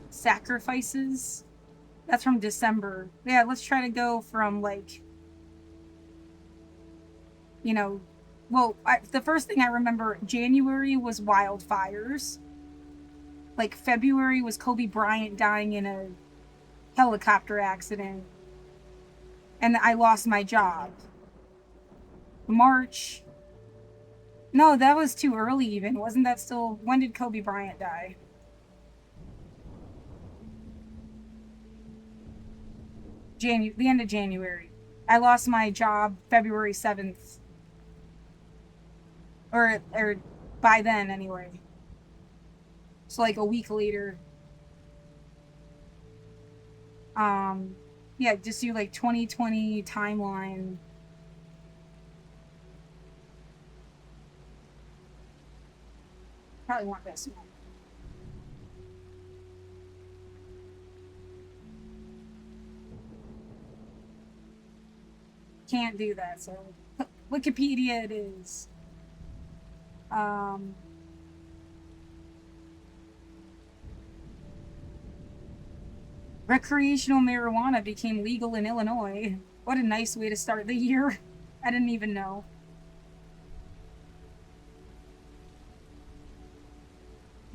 Sacrifices. That's from December. Yeah, let's try to go from like, you know, well, the first thing I remember, January was wildfires. Like February was Kobe Bryant dying in a helicopter accident. And I lost my job. March. No, that was too early even. Wasn't that still, when did Kobe Bryant die? The end of January. I lost my job February 7th. Or by then anyway. So like a week later. Yeah, just do like 2020 timeline. Probably want this one. Can't do that, so Wikipedia it is. Um, Recreational marijuana became legal in Illinois. What a nice way to start the year. I didn't even know.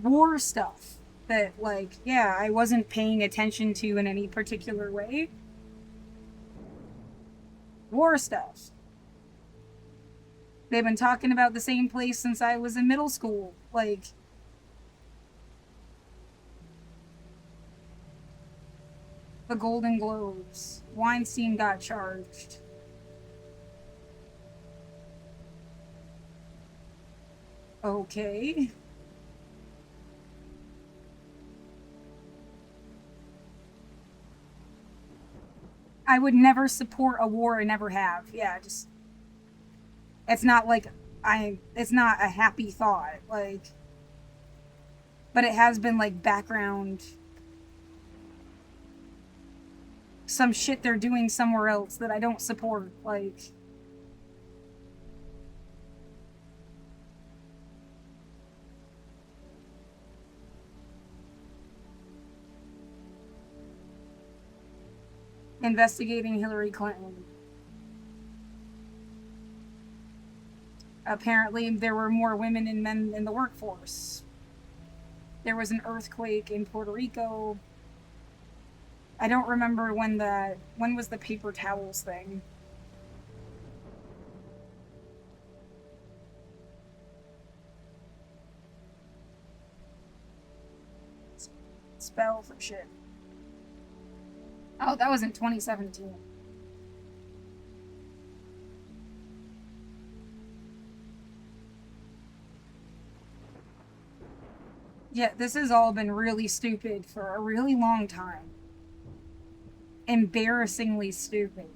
War stuff that, like, yeah, I wasn't paying attention to in any particular way. War stuff. They've been talking about the same place since I was in middle school. Like, the Golden Globes. Weinstein got charged. Okay. I would never support a war, I never have. Yeah, just it's not like it's not a happy thought, like, but it has been like background some shit they're doing somewhere else that I don't support, like. Investigating Hillary Clinton. Apparently, there were more women and men in the workforce. There was an earthquake in Puerto Rico. I don't remember when was the paper towels thing. Spell for shit. Oh, that was in 2017. Yeah, this has all been really stupid for a really long time. Embarrassingly stupid.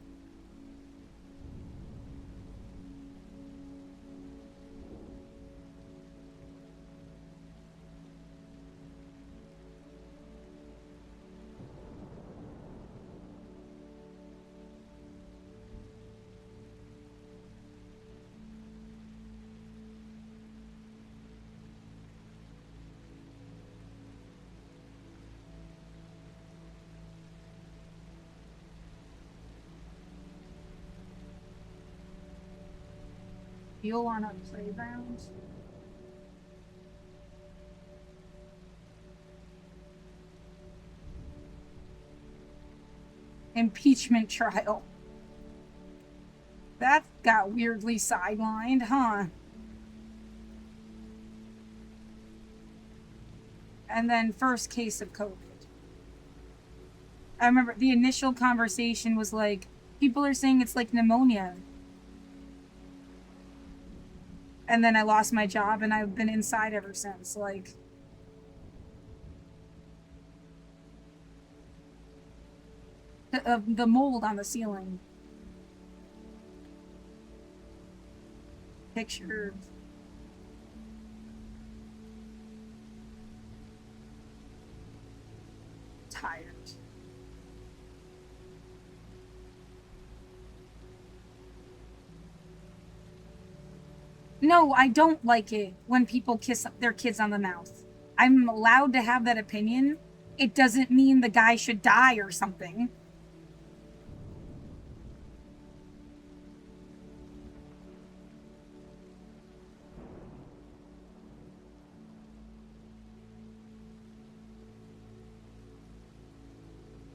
Fuel on a playground? Impeachment trial. That got weirdly sidelined, huh? And then first case of COVID. I remember the initial conversation was like, people are saying it's like pneumonia. And then I lost my job and I've been inside ever since. Like, the mold on the ceiling. Picture. Tired. No, I don't like it when people kiss their kids on the mouth. I'm allowed to have that opinion. It doesn't mean the guy should die or something.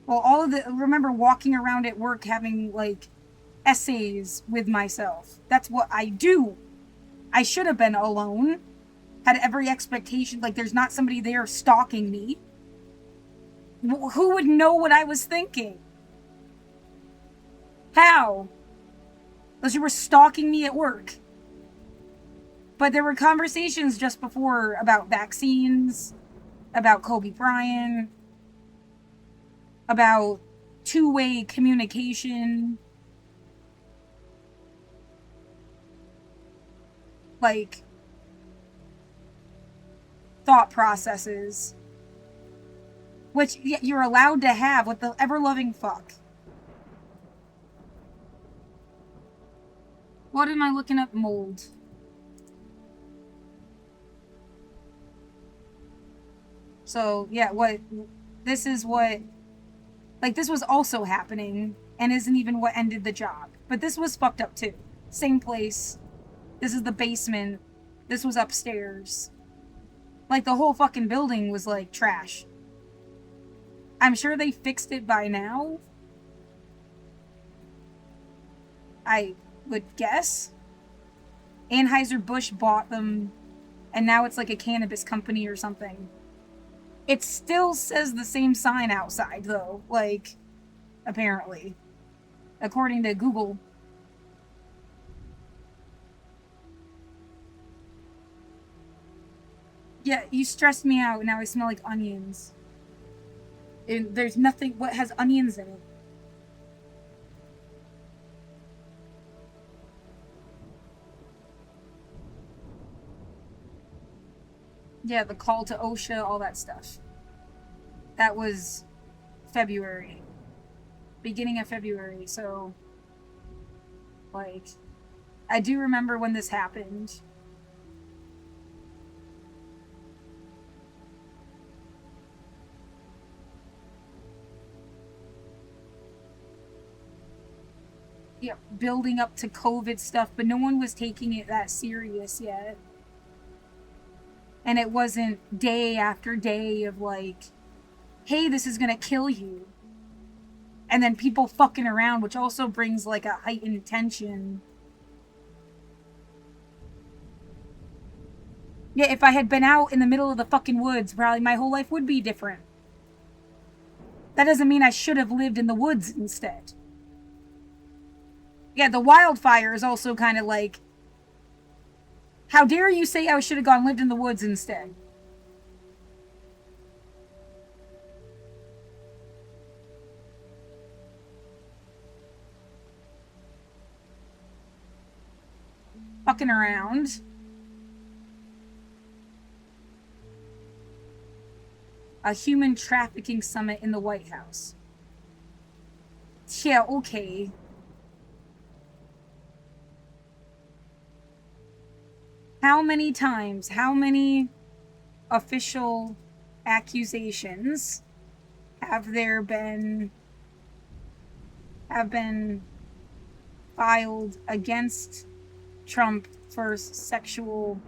Well, remember walking around at work having like essays with myself. That's what I do. I should have been alone. Had every expectation, like there's not somebody there stalking me. Who would know what I was thinking? How? Unless you were stalking me at work. But there were conversations just before about vaccines, about Kobe Bryant, about two-way communication. Like, thought processes. Which you're allowed to have with the ever-loving fuck. What am I looking up? Mold. So, yeah, this is what, like, this was also happening and isn't even what ended the job. But this was fucked up too. Same place. This is the basement. This was upstairs. Like, the whole fucking building was, like, trash. I'm sure they fixed it by now. I would guess. Anheuser-Busch bought them and now it's like a cannabis company or something. It still says the same sign outside, though, like, apparently, according to Google. Yeah, you stressed me out. Now I smell like onions. And there's nothing. What has onions in it? Yeah, the call to OSHA, all that stuff. That was February. Beginning of February, so. Like. I do remember when this happened. Yeah, building up to COVID stuff, but no one was taking it that serious yet. And it wasn't day after day of like, hey, this is gonna kill you. And then people fucking around, which also brings like a heightened tension. Yeah, if I had been out in the middle of the fucking woods, probably my whole life would be different. That doesn't mean I should have lived in the woods instead. Yeah, the wildfire is also kind of like, how dare you say I should have gone lived in the woods instead? Fucking around. A human trafficking summit in the White House. Yeah, okay. How many times, how many official accusations have been filed against Trump for sexual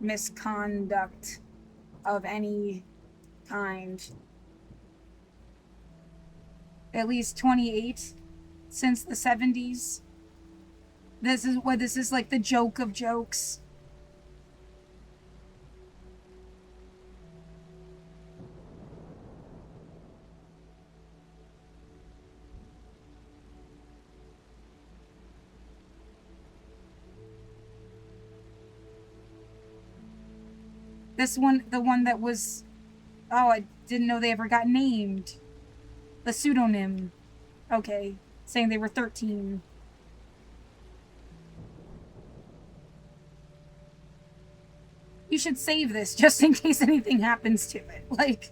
misconduct of any kind? At least 28 since the 70s. This is like the joke of jokes. This one, the one that was, oh, I didn't know they ever got named. The pseudonym. Okay, saying they were 13. You should save this just in case anything happens to it. Like,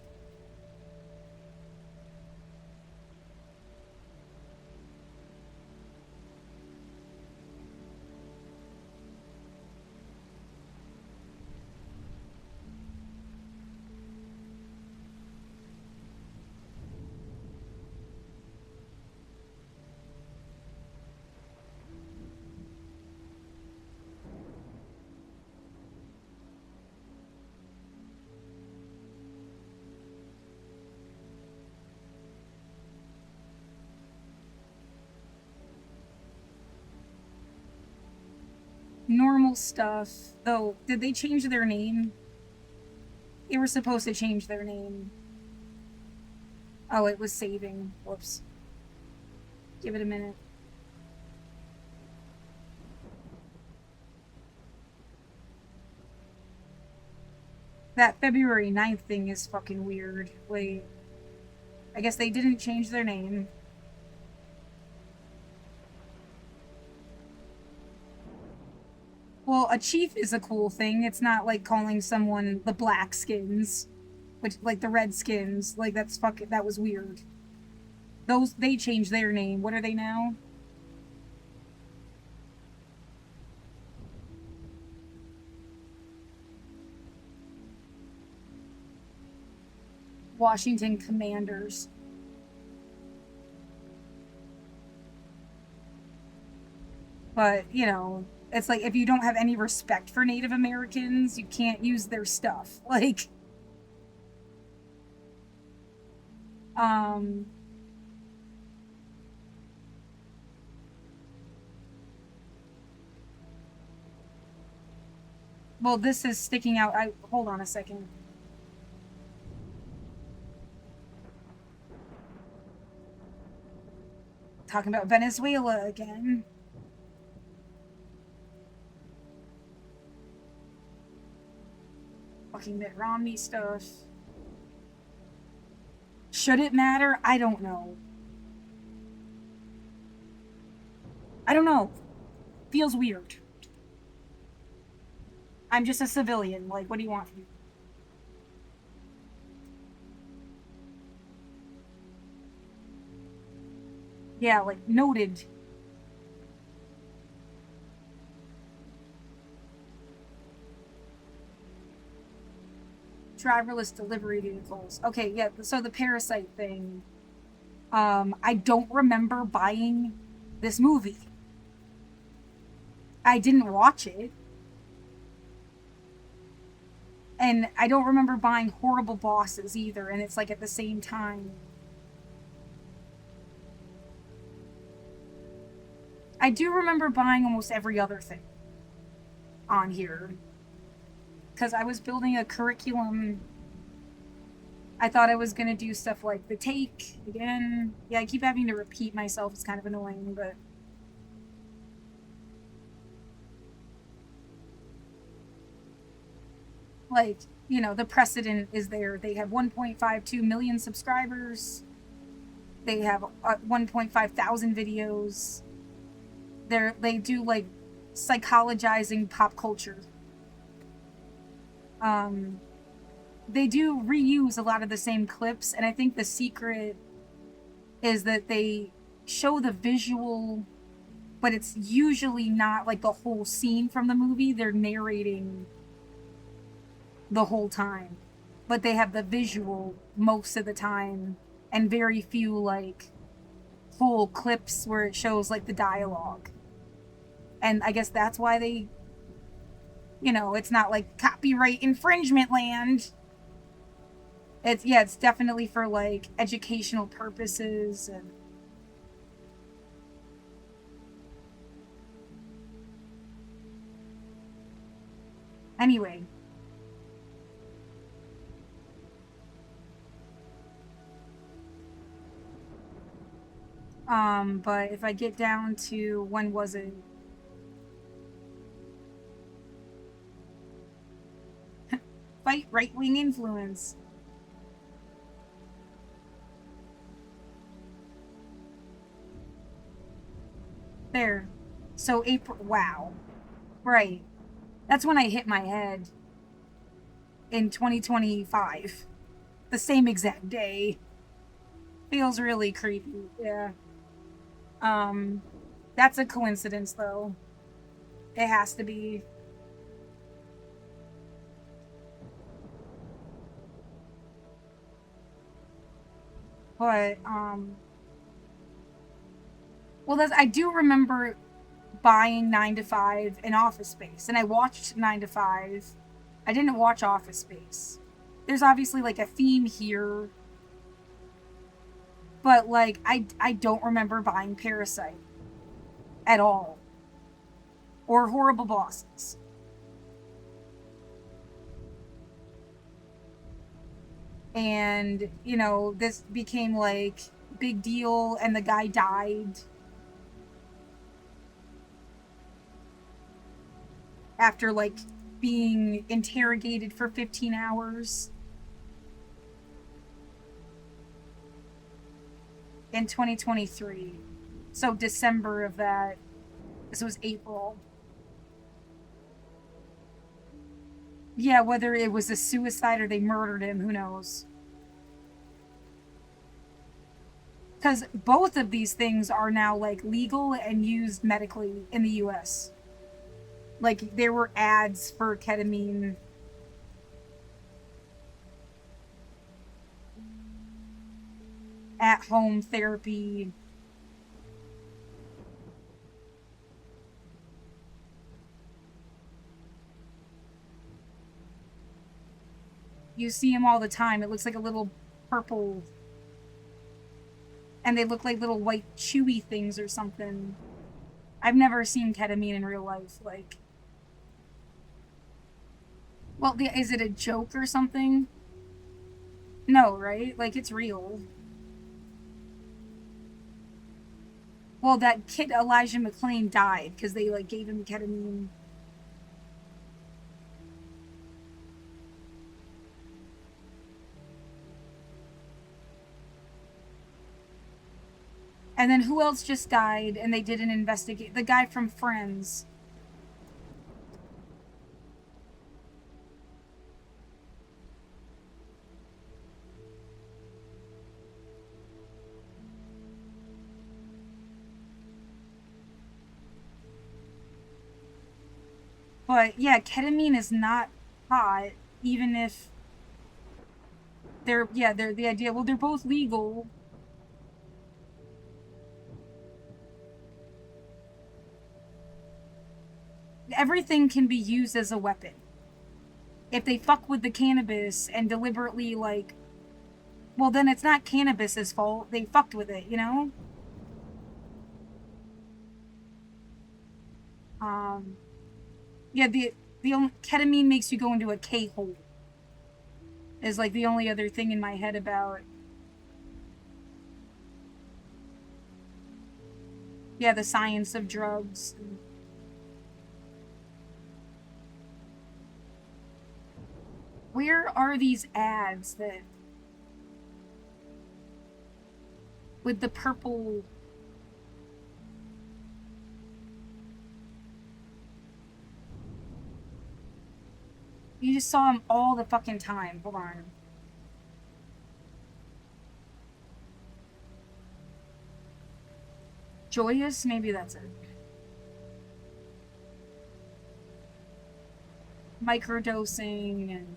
normal stuff. Though, did they change their name? They were supposed to change their name. Oh, it was saving. Whoops. Give it a minute. That February 9th thing is fucking weird. Wait. I guess they didn't change their name. Well, a chief is a cool thing. It's not like calling someone the Blackskins, which like the Redskins. Like that's fucking that was weird. Those they changed their name. What are they now? Washington Commanders. But, you know, it's like if you don't have any respect for Native Americans, you can't use their stuff. Like, um, Well, this is sticking out. Hold on a second. Talking about Venezuela again. Fucking Mitt Romney stuff. Should it matter? I don't know. I don't know. Feels weird. I'm just a civilian. Like, what do you want from me? Yeah, like, noted. Driverless delivery vehicles. Okay, yeah, so the Parasite thing. I don't remember buying this movie. I didn't watch it. And I don't remember buying Horrible Bosses either, and it's like at the same time. I do remember buying almost every other thing on here. Because I was building a curriculum. I thought I was going to do stuff like The Take again. Yeah, I keep having to repeat myself. It's kind of annoying, but. Like, you know, the precedent is there. They have 1.52 million subscribers. They have 1.5 thousand videos. They do like psychologizing pop culture. They do reuse a lot of the same clips, and I think the secret is that they show the visual, but it's usually not like the whole scene from the movie. They're narrating the whole time, but they have the visual most of the time, and very few like whole clips where it shows like the dialogue. And I guess that's why they, you know, it's not like copyright infringement land. It's definitely for like educational purposes. And anyway, but if I get down to when was it? Fight right-wing influence. There. So April. Wow. Right. That's when I hit my head. In 2025. The same exact day. Feels really creepy. Yeah. That's a coincidence, though. It has to be. But, well, I do remember buying 9 to 5 in Office Space, and I watched 9 to 5. I didn't watch Office Space. There's obviously like a theme here, but like I don't remember buying Parasite at all, or Horrible Bosses. And you know, this became like big deal, and the guy died after like being interrogated for 15 hours in 2023. So December of that. This was April. Yeah, whether it was a suicide or they murdered him, who knows? Because both of these things are now like legal and used medically in the US. Like there were ads for ketamine. At home therapy. You see them all the time. It looks like a little purple. And they look like little white chewy things or something. I've never seen ketamine in real life. Like, Well, is it a joke or something? No, right? Like, it's real. Well, that kid Elijah McClain died because they like gave him ketamine. And then who else just died? And they did an investigate. The guy from Friends. But yeah, ketamine is not hot, even if they're the idea. Well, they're both legal. Everything can be used as a weapon. If they fuck with the cannabis and deliberately like, well, then it's not cannabis's fault. They fucked with it, you know. Um, yeah, the only ketamine makes you go into a K hole. Is like the only other thing in my head about. Yeah, the science of drugs. Where are these ads that with the purple? You just saw them all the fucking time. Hold on. Joyous? Maybe that's it. Microdosing and.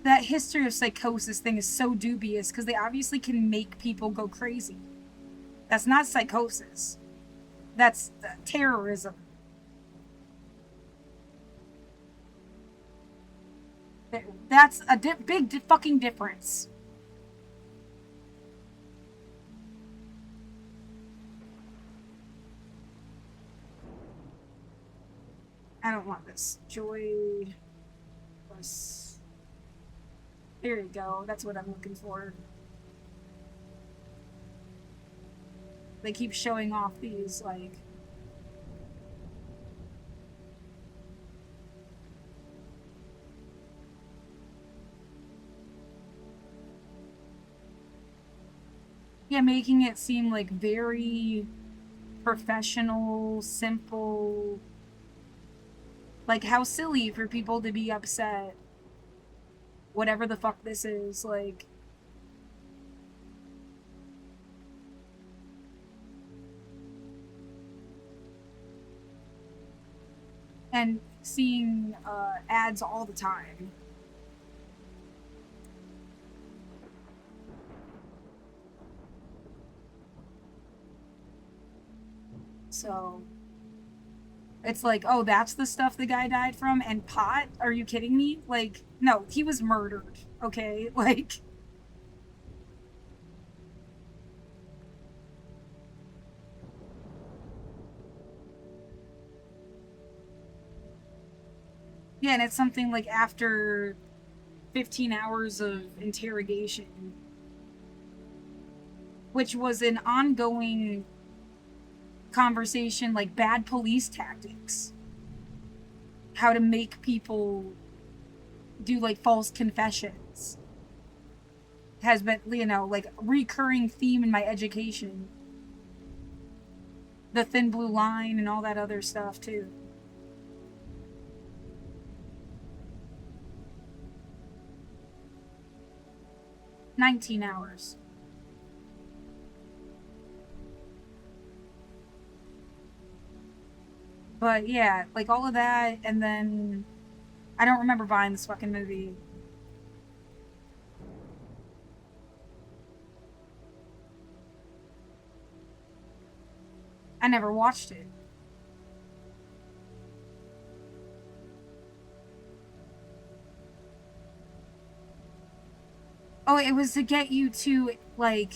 That history of psychosis thing is so dubious because they obviously can make people go crazy. That's not psychosis. That's terrorism. That's a big fucking difference. I don't want this. Joy plus. There you go. That's what I'm looking for. They keep showing off these, like. Yeah, making it seem like very professional, simple. Like, how silly for people to be upset. Whatever the fuck this is, like. And seeing ads all the time. So it's like, oh, that's the stuff the guy died from? And pot? Are you kidding me? Like, no, he was murdered, okay? Like. Yeah, and it's something like after 15 hours of interrogation, which was an ongoing conversation, like bad police tactics, how to make people do like false confessions has been, you know, like recurring theme in my education. The thin blue line and all that other stuff too. 19 hours. But yeah, like all of that, and then I don't remember buying this fucking movie. I never watched it. Oh, it was to get you to, like,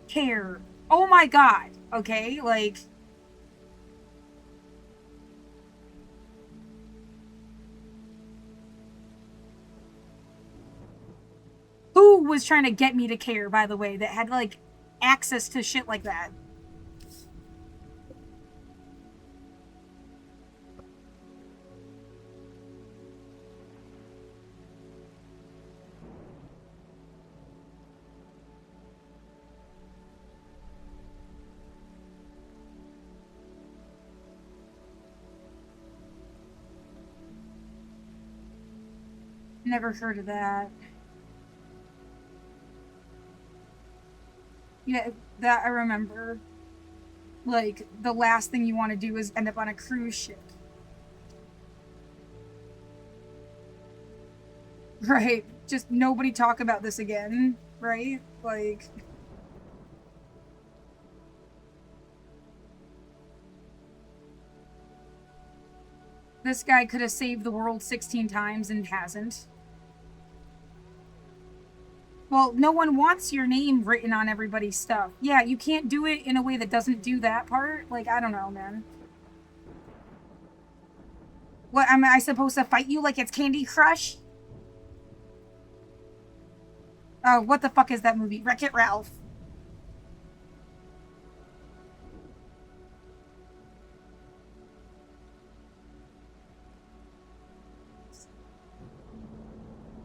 care. Oh my god. Okay, like. Who was trying to get me to care, by the way, that had, like, access to shit like that? Never heard of that. Yeah, that I remember. Like, the last thing you want to do is end up on a cruise ship. Right. Just nobody talk about this again, right? Like. This guy could have saved the world 16 times and hasn't. Well, no one wants your name written on everybody's stuff. Yeah, you can't do it in a way that doesn't do that part. Like, I don't know, man. What, am I supposed to fight you like it's Candy Crush? Oh, what the fuck is that movie? Wreck-It Ralph.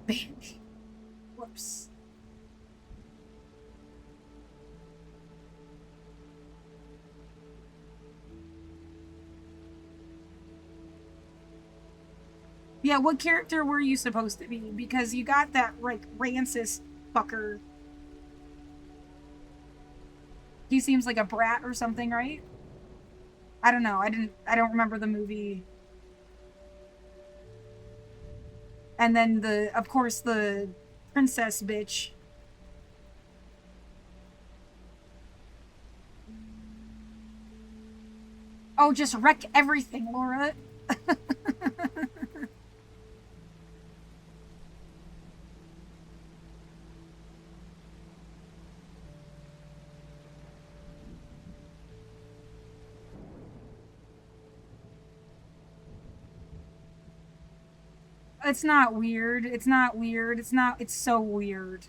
Bambi. Whoops. Yeah, what character were you supposed to be? Because you got that, like, Rancis fucker. He seems like a brat or something, right? I don't know. I don't remember the movie. And then of course, the princess bitch. Oh, just wreck everything, Laura. It's not weird. It's not weird. It's not. It's so weird.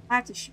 I have to show.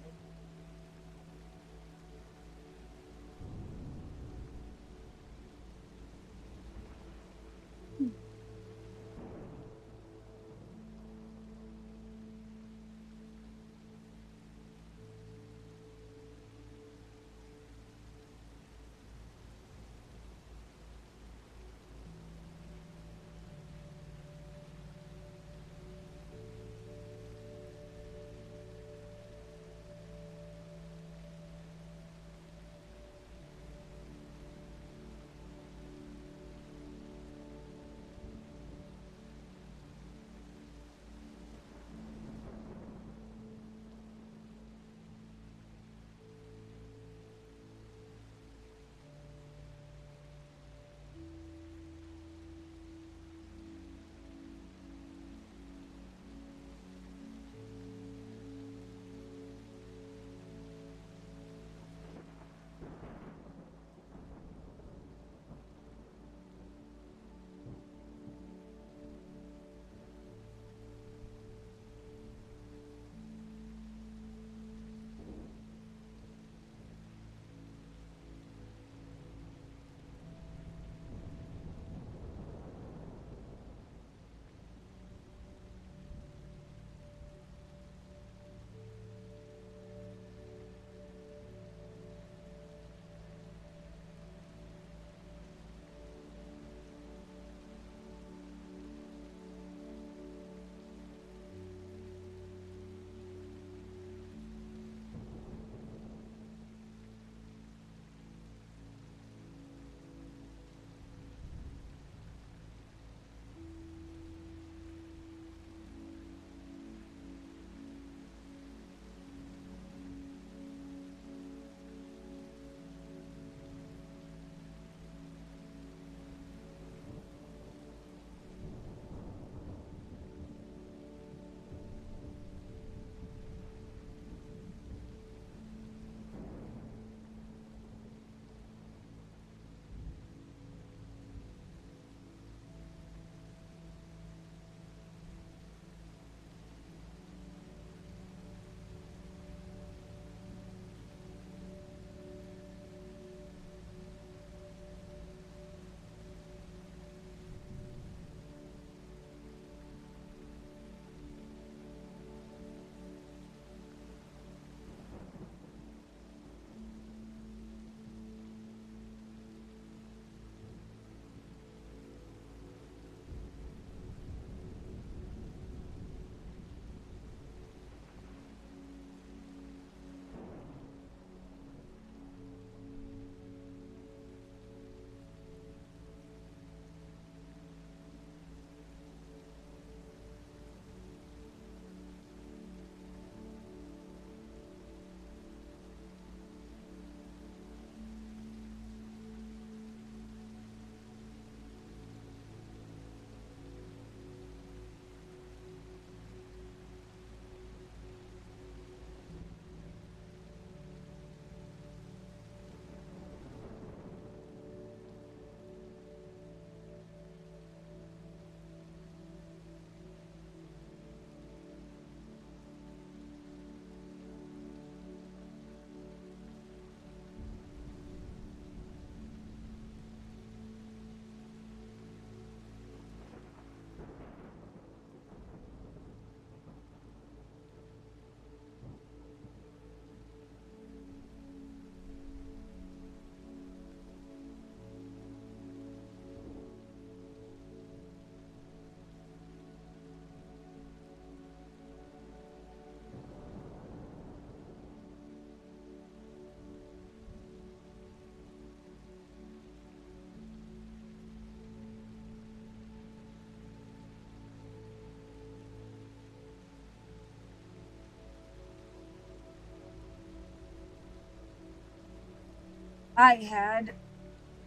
I had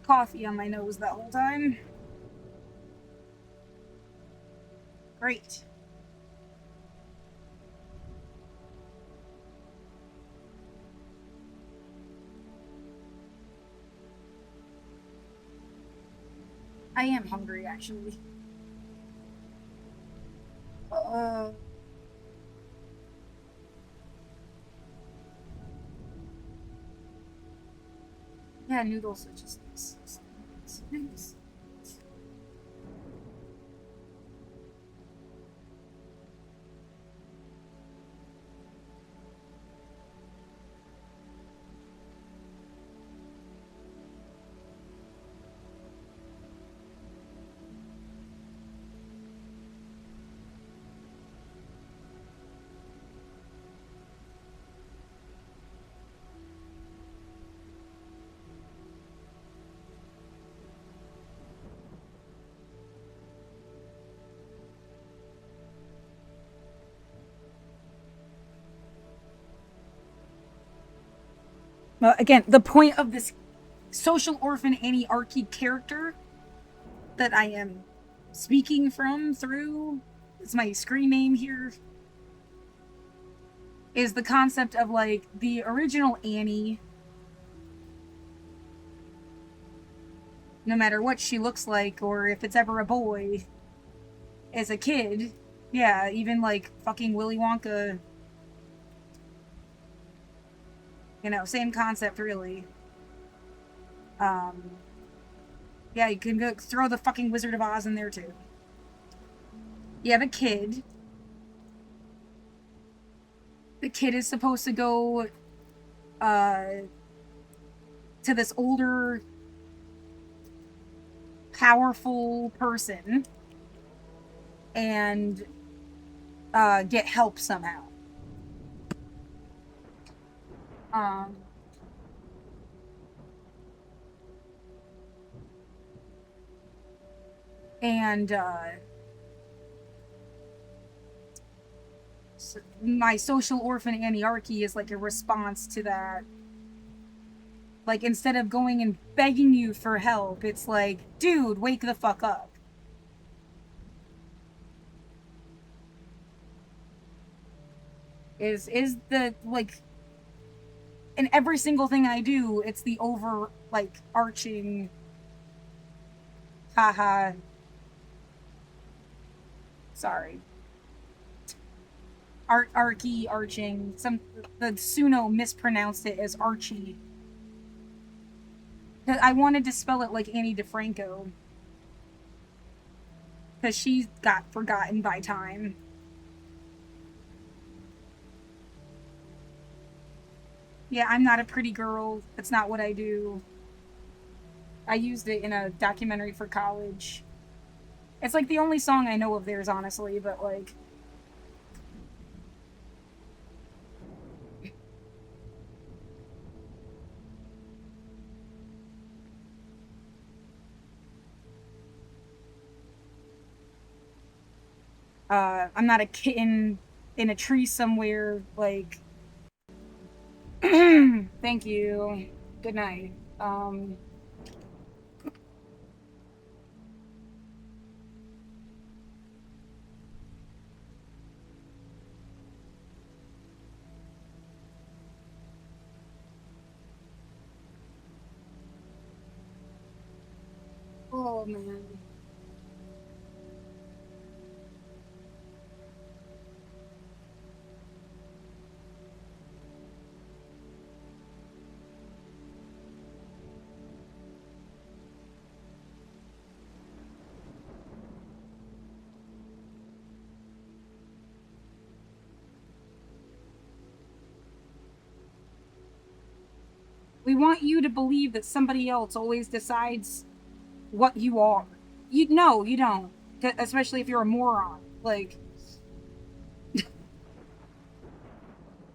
coffee on my nose that whole time. Great. I am hungry, actually. Uh, yeah, noodles are just nice. Well, again, the point of this social orphan Annie Archie character that I am speaking from through, it's my screen name here, is the concept of like the original Annie, no matter what she looks like or if it's ever a boy, as a kid. Yeah, even like fucking Willy Wonka. You know, same concept really. Um, yeah, you can go throw the fucking Wizard of Oz in there too. You have a kid. The kid is supposed to go uh, to this older, powerful person and get help somehow. Um, and my social orphan Anarchy is like a response to that. Like, instead of going and begging you for help, it's like, dude, wake the fuck up. Is the like in every single thing I do, it's the over like arching haha. Sorry. Archy arching. The Suno mispronounced it as Archie. I wanted to spell it like Annie DeFranco. Because she got forgotten by time. Yeah, I'm not a pretty girl. That's not what I do. I used it in a documentary for college. It's like the only song I know of theirs, honestly, but like. I'm not a kitten in a tree somewhere, like. Thank you. Good night. Oh man. We want you to believe that somebody else always decides what you are. You no, you don't. Especially if you're a moron. Like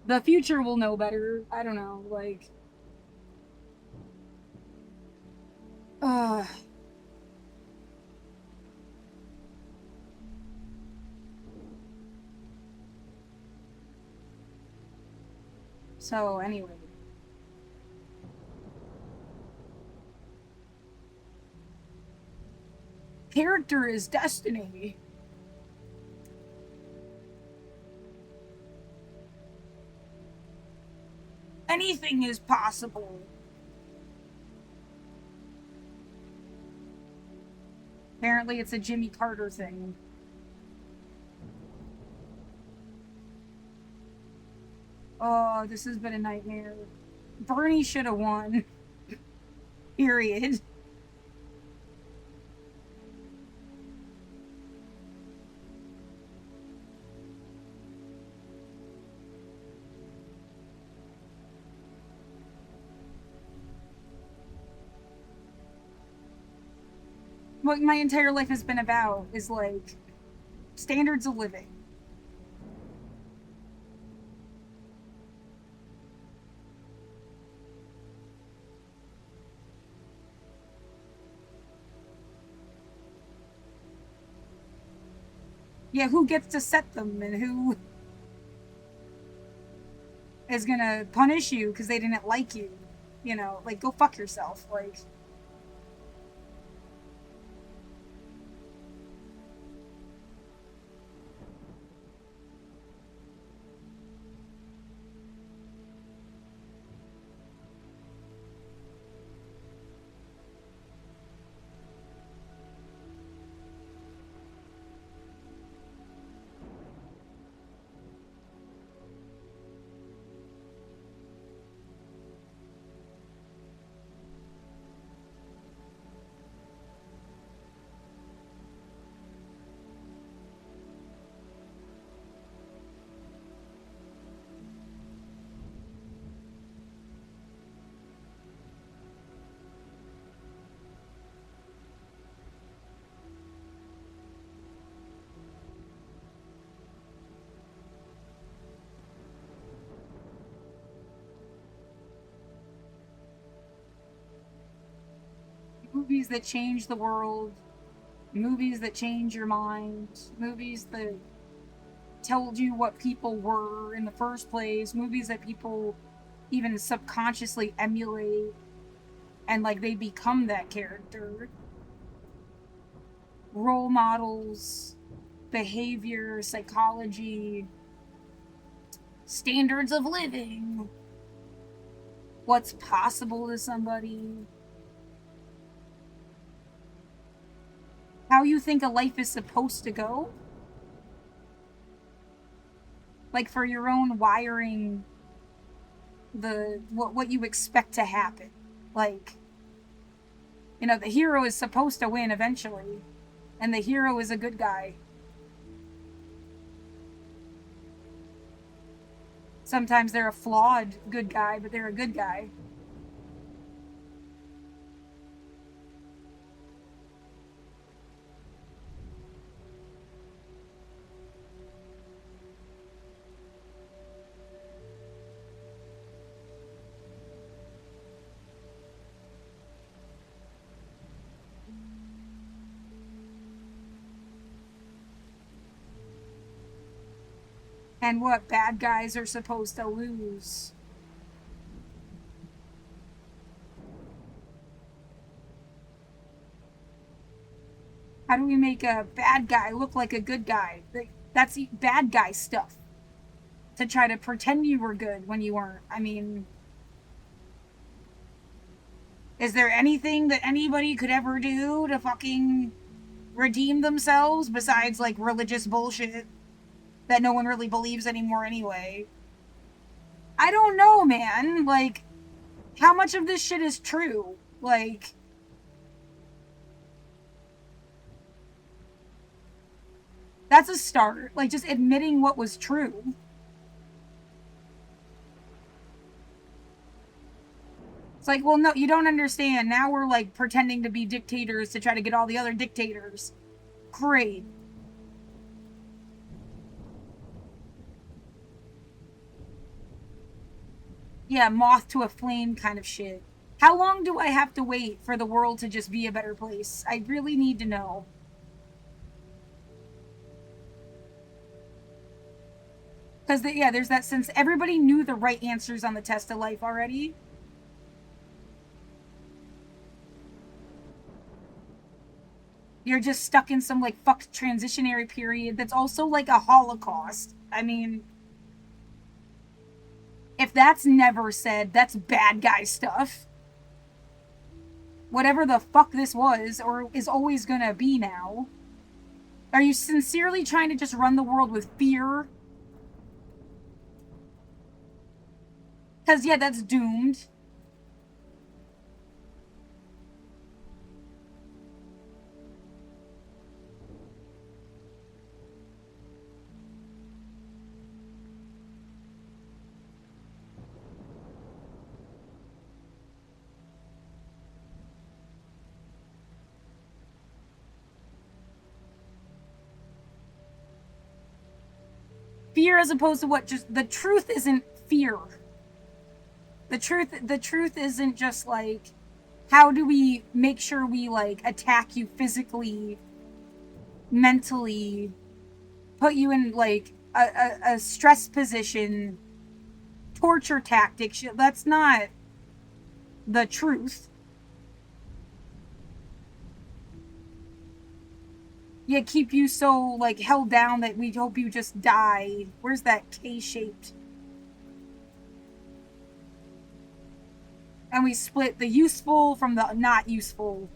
the future will know better. I don't know. Like, uh. So anyway, character is destiny. Anything is possible. Apparently, it's a Jimmy Carter thing. Oh, this has been a nightmare. Bernie should have won. Period. What my entire life has been about is like standards of living. Yeah, who gets to set them and who is gonna punish you because they didn't like you? You know, like, go fuck yourself. Like, movies that change the world, movies that change your mind, movies that told you what people were in the first place, movies that people even subconsciously emulate and like they become that character. Role models, behavior, psychology, standards of living, what's possible to somebody, how you think a life is supposed to go. Like for your own wiring, the what you expect to happen. Like, you know, the hero is supposed to win eventually, and the hero is a good guy. Sometimes they're a flawed good guy, but they're a good guy. And what bad guys are supposed to lose. How do we make a bad guy look like a good guy? That's bad guy stuff. To try to pretend you were good when you weren't. I mean, is there anything that anybody could ever do to fucking redeem themselves besides like religious bullshit that no one really believes anymore anyway? I don't know, man. Like, how much of this shit is true? Like, that's a start. Like, just admitting what was true. It's like, well, no, you don't understand. Now we're like pretending to be dictators to try to get all the other dictators. Great. Yeah, moth to a flame kind of shit. How long do I have to wait for the world to just be a better place? I really need to know. Because, yeah, there's that sense everybody knew the right answers on the test of life already. You're just stuck in some, like, fucked transitionary period that's also, like, a holocaust. I mean, if that's never said, that's bad guy stuff. Whatever the fuck this was, or is always gonna be now. Are you sincerely trying to just run the world with fear? Because, yeah, that's doomed. Fear as opposed to what? Just the truth isn't fear. The truth isn't just like, how do we make sure we, like, attack you physically, mentally, put you in, like, a stress position, torture tactics. That's not the truth. Yeah, keep you so, like, held down that we hope you just die. Where's that K-shaped? And we split the useful from the not useful.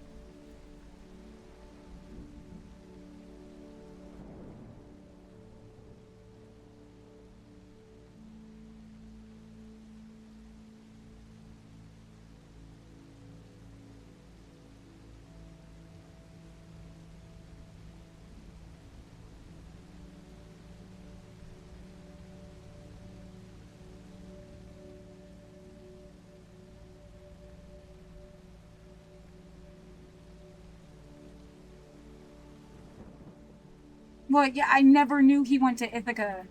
Well, yeah, I never knew he went to Ithaca.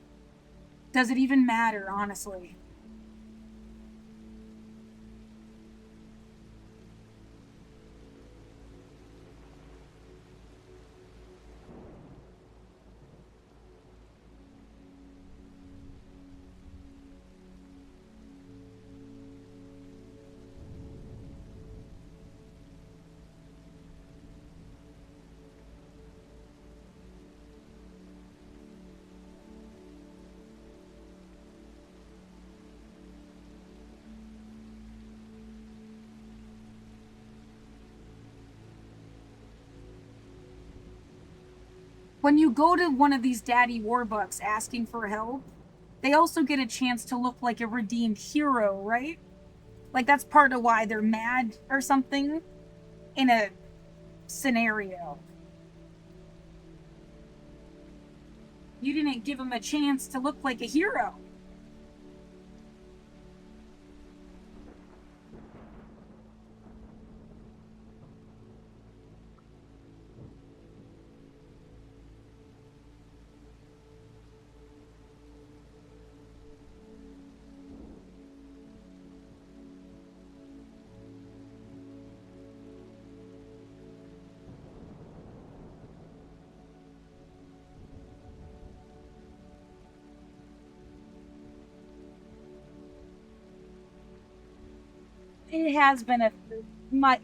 Does it even matter, honestly? When you go to one of these daddy warbucks asking for help, they also get a chance to look like a redeemed hero, right? Like, that's part of why they're mad or something in a scenario. You didn't give him a chance to look like a hero. It has been a. My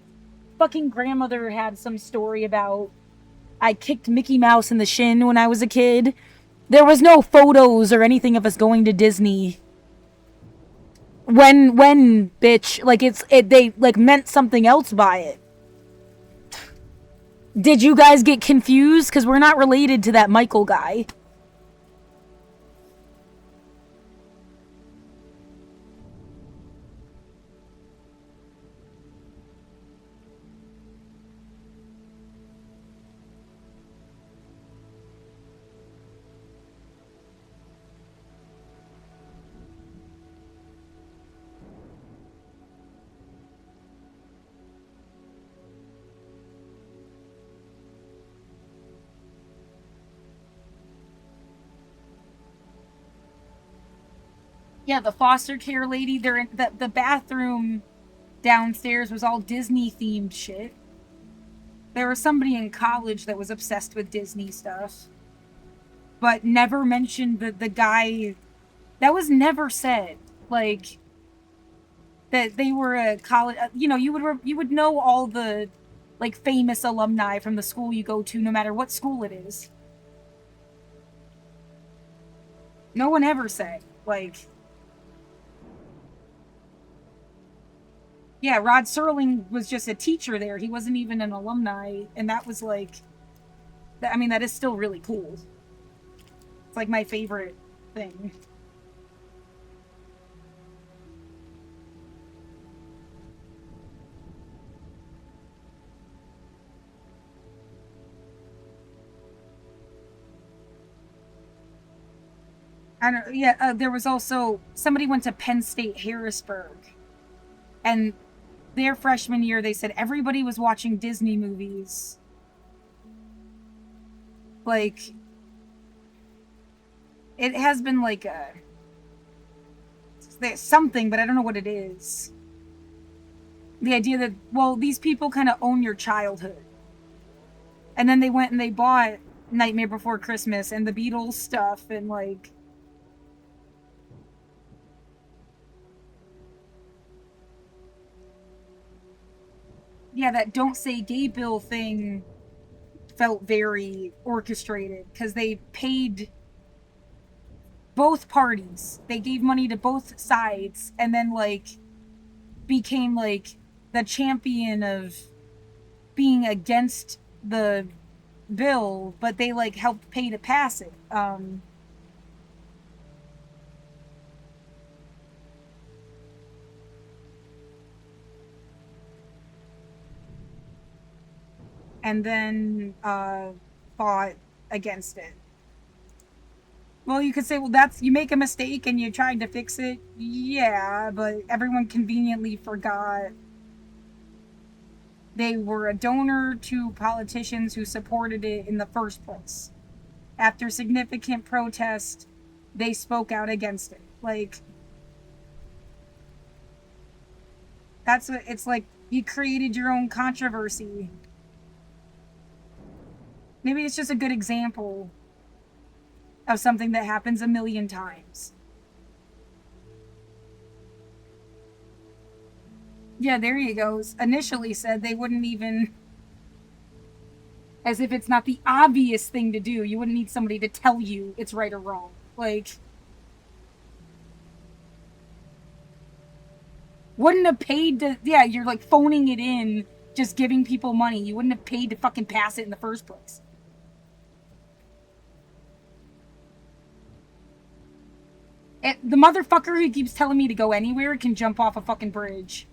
fucking grandmother had some story about I kicked Mickey Mouse in the shin when I was a kid. There was no photos or anything of us going to Disney. When bitch, like, they like meant something else by it. Did you guys get confused? Because we're not related to that Michael guy. Yeah, the foster care lady, they're in the bathroom downstairs was all Disney themed shit. There was somebody in college that was obsessed with Disney stuff, but never mentioned the guy. That was never said. Like, that they were a college. You know, you would know all the like famous alumni from the school you go to, no matter what school it is. No one ever said, like, yeah, Rod Serling was just a teacher there. He wasn't even an alumni, and that was like, I mean, that is still really cool. It's like my favorite thing. I don't. Yeah, there was also somebody went to Penn State Harrisburg, and their freshman year they said everybody was watching Disney movies. Like, it has been like a there's something, but I don't know what it is. The idea that, well, these people kind of own your childhood, and then they went and they bought Nightmare Before Christmas and the Beatles stuff, and like, yeah, that "Don't Say Gay" bill thing felt very orchestrated because they paid both parties. They gave money to both sides, and then like became like the champion of being against the bill, but they like helped pay to pass it. And then fought against it. Well, you could say, well, that's you make a mistake and you're trying to fix it. Yeah, but everyone conveniently forgot they were a donor to politicians who supported it in the first place. After significant protest, they spoke out against it. Like, that's what it's like. You created your own controversy. Maybe it's just a good example of something that happens a million times. Yeah, there you go. Initially said they wouldn't even, as if it's not the obvious thing to do. You wouldn't need somebody to tell you it's right or wrong. Like, wouldn't have paid to, yeah, you're like phoning it in, just giving people money. You wouldn't have paid to fucking pass it in the first place. The motherfucker who keeps telling me to go anywhere can jump off a fucking bridge.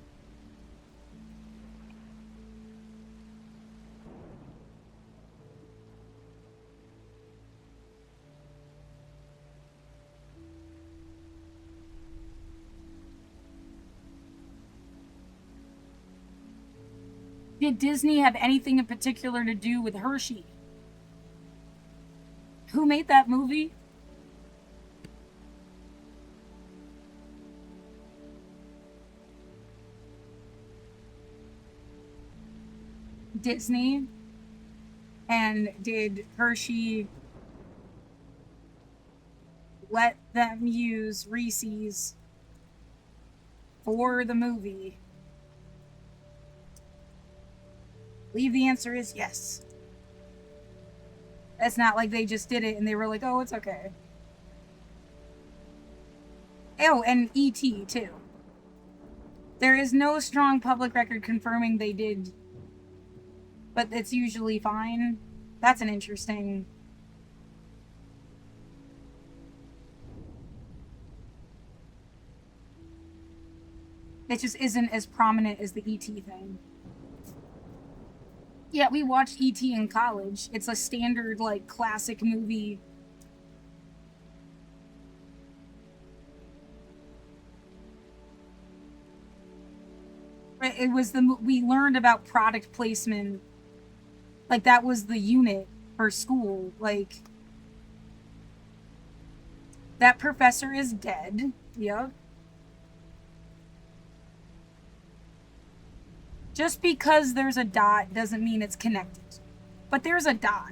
Did Disney have anything in particular to do with Hershey? Who made that movie? Disney. And did Hershey let them use Reese's for the movie? I believe the answer is yes. It's not like they just did it and they were like, oh, it's okay. Oh, and E.T. too. There is no strong public record confirming they did, but it's usually fine. That's an interesting. It just isn't as prominent as the E.T. thing. Yeah, we watched E.T. in college. It's a standard, like, classic movie. It was we learned about product placement. Like, that was the unit for school. Like, that professor is dead. Yep. Just because there's a dot doesn't mean it's connected. But there's a dot.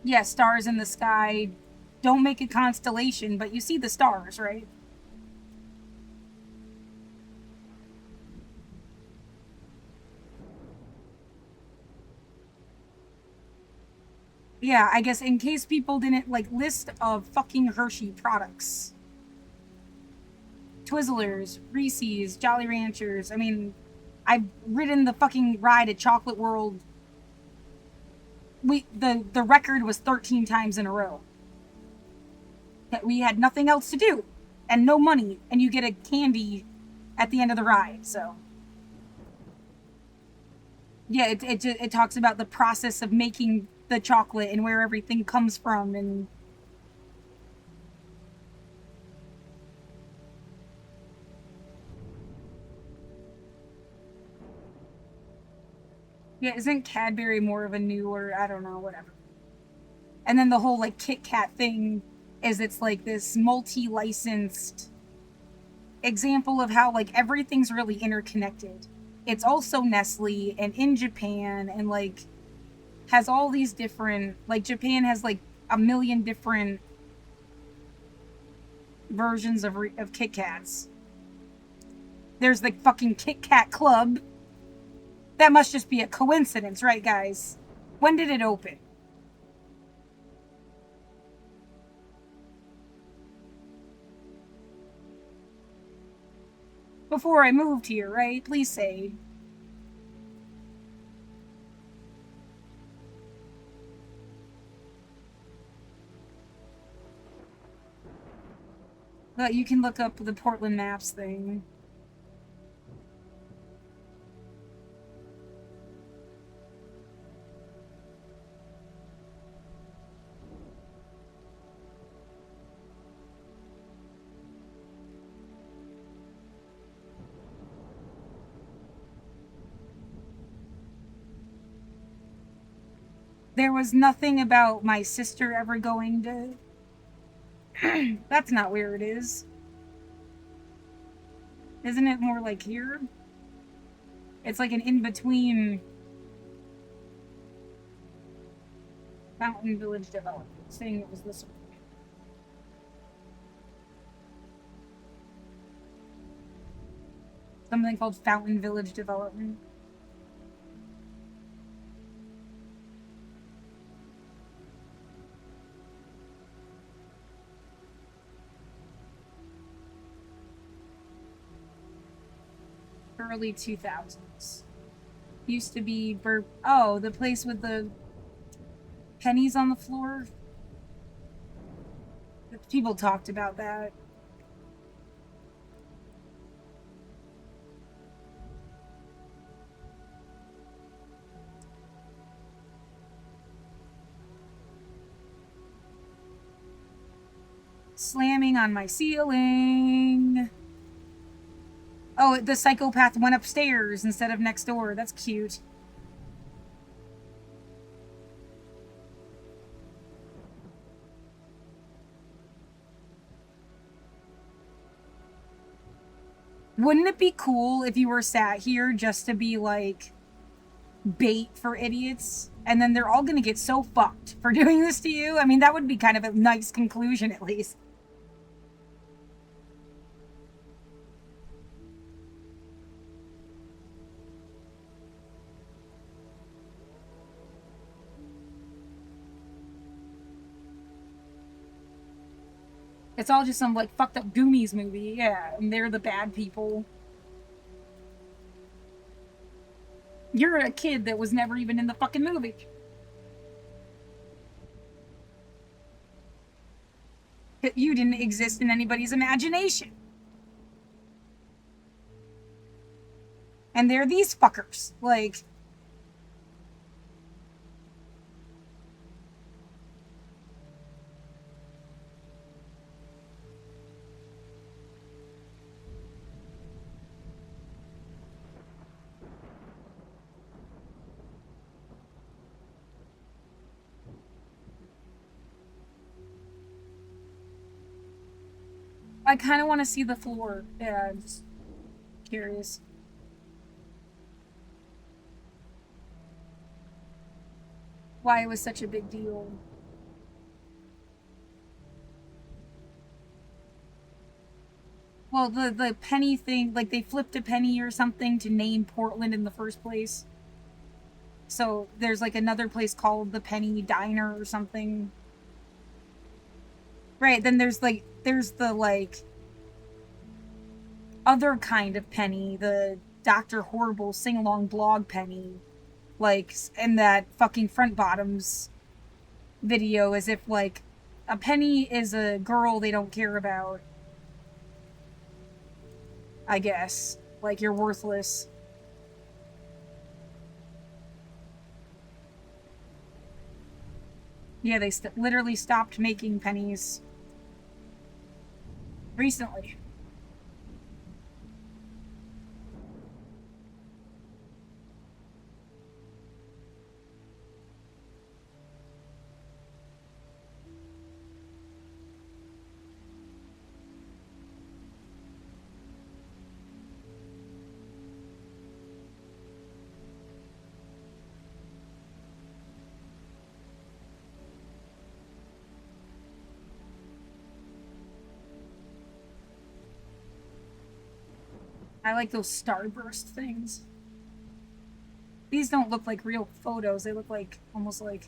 Yeah, Stars in the Sky. don't make a constellation, but you see the stars, right? Yeah, I guess in case people didn't like list of fucking Hershey products. Twizzlers, Reese's, Jolly Ranchers. I mean, I've ridden the fucking ride at Chocolate World. The record was 13 times in a row. That we had nothing else to do and no money, and you get a candy at the end of the ride. So yeah, it talks about the process of making the chocolate and where everything comes from, and yeah, isn't Cadbury more of a newer, I don't know, whatever. And then the whole like Kit Kat thing is it's like this multi-licensed example of how like everything's really interconnected. It's also Nestle and in Japan and like has all these different, like Japan has like a million different versions of Kit Kats. There's the fucking Kit Kat Club. That must just be a coincidence, right, guys? When did it open? Before I moved here, right? Please say. But you can look up the Portland Maps thing. There was nothing about my sister ever going to. That's not where it is. Isn't it more like here? It's like an in between Fountain Village development, saying it was this one. Something called Fountain Village Development. Early 2000s. Used to be oh, the place with the pennies on the floor. People talked about that. Slamming on my ceiling. Oh, the psychopath went upstairs instead of next door. That's cute. Wouldn't it be cool if you were sat here just to be like bait for idiots? And then they're all gonna get so fucked for doing this to you? I mean, that would be kind of a nice conclusion, at least. It's all just some like fucked up Goonies movie, yeah, and they're the bad people. You're a kid that was never even in the fucking movie. You didn't exist in anybody's imagination. And they're these fuckers. Like, I kind of want to see the floor. Yeah, I'm just curious. Why it was such a big deal. Well, the penny thing, like they flipped a penny or something to name Portland in the first place. So there's like another place called the Penny Diner or something. Right, then there's the like other kind of penny, the Dr. Horrible sing along blog penny, like in that fucking front bottoms video, as if like a penny is a girl they don't care about. I guess. Like you're worthless. Yeah, they literally stopped making pennies recently. I like those starburst things. These don't look like real photos. They look like almost like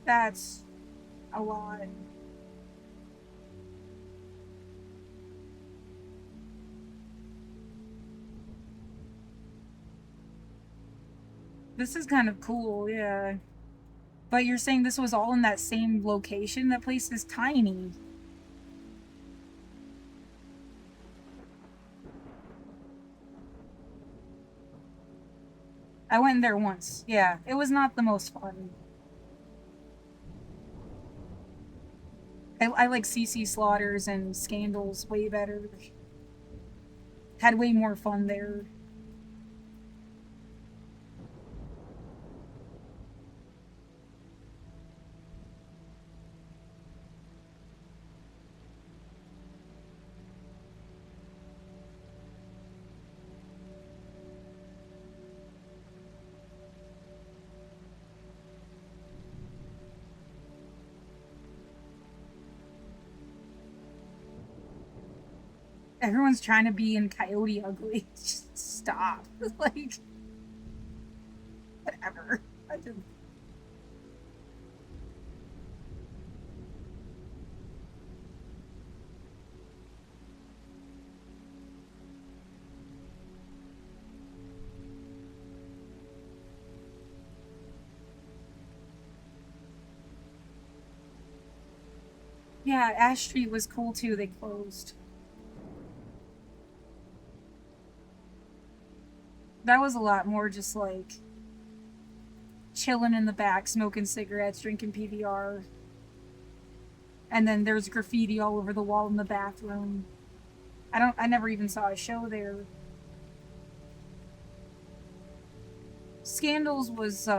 that's a lot. This is kind of cool, yeah. But you're saying this was all in that same location? That place is tiny. I went there once. Yeah, it was not the most fun. I like CC Slaughters and Scandals way better. Had way more fun there. Everyone's trying to be in Coyote Ugly. Just stop. Like, whatever. I didn't. Yeah, Ash Street was cool too. They closed. That was a lot more just like chilling in the back, smoking cigarettes, drinking PBR. And then there's graffiti all over the wall in the bathroom. I never even saw a show there. Scandals was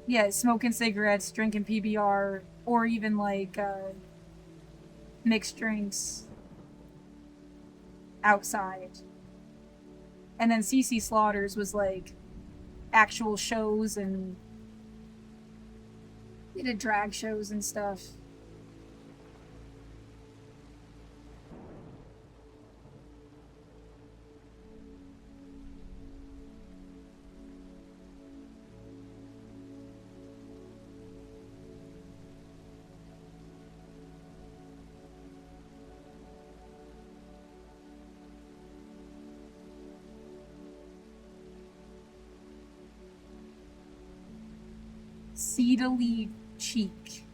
yeah, smoking cigarettes, drinking PBR, or even like mixed drinks outside. And then CC Slaughters was like actual shows, and they did drag shows and stuff. Seedily cheek.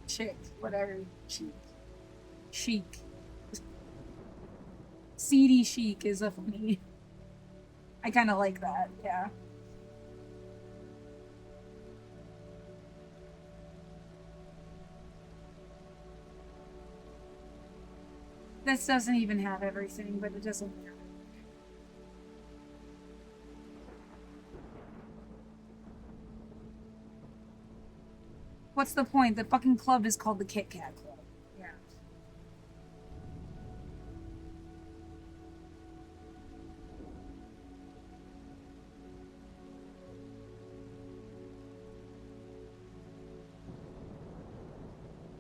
Chick, whatever. Cheek. Chic. Seedy chic is a funny. I kind of like that, yeah. This doesn't even have everything, but it doesn't matter. What's the point? The fucking club is called the Kit Kat Club. Yeah.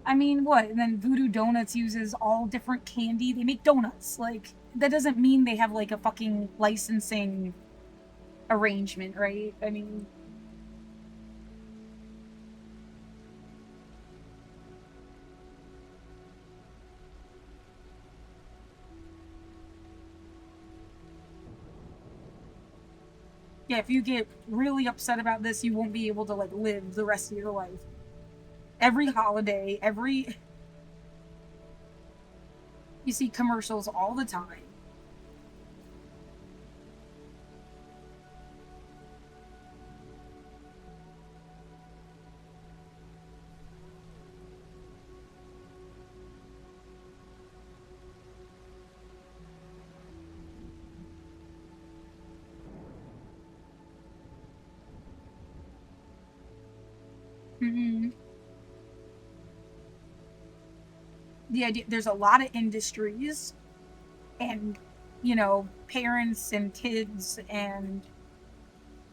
I mean, what? And then Voodoo Donuts uses all different candy. They make donuts. Like, that doesn't mean they have like a fucking licensing arrangement, right? I mean, yeah, if you get really upset about this, you won't be able to like live the rest of your life. Every holiday, you see commercials all the time. Mm-hmm. The idea there's a lot of industries and parents and kids, and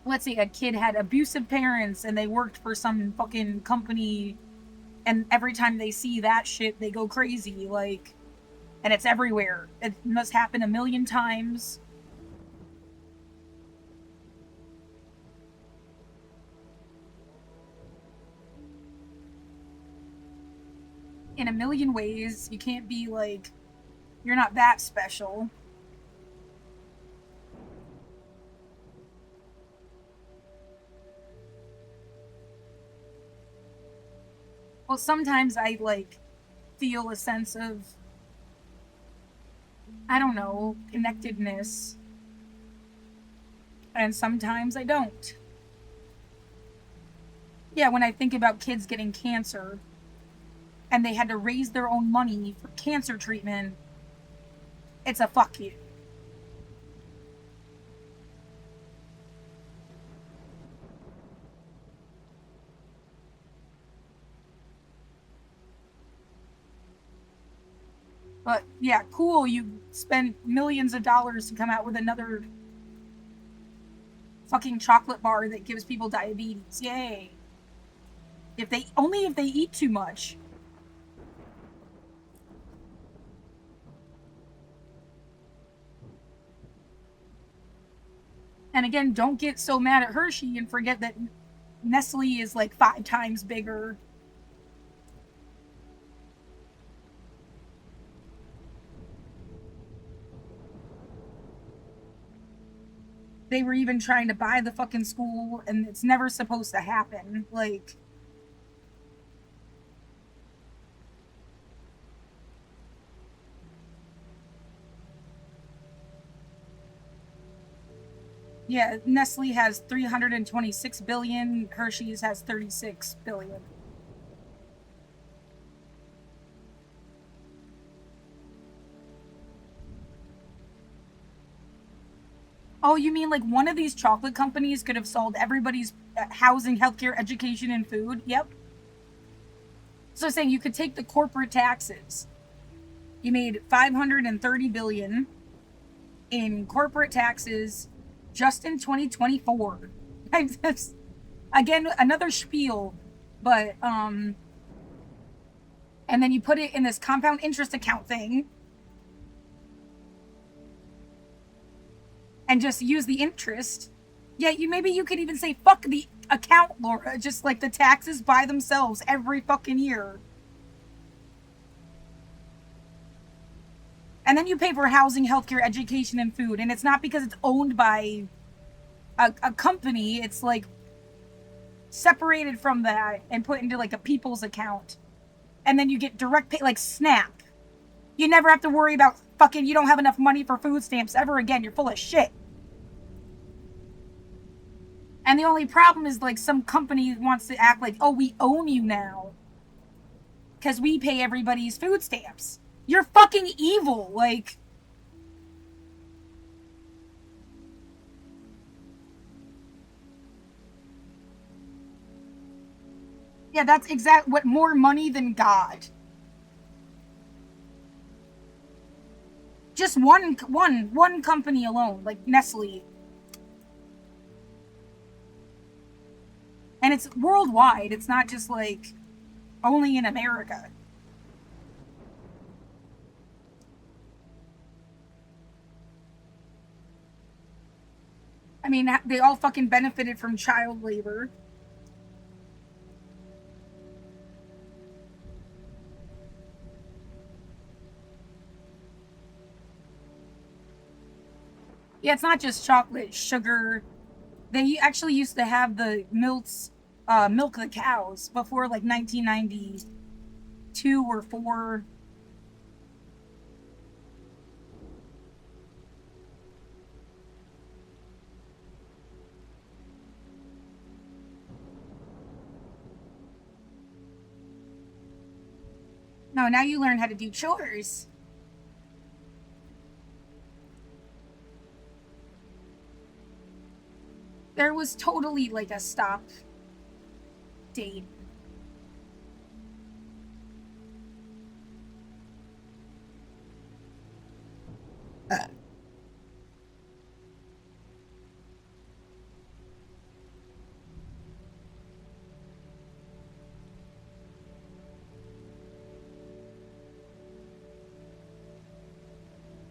let's say a kid had abusive parents and they worked for some fucking company, and every time they see that shit they go crazy, like, and it's everywhere. It must happen a million times in a million ways. You can't be like, you're not that special. Well, sometimes I like feel a sense of, I don't know, connectedness, and sometimes I don't. Yeah, when I think about kids getting cancer and they had to raise their own money for cancer treatment, it's a fuck you. But yeah, cool, you spent millions of dollars to come out with another fucking chocolate bar that gives people diabetes. Yay. If they eat too much. And again, don't get so mad at Hershey and forget that Nestle is like 5 times bigger. They were even trying to buy the fucking school, and it's never supposed to happen. Like, yeah, Nestle has 326 billion, Hershey's has 36 billion. Oh, you mean like one of these chocolate companies could have solved everybody's housing, healthcare, education, and food? Yep. So saying you could take the corporate taxes. You made 530 billion in corporate taxes just in 2024. Again, another spiel, but and then you put it in this compound interest account thing and just use the interest. Yeah, maybe you could even say fuck the account, Laura, just like the taxes by themselves every fucking year. And then you pay for housing, healthcare, education, and food, and it's not because it's owned by a company. It's like separated from that and put into like a people's account, and then you get direct pay, like SNAP. You never have to worry about fucking, you don't have enough money for food stamps ever again. You're full of shit. And the only problem is like some company wants to act like, oh, we own you now because we pay everybody's food stamps. You're fucking evil. Like, Yeah, that's exact. What, more money than God? Just one company alone, like Nestle, and it's worldwide. It's not just like only in America. I mean, they all fucking benefited from child labor. Yeah, it's not just chocolate, sugar. They actually used to have the milk the cows before like 1992 or 4. No, now you learn how to do chores. There was totally like a stop date.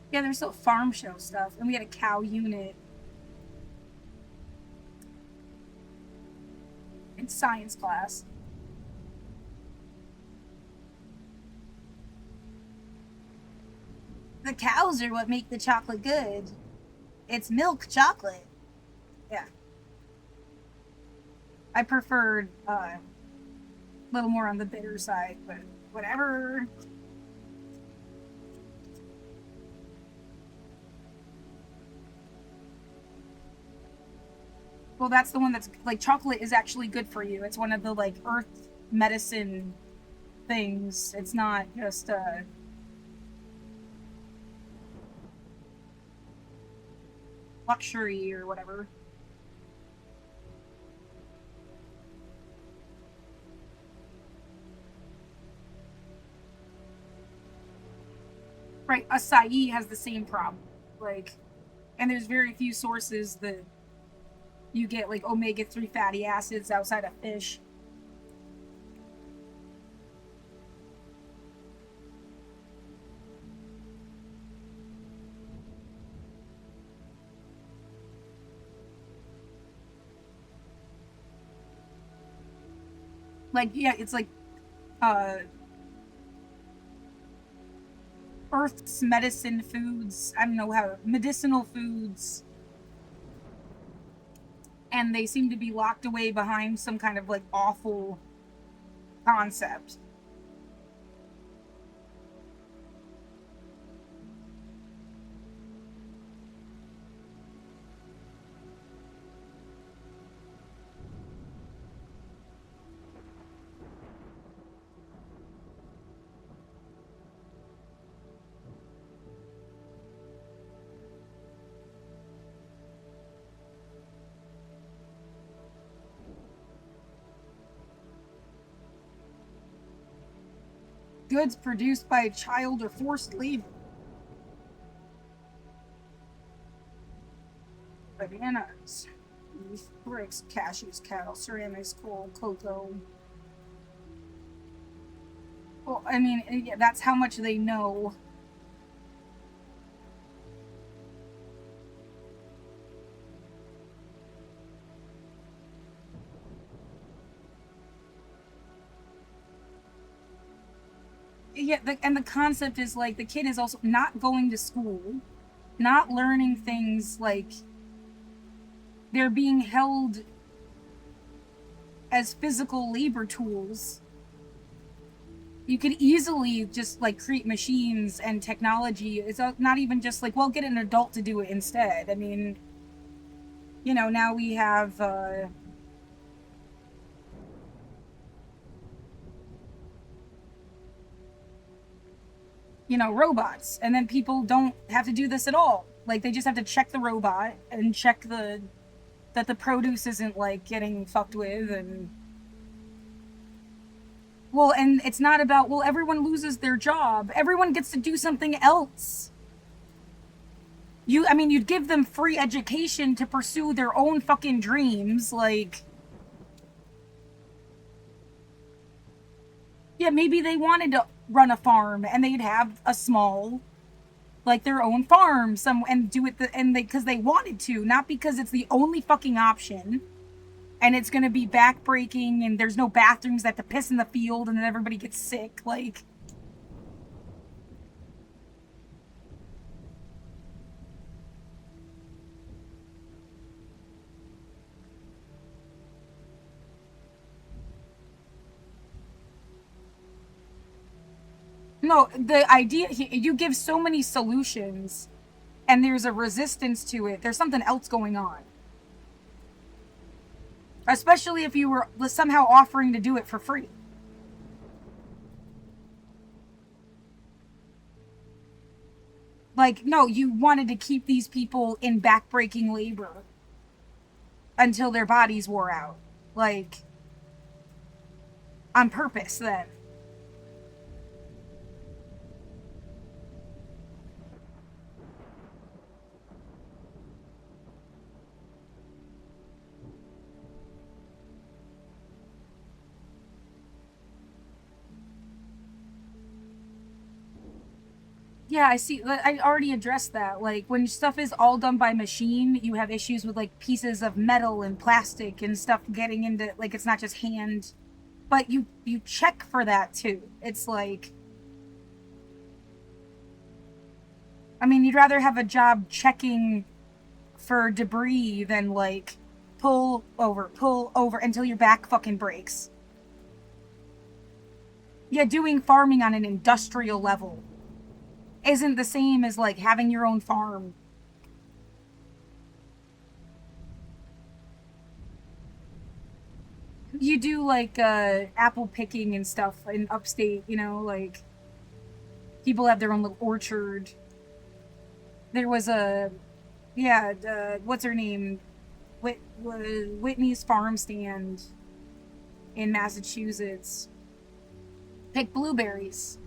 Yeah, there's still farm show stuff, and we had a cow unit in science class. The cows are what make the chocolate good. It's milk chocolate. Yeah. I preferred a little more on the bitter side, but whatever. Well, that's the one that's like chocolate is actually good for you. It's one of the like earth medicine things. It's not just luxury or whatever. Right, acai has the same problem. Like, and there's very few sources that you get like omega-3 fatty acids outside of fish. Like, yeah, it's like uh Earth's medicine foods. I don't know how medicinal foods, and they seem to be locked away behind some kind of like awful concept. Goods produced by child or forced labor. Bananas, beef, bricks, cashews, cattle, ceramics, coal, cocoa. Well, I mean, yeah, that's how much they know. Yeah, and the concept is like the kid is also not going to school, not learning things like they're being held as physical labor tools. You could easily just like create machines and technology. It's not even just like, well, get an adult to do it instead. I mean, now we have robots, and then people don't have to do this at all. Like, they just have to check the robot and check that the produce isn't like getting fucked with. And Well, and it's not about, well, everyone loses their job. Everyone gets to do something else. I mean, you'd give them free education to pursue their own fucking dreams. Like, yeah, maybe they wanted to run a farm and they'd have a small, like their own farm, and do it, because they wanted to, not because it's the only fucking option. And it's gonna be backbreaking, and there's no bathrooms that to piss in the field, and then everybody gets sick. Like, no, the idea, you give so many solutions, and there's a resistance to it. There's something else going on. Especially if you were somehow offering to do it for free. Like, no, you wanted to keep these people in backbreaking labor until their bodies wore out. Like, on purpose, then. Yeah, I see. I already addressed that. Like, when stuff is all done by machine, you have issues with, like, pieces of metal and plastic and stuff getting into, like, it's not just hand. But you check for that, too. It's like, I mean, you'd rather have a job checking for debris than, like, pull over until your back fucking breaks. Yeah, doing farming on an industrial level isn't the same as, like, having your own farm. You do, like, apple picking and stuff in upstate, like, people have their own little orchard. There was yeah, what's her name? Whitney's farm stand in Massachusetts. Pick blueberries.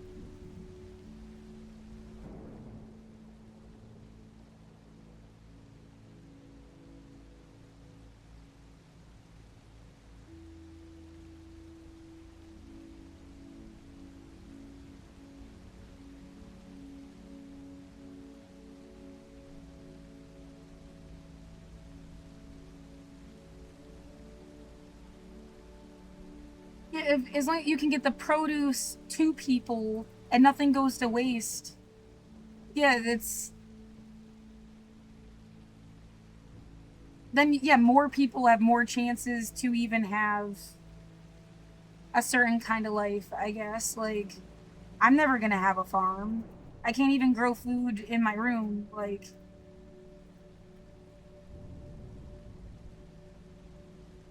Yeah, as long as you can get the produce to people and nothing goes to waste. Yeah, then yeah, more people have more chances to even have a certain kind of life, I guess. Like, I'm never gonna have a farm. I can't even grow food in my room. Like,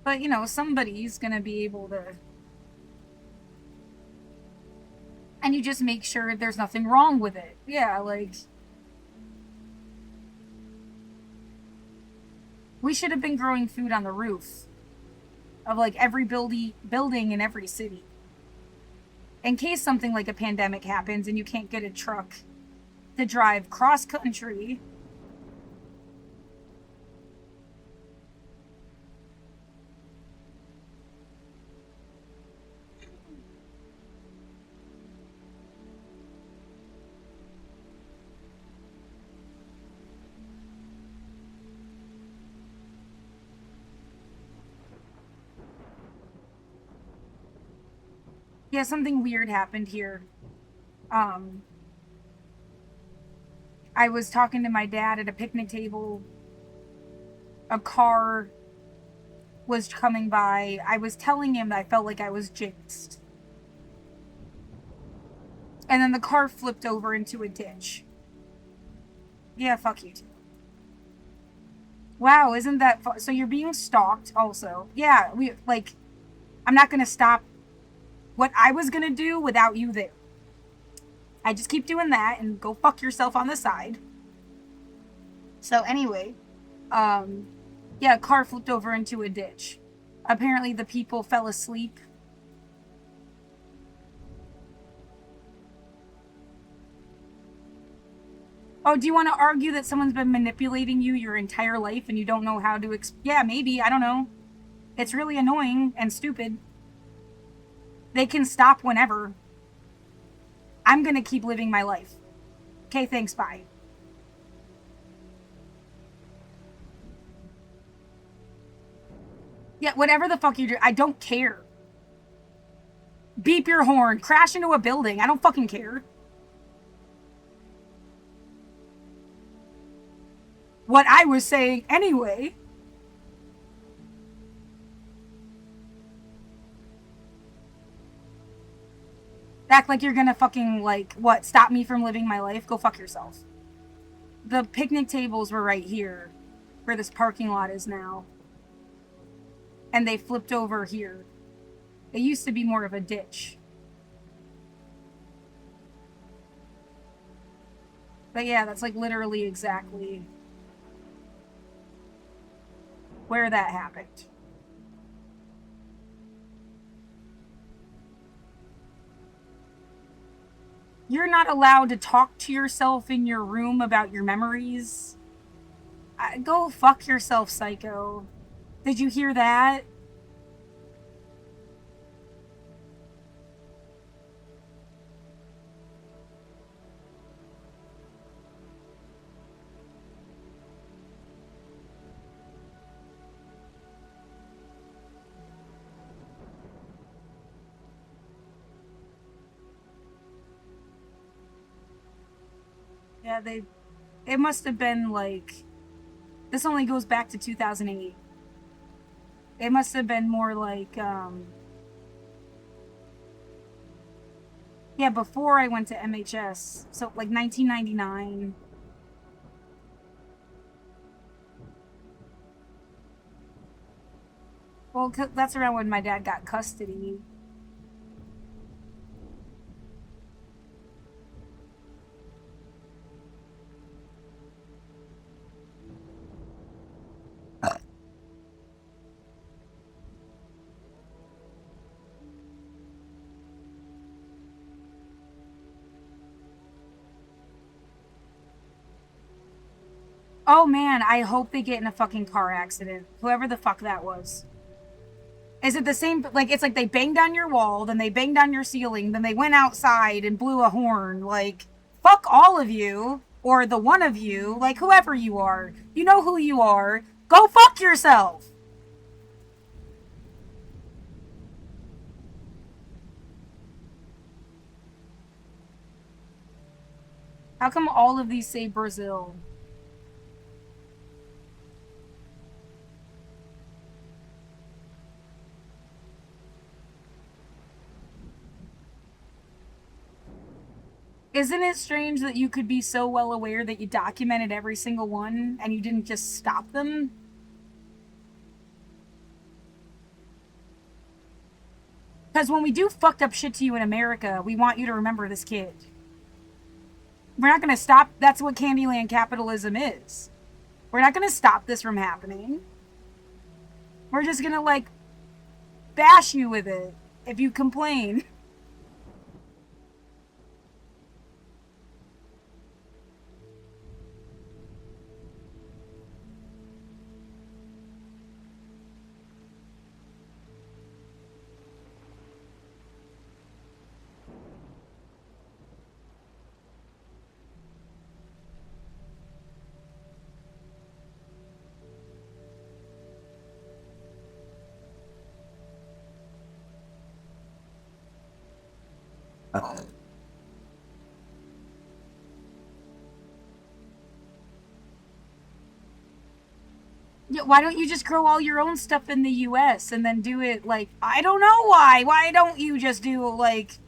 but somebody's gonna be able to. And you just make sure there's nothing wrong with it. Yeah, like, we should have been growing food on the roof of, like, every building in every city. In case something like a pandemic happens and you can't get a truck to drive cross country. Yeah, something weird happened here. Um, I was talking to my dad at a picnic table. A car was coming by. I was telling him that I felt like I was jinxed. And then the car flipped over into a ditch. Yeah, fuck you too. Wow, isn't that so you're being stalked also. Yeah, I'm not going to stop what I was going to do without you there. I just keep doing that and go fuck yourself on the side. So anyway, yeah, a car flipped over into a ditch. Apparently the people fell asleep Oh, do you want to argue that someone's been manipulating you your entire life and you don't know how to yeah, maybe, I don't know. It's really annoying and stupid. They can stop whenever. I'm going to keep living my life. Okay, thanks, bye. Yeah, whatever the fuck you do, I don't care. Beep your horn, crash into a building. I don't fucking care. What I was saying anyway. Act like you're gonna fucking, like, what, stop me from living my life? Go fuck yourself. The picnic tables were right here, where this parking lot is now. And they flipped over here. It used to be more of a ditch. But yeah, that's like literally exactly where that happened. You're not allowed to talk to yourself in your room about your memories. Go fuck yourself, psycho. Did you hear that? Yeah, it must have been like, this only goes back to 2008. It must have been more like, yeah, before I went to MHS. So like 1999. Well, that's around when my dad got custody. Oh man, I hope they get in a fucking car accident. Whoever the fuck that was. Is it the same? Like, it's like they banged on your wall, then they banged on your ceiling, then they went outside and blew a horn. Like, fuck all of you, or the one of you, like, whoever you are. You know who you are. Go fuck yourself! How come all of these say Brazil? Isn't it strange that you could be so well aware that you documented every single one and you didn't just stop them? Because when we do fucked up shit to you in America, we want you to remember this kid. We're not going to stop. That's what Candyland capitalism is. We're not going to stop this from happening. We're just going to, like, bash you with it if you complain. Yeah, why don't you just grow all your own stuff in the US and then do it, like, I don't know why. Why don't you just do, like,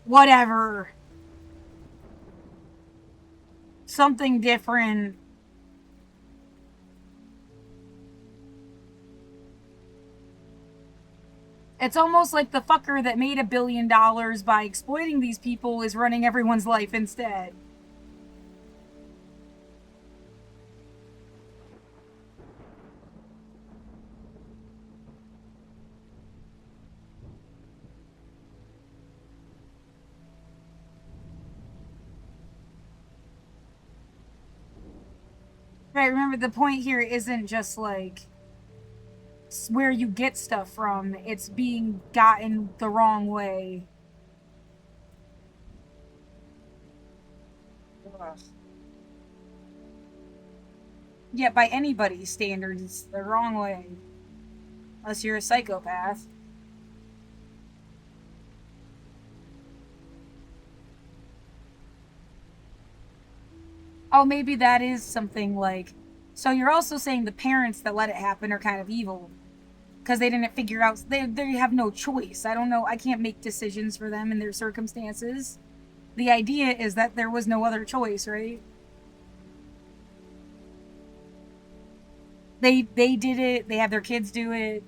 whatever? Something different. It's almost like the fucker that made $1 billion by exploiting these people is running everyone's life instead. Right, remember the point here isn't just like where you get stuff from, it's being gotten the wrong way. Ugh. Yeah, by anybody's standards, it's the wrong way. Unless you're a psychopath. Oh, maybe that is something like. So you're also saying the parents that let it happen are kind of evil because they didn't figure out. They have no choice. I don't know. I can't make decisions for them in their circumstances. The idea is that there was no other choice, right? They did it. They have their kids do it.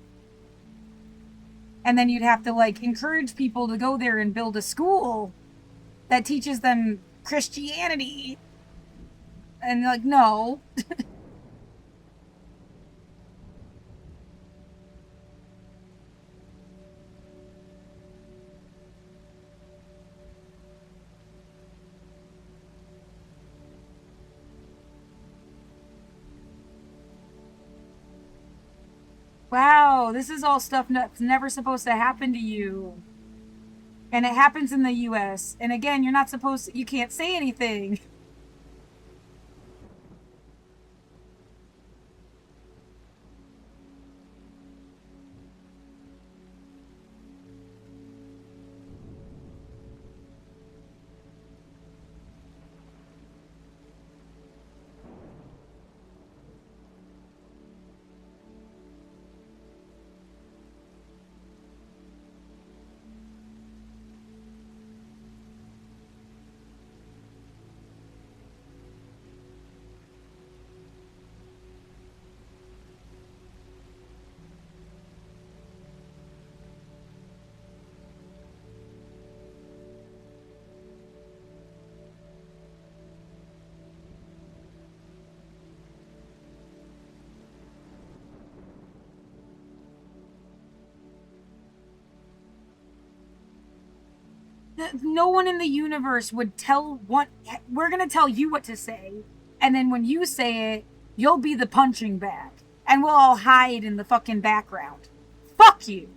And then you'd have to like encourage people to go there and build a school that teaches them Christianity. And like, no. Wow, this is all stuff that's never supposed to happen to you. And it happens in the US. And again, you're not supposed to, you can't say anything. No one in the universe would tell what we're going to tell you what to say. And then when you say it, you'll be the punching bag. And we'll all hide in the fucking background. Fuck you.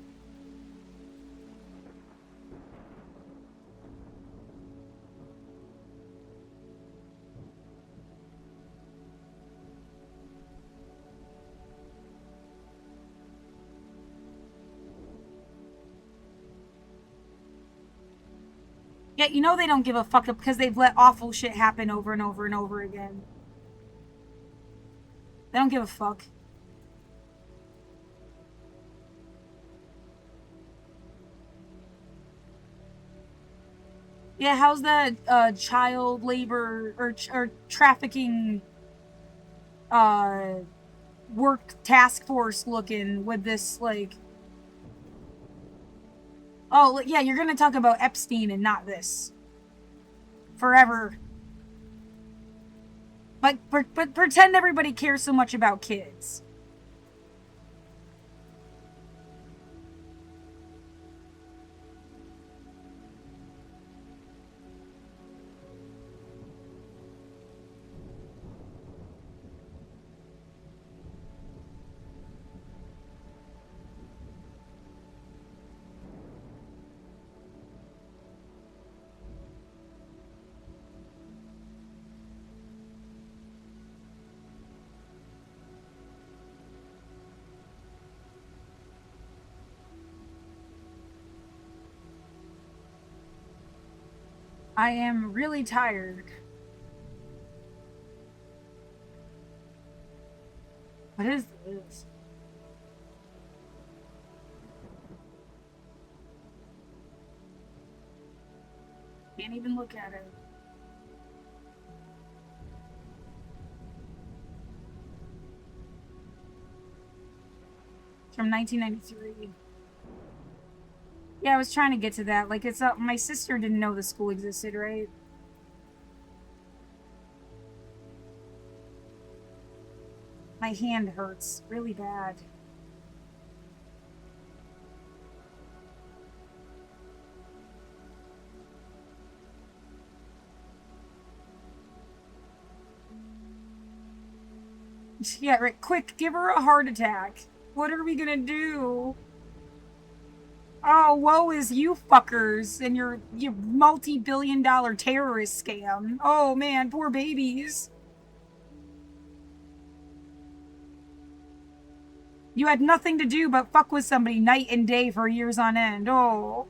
Yet you know they don't give a fuck because they've let awful shit happen over and over and over again. They don't give a fuck. Yeah, how's that child labor or trafficking uh work task force looking with this like oh yeah, you're gonna talk about Epstein and not this forever. But pretend everybody cares so much about kids. I am really tired. What is this? Can't even look at it. It's from 1993. Yeah, I was trying to get to that. Like, it's my sister didn't know the school existed, right? My hand hurts really bad. Yeah, right. Quick, give her a heart attack. What are we gonna do? Oh, woe is you fuckers and your multi-billion-dollar terrorist scam. Oh man, poor babies. You had nothing to do but fuck with somebody night and day for years on end. Oh.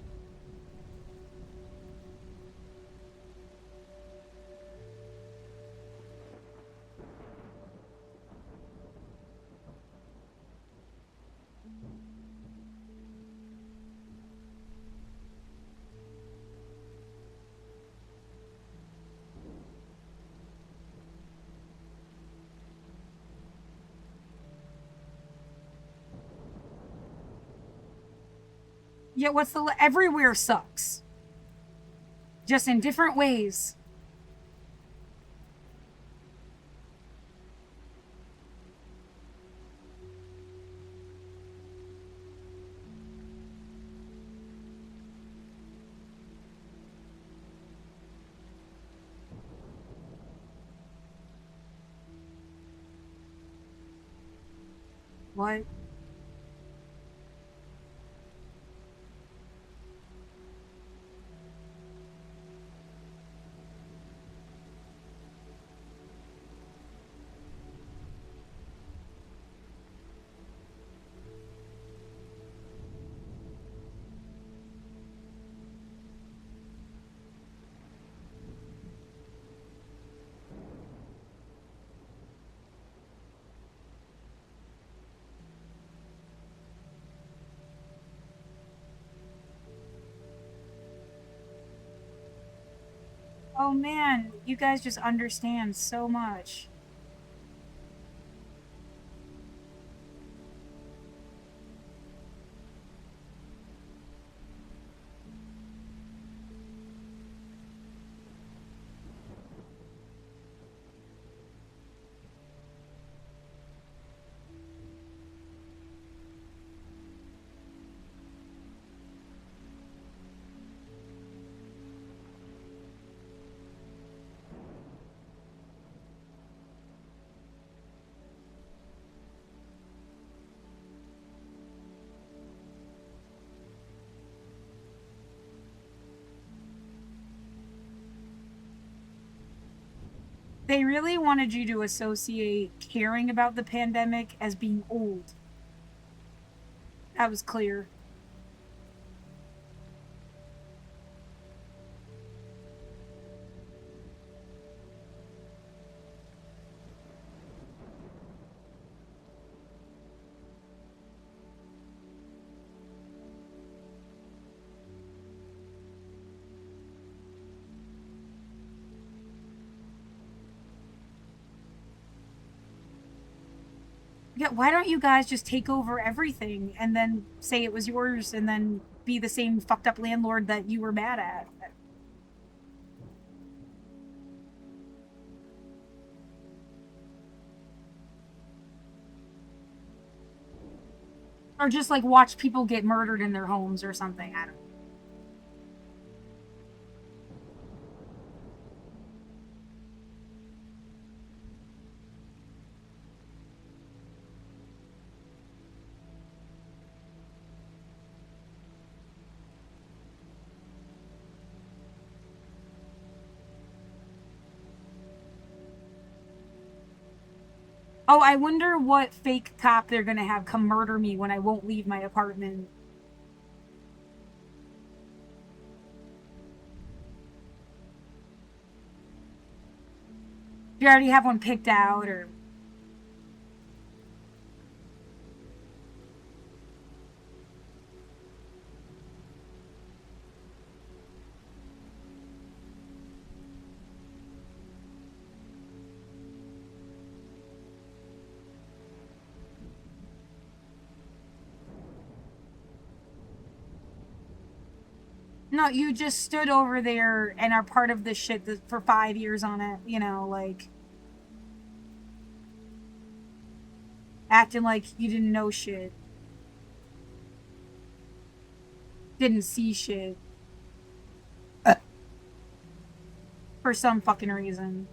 Yeah, everywhere sucks. Just in different ways. What? Oh man, you guys just understand so much. They really wanted you to associate caring about the pandemic as being old. That was clear. Yeah, why don't you guys just take over everything and then say it was yours and then be the same fucked up landlord that you were mad at? Or just like watch people get murdered in their homes or something. I don't know. Oh, I wonder what fake cop they're gonna have come murder me when I won't leave my apartment. Do you already have one picked out or no, you just stood over there and are part of this shit for 5 years on it, like acting like you didn't know shit, didn't see shit for some fucking reason.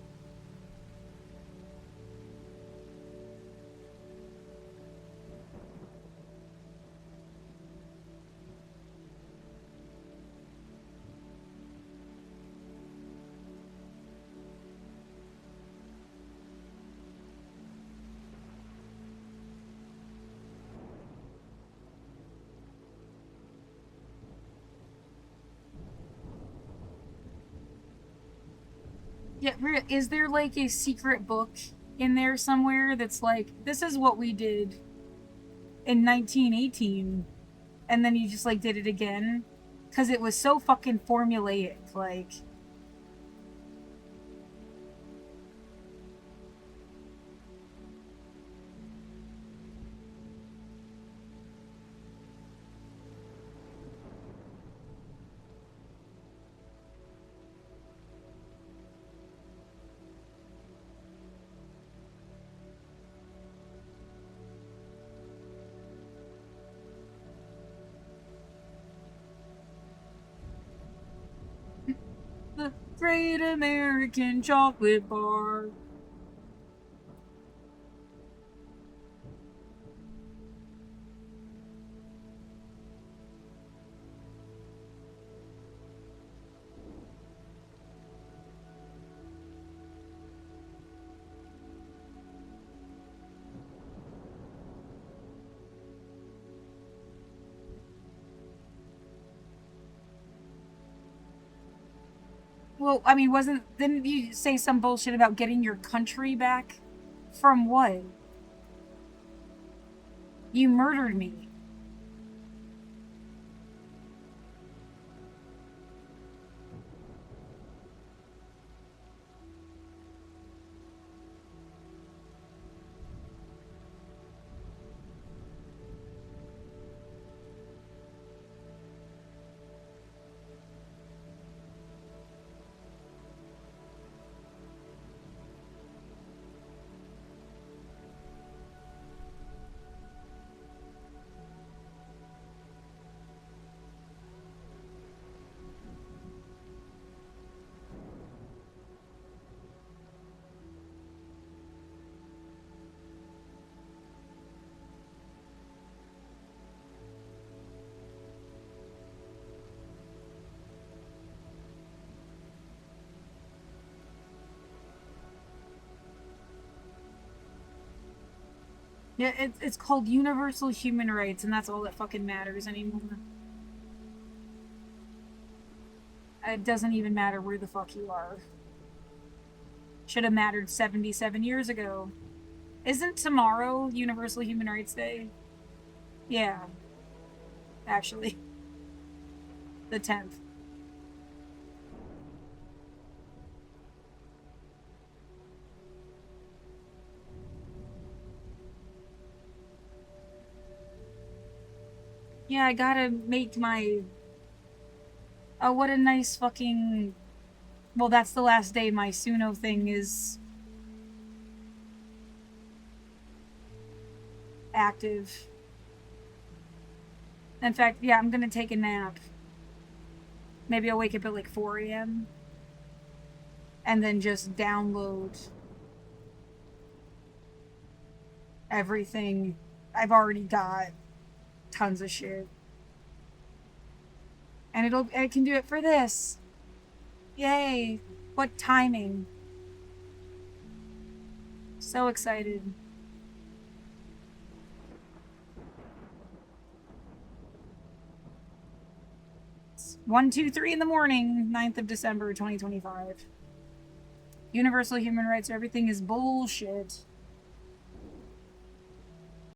Yeah, is there like a secret book in there somewhere that's like, this is what we did in 1918, and then you just like did it again? Because it was so fucking formulaic. Like, the Great American Chocolate Bar. Well, I mean, didn't you say some bullshit about getting your country back? From what? You murdered me. Yeah, it's called universal human rights, and that's all that fucking matters anymore. It doesn't even matter where the fuck you are. Should have mattered 77 years ago. Isn't tomorrow Universal Human Rights Day? Yeah, actually. The 10th. Yeah, I gotta make my. Oh, what a nice fucking. Well, that's the last day my Suno thing is active. In fact, yeah, I'm gonna take a nap. Maybe I'll wake up at like 4 a.m. and then just download everything. I've already got tons of shit. And I can do it for this. Yay. What timing. So excited. It's 1:23 in the morning, 9th of December, 2025. Universal human rights, everything is bullshit.